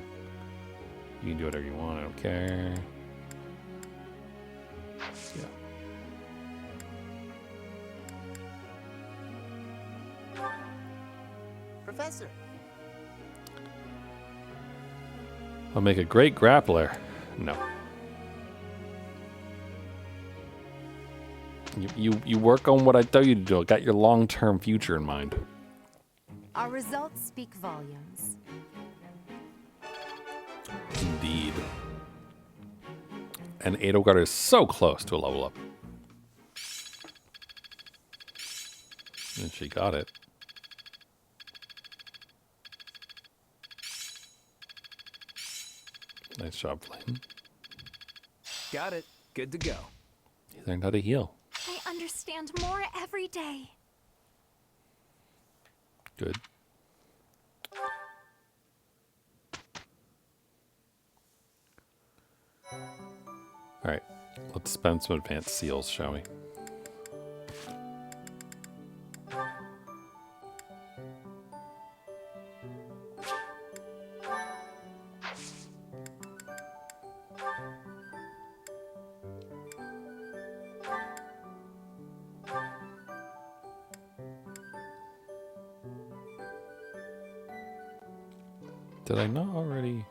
You can do whatever you want. I don't care. Yeah. Professor. I'll make a great grappler. No. You work on what I tell you to do. I got your long-term future in mind. Our results speak volumes. Indeed. And Edelgard is so close to a level up. And she got it. Nice job, Flame. Got it. Good to go. You learned how to heal. I understand more every day. Good. Alright, let's spend some advanced seals, shall we? Did I not already?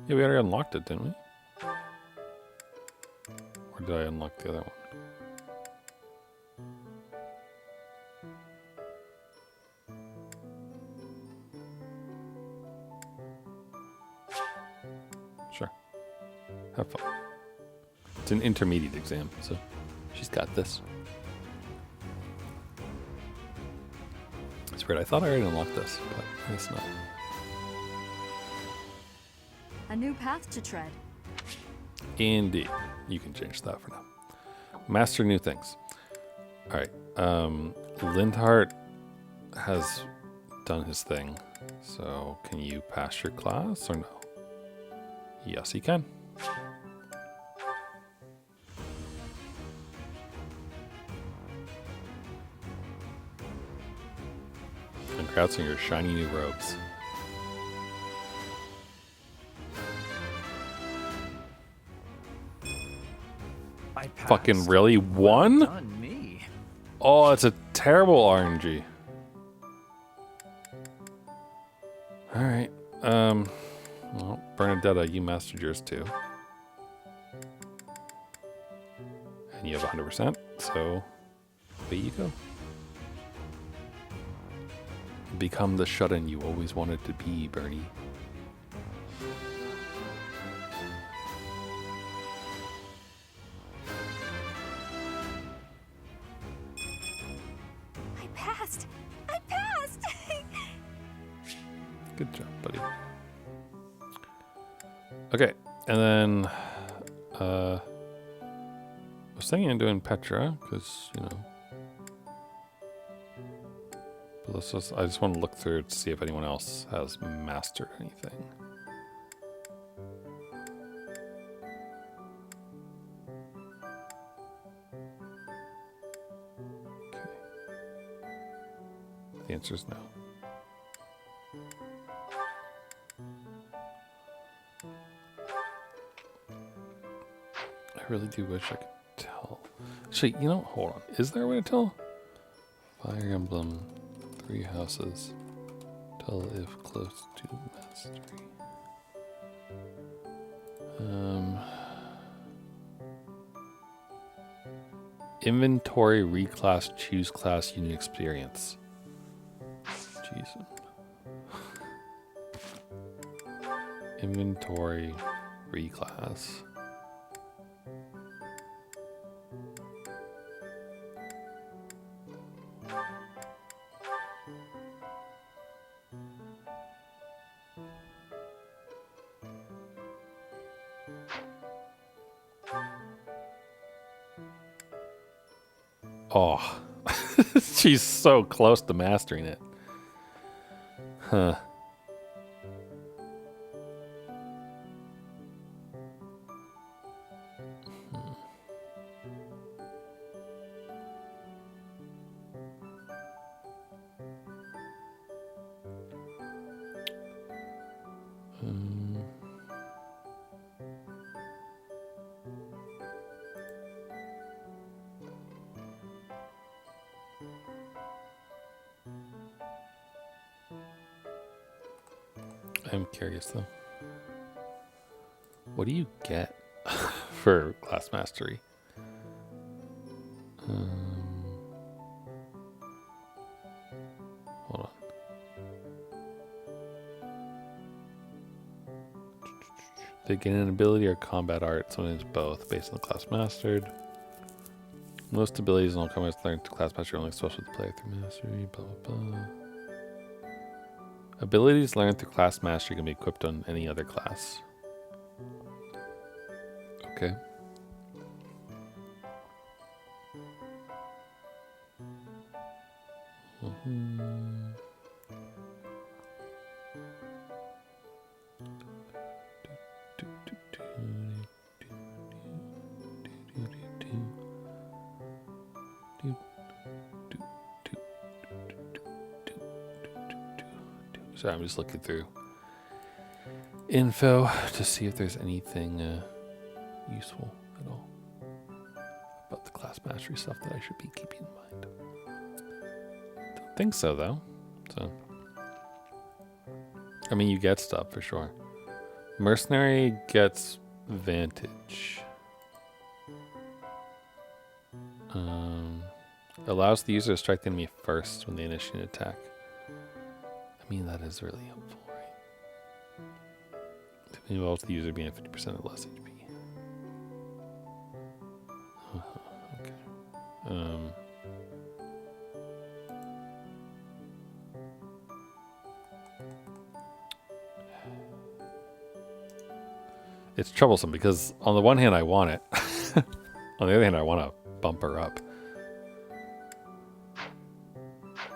Yeah, we already unlocked it, didn't we? Or did I unlock the other one? Sure. Have fun. It's an intermediate exam, so she's got this. It's weird. I thought I already unlocked this, but I guess not. A new path to tread. Indeed. You can change that for now. Master new things. Alright. Lindhart has done his thing. So can you pass your class or no? Yes, he can. Congrats on your shiny new robes. Fucking really? One? Done me. Oh, it's a terrible RNG. Alright. Well, Bernadetta, you mastered yours too. And you have 100%, so away you go. Become the shut-in you always wanted to be, Bernie. I passed! I passed! Good job, buddy. Okay, and then I was thinking of doing Petra, because, you know. But let's just, I just want to look through to see if anyone else has mastered anything. Okay. The answer is no. I really do wish I could tell. Actually, you know, hold on. Is there a way to tell? Fire Emblem, 3 houses. Tell if close to mastery. Inventory, reclass, choose class, unit experience. Jeez. Inventory, reclass. Oh, she's so close to mastering it. Huh. I'm curious though. What do you get for class mastery? Hold on. They gain an ability or combat art, sometimes both, based on the class mastered. Most abilities and all combats learned to class mastery only special to player through mastery, blah blah blah. Abilities learned through class mastery can be equipped on any other class. Okay. Sorry, I'm just looking through info to see if there's anything useful at all about the class mastery stuff that I should be keeping in mind. Don't think so, though. So, I mean, you get stuff for sure. Mercenary gets Vantage. Allows the user to strike the enemy first when they initiate an attack. I mean, that is really helpful, right? It involves the user being at 50% or less HP. Okay. It's troublesome because on the one hand I want it. On the other hand I want to bump her up.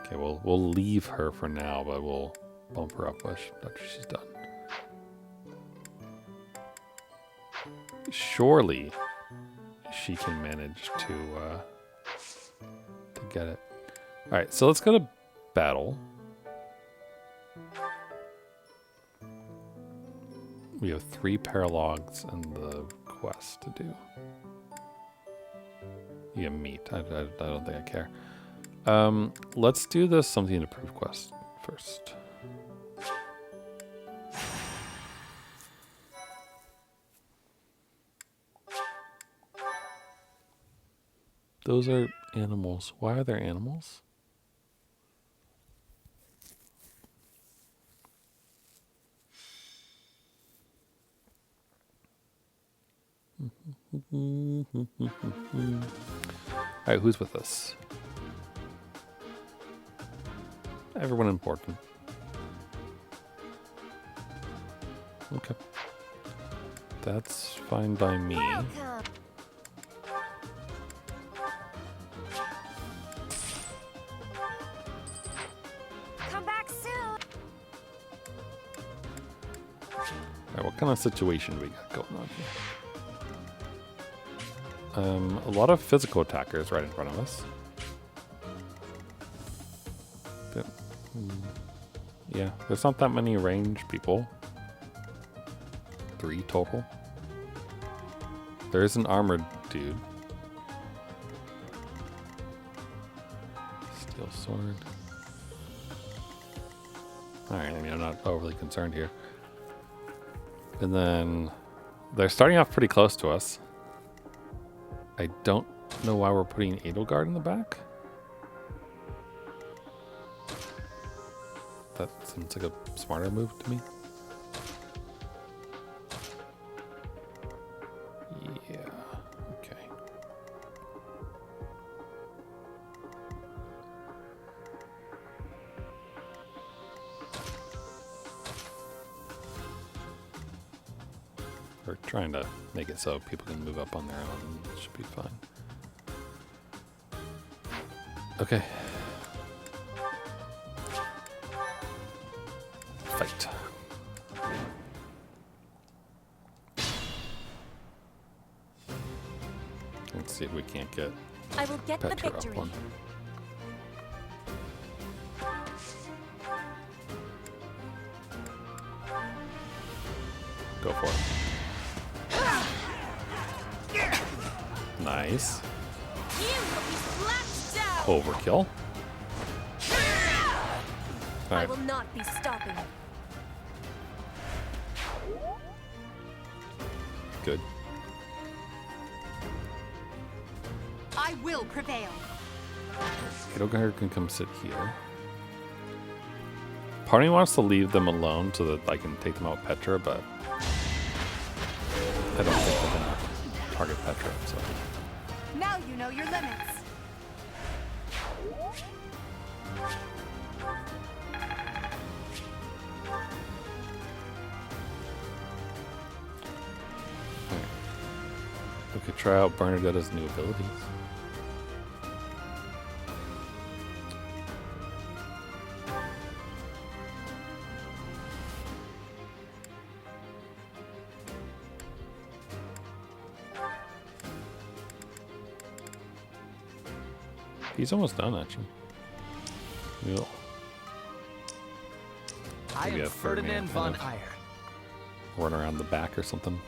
Okay, we'll leave her for now, but we'll bump her up after she's done. Surely she can manage to get it. All right, so let's go to battle. We have 3 paralogs and the quest to do. Yeah, meat. I don't think I care. Let's do this something to prove quest first. Those are animals. Why are there animals? Alright, who's with us? Everyone important. Okay. That's fine by me. Welcome. Come back soon. Alright, what kind of situation do we got going on here? A lot of physical attackers right in front of us. But, yeah, there's not that many ranged people. 3 total. There is an armored dude. Steel sword. Alright, I mean, I'm not overly concerned here. And then they're starting off pretty close to us. I don't know why we're putting Edelgard in the back. That seems like a smarter move to me. Yeah, okay. We're trying to make it so people can move up on their own. It should be fine. Okay. Fight. Let's see if we can't get I will get the Petra up victory. one. Go for it. Nice. Overkill. I Alright. will not be stopping. Good. I will prevail. Edelgard can come sit here. Part of me wants to leave them alone so that I can take them out with Petra, but I don't think they're gonna target Petra, so. Now you know your limits. We could try out Bernadetta's new abilities. He's almost done, actually. We'll I maybe am have Ferdinand Ferdinand von kind Eyre. run around the back or something.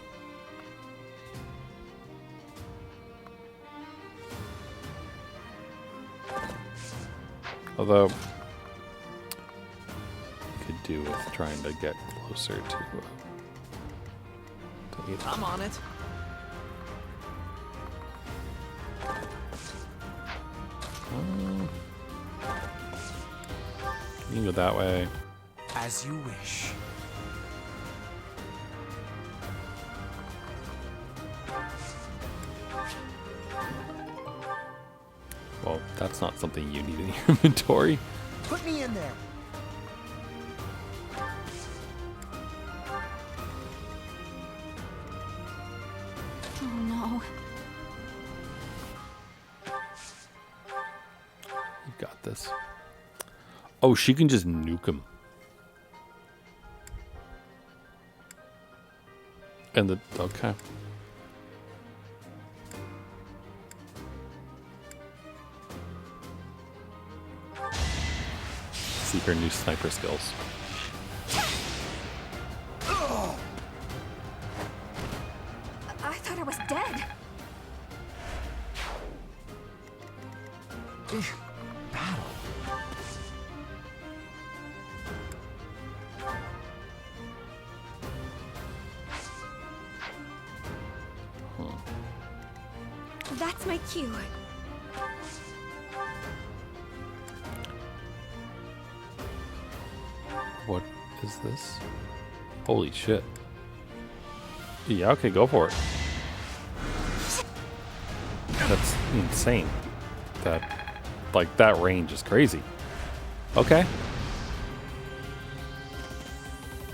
Although, we could do with trying to get closer to Edelgard. I'm on it. You can go that way. As you wish. Well, that's not something you need in your inventory. Put me in there. Oh no. You've got this. Oh, she can just nuke him. And the okay. See her new sniper skills. I thought I was dead. Battle. That's my cue. What is this? Holy shit. Yeah, okay, go for it. That's insane. That range is crazy. Okay.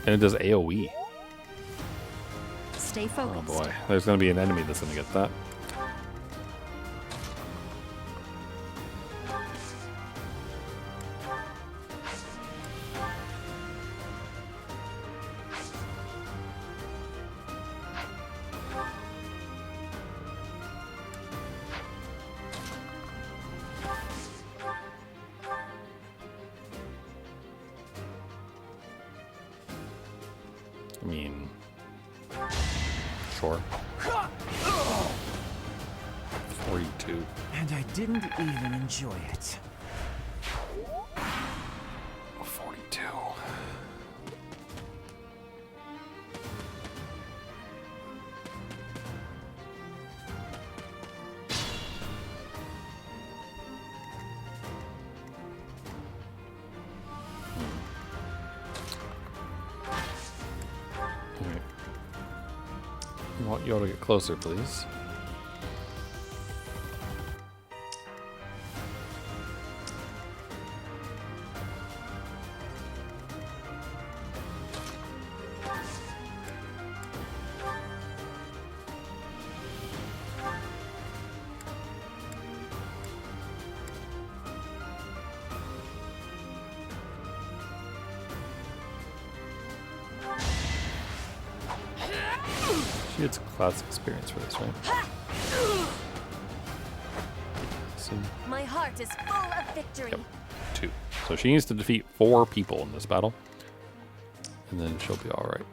And it does AoE. Stay focused. Oh boy, there's gonna be an enemy that's gonna get that. I mean, sure. 42. And I didn't even enjoy it. 42. I want you all to get closer, please. She gets class experience for this, right? So, My heart is full of victory. yep, 2. So she needs to defeat 4 people in this battle, and then she'll be all right.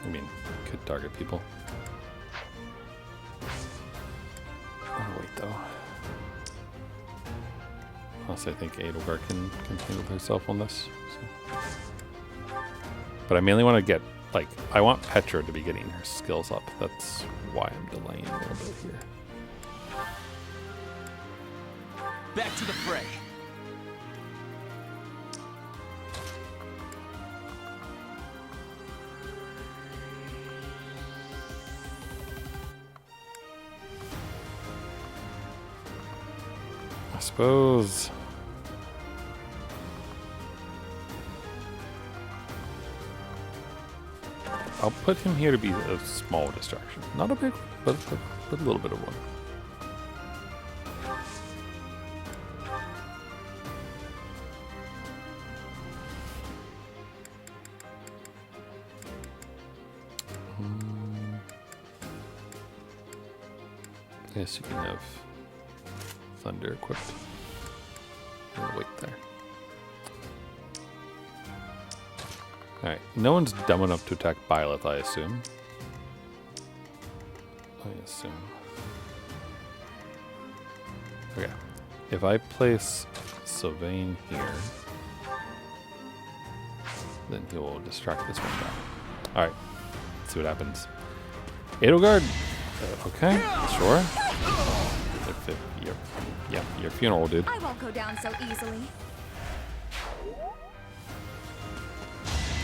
I mean, could target people. Oh, wait, though. Unless I think Edelgard can handle herself on this. So. But I mainly want to get, like, I want Petra to be getting her skills up. That's why I'm delaying a little bit here. Back to the fray. I suppose. I'll put him here to be a small distraction. Not a big one, but a little bit of one. Yes, you can have thunder equipped. And wait there. Alright, no one's dumb enough to attack Byleth, I assume. Okay, if I place Sylvain here, then he will distract this one guy. Alright, let's see what happens. Edelgard, okay, sure. Your funeral, dude. I won't go down so easily.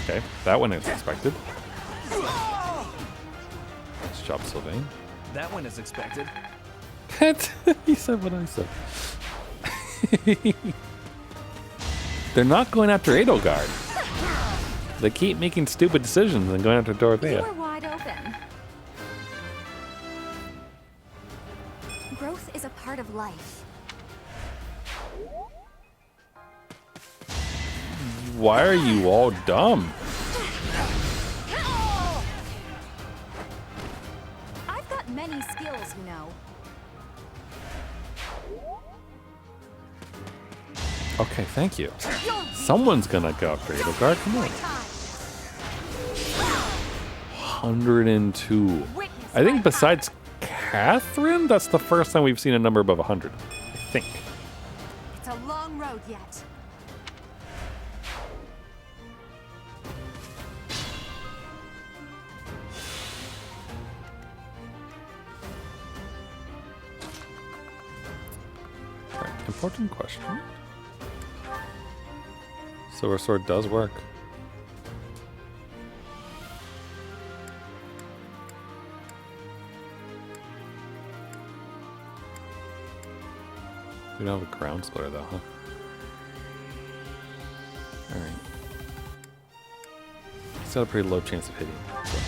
Okay, that one is expected. Nice job, Sylvain. That one is expected. He said what I said. They're not going after Edelgard. They keep making stupid decisions and going after Dorothea. You're wide open. Growth is a part of life. Why are you all dumb? I many skills, you know. Okay, thank you. Someone's gonna go after you. The guard, come on. 102. I think besides Catherine, that's the first time we've seen a number above 100. I think. It's a long road yet. Right, important question. Silver sword does work. We don't have a ground splitter though, huh? Alright. It's got a pretty low chance of hitting. So.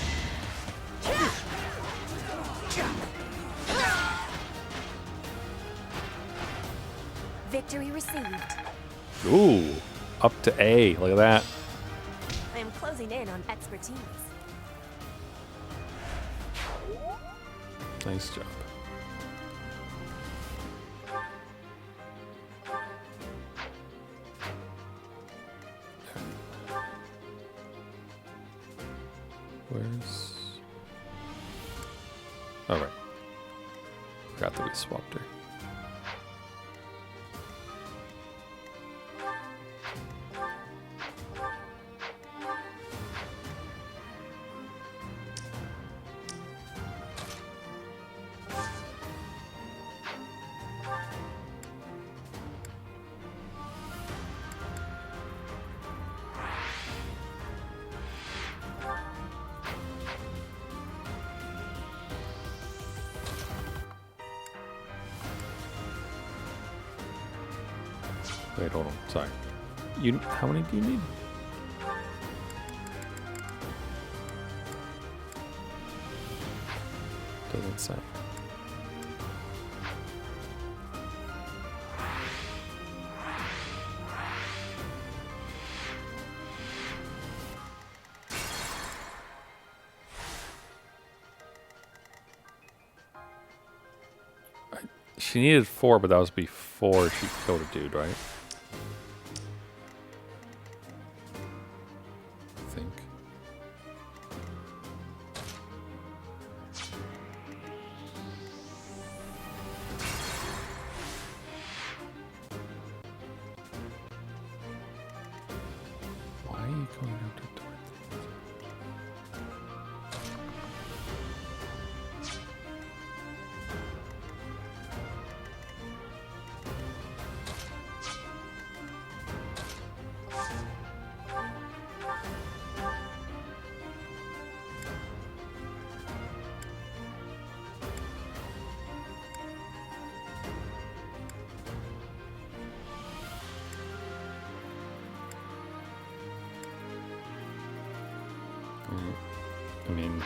Victory received. Ooh, up to A. Look at that. I am closing in on expertise. Nice job. Where's... Oh, right. Forgot that we swapped her. Wait, hold on. Sorry. How many do you need? Doesn't say. She needed 4, but that was before she killed a dude, right? I think. Why are you going out the door? I mean,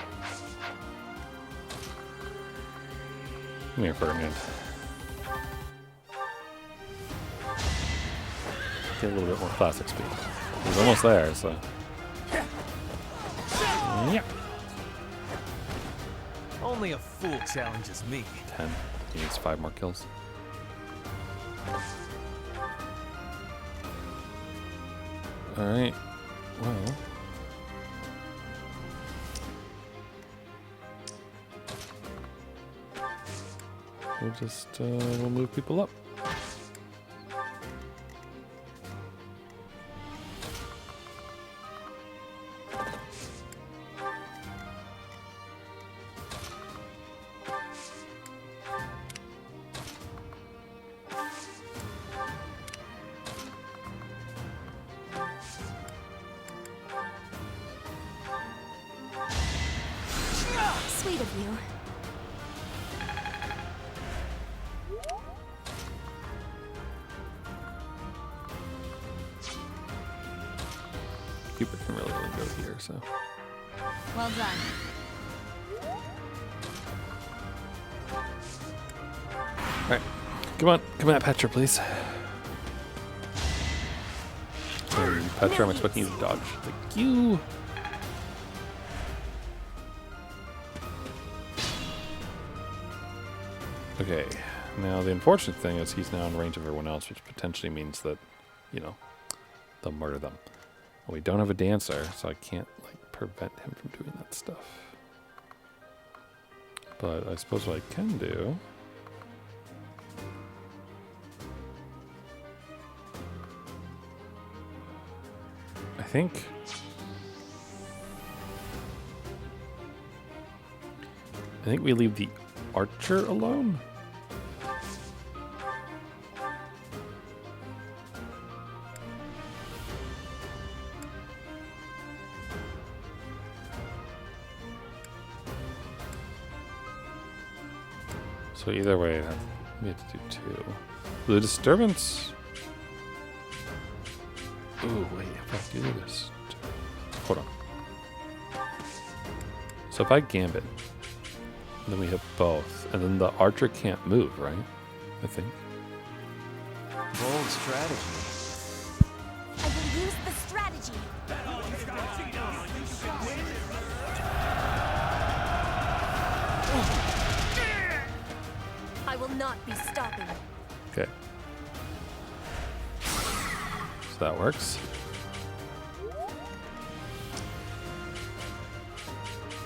come here, Ferdinand. Get a little bit more classic speed. He's almost there, so. Yeah. Only a fool challenges me. 10. He needs 5 more kills. Alright. Well. We'll just, we'll move people up. Sweet of you. Cooper can really only go here, so. Well done. Alright. Come on, Petra, please. Petra, I'm expecting you to dodge. Thank you. Okay, now the unfortunate thing is he's now in range of everyone else, which potentially means that, you know, they'll murder them. Well, we don't have a dancer, so I can't, like, prevent him from doing that stuff. But I suppose what I can do... I think we leave the archer alone. So either way, we have to do 2. The disturbance... Ooh, wait, if I do this... Hold on. So if I gambit, then we hit both, and then the archer can't move, right? I think. Bold strategy. I will use the strategy. I will not be stopping. Okay. So that works.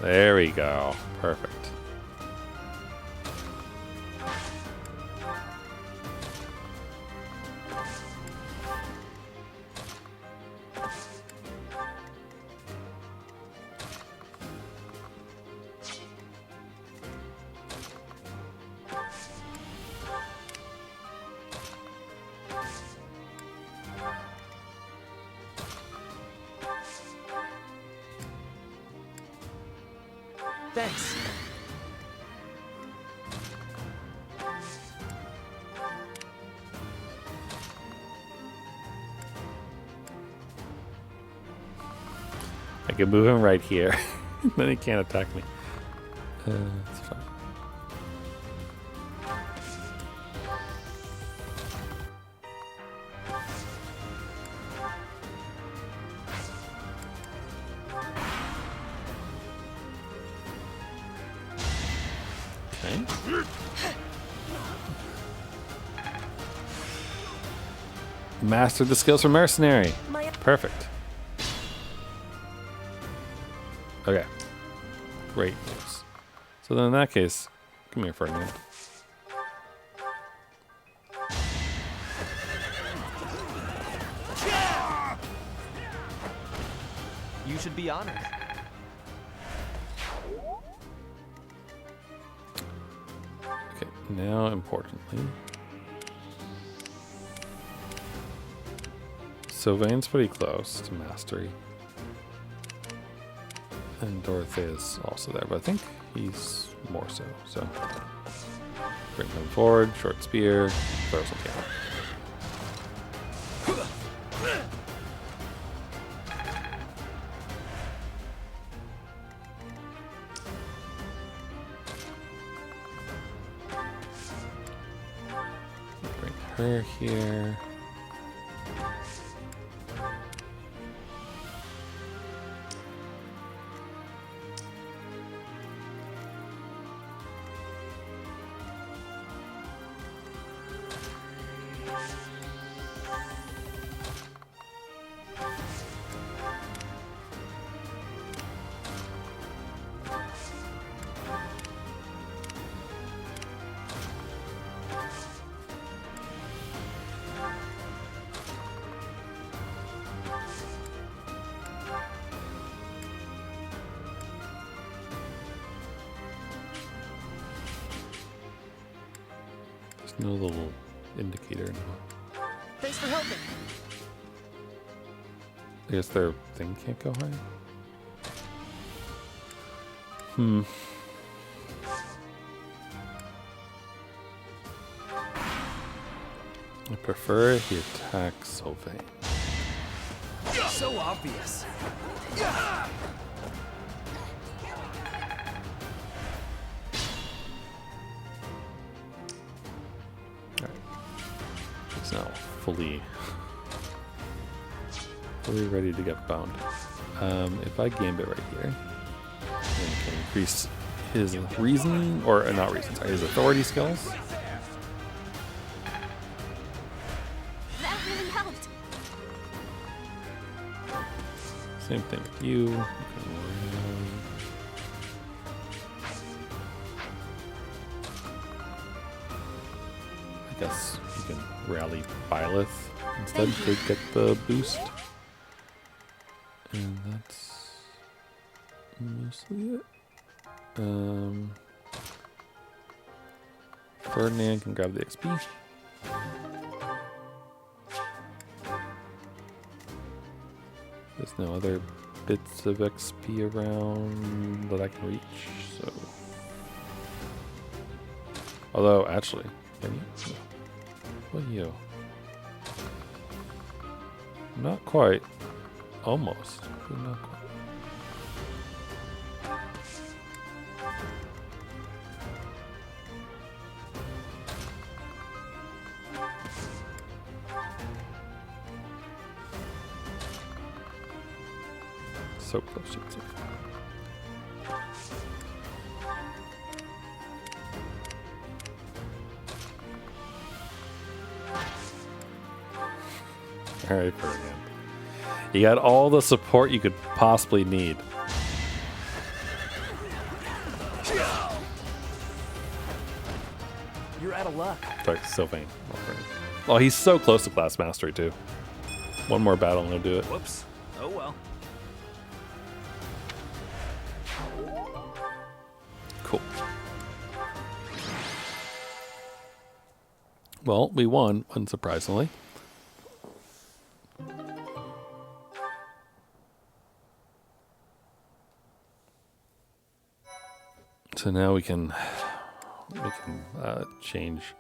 There we go. Perfect. Thanks. I can move him right here. Then he can't attack me. It's fine. Mastered the skills for mercenary. Perfect. Okay. Great news. So then in that case, come here for a minute. You should be honored. Okay, now importantly. Sylvain's pretty close to mastery. And Dorothea's also there, but I think he's more so. So bring him forward, short spear, throw some down. Bring her here. No little indicator anymore. Thanks for helping. I guess their thing can't go high. I prefer he attacks Sylvain. So obvious. He's now fully ready to get bound. If I gambit right here, then I can increase his reasoning, or not reason, sorry, his authority skills. That really helped. Same thing with you. I guess you can rally Byleth instead to get the boost. And that's mostly it. Ferdinand can grab the XP. There's no other bits of XP around that I can reach, so. Although, actually, can you? No. What are you? Not quite. Almost. But not quite. So close, so close. All right, Ferdinand. You got all the support you could possibly need. You're out of luck. Sorry, Sylvain. Oh, he's so close to class mastery too. One more battle and he'll do it. Whoops. Oh well. Cool. Well, we won, unsurprisingly. So now we can change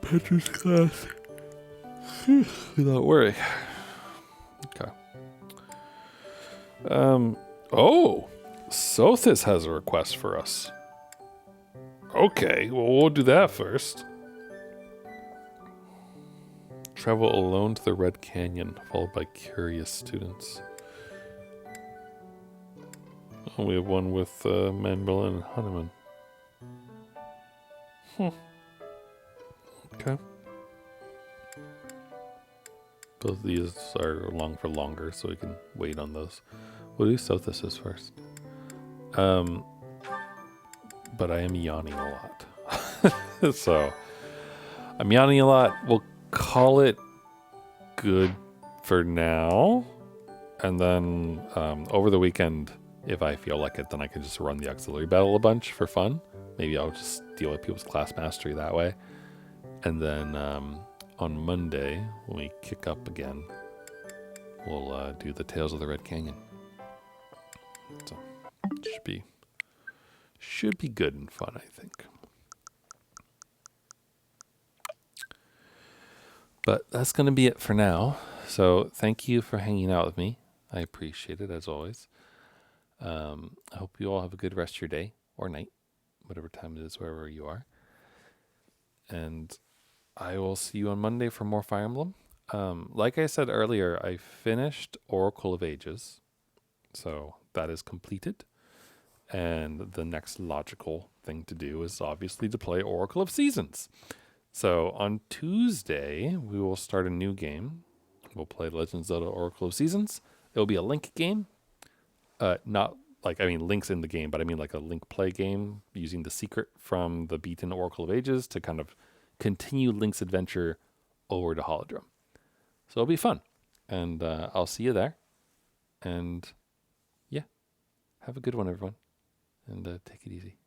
Petra's class without worry. Okay. Oh, Sothis has a request for us. Okay, well, we'll do that first. Travel alone to the Red Canyon, followed by curious students. Oh, we have one with Manbella and Hanuman. Okay. Both of these are along for longer, so we can wait on those. We'll do Sothis's first. But I am yawning a lot. So, I'm yawning a lot. We'll call it good for now. And then over the weekend, if I feel like it, then I can just run the auxiliary battle a bunch for fun. Maybe I'll just deal with people's class mastery that way. And then on Monday, when we kick up again, we'll do the Tales of the Red Canyon. So, should be good and fun, I think. But that's going to be it for now. So thank you for hanging out with me. I appreciate it, as always. I hope you all have a good rest of your day or night, whatever time it is, wherever you are. And I will see you on Monday for more Fire Emblem. Like I said earlier, I finished Oracle of Ages. So that is completed. And the next logical thing to do is obviously to play Oracle of Seasons. So on Tuesday, we will start a new game. We'll play Legend of Zelda Oracle of Seasons. It will be a Link game. Not like, I mean, Link's in the game, but I mean like a Link play game using the secret from the beaten Oracle of Ages to kind of continue Link's adventure over to Holodrum. So it'll be fun. And I'll see you there. And yeah, have a good one, everyone. And take it easy.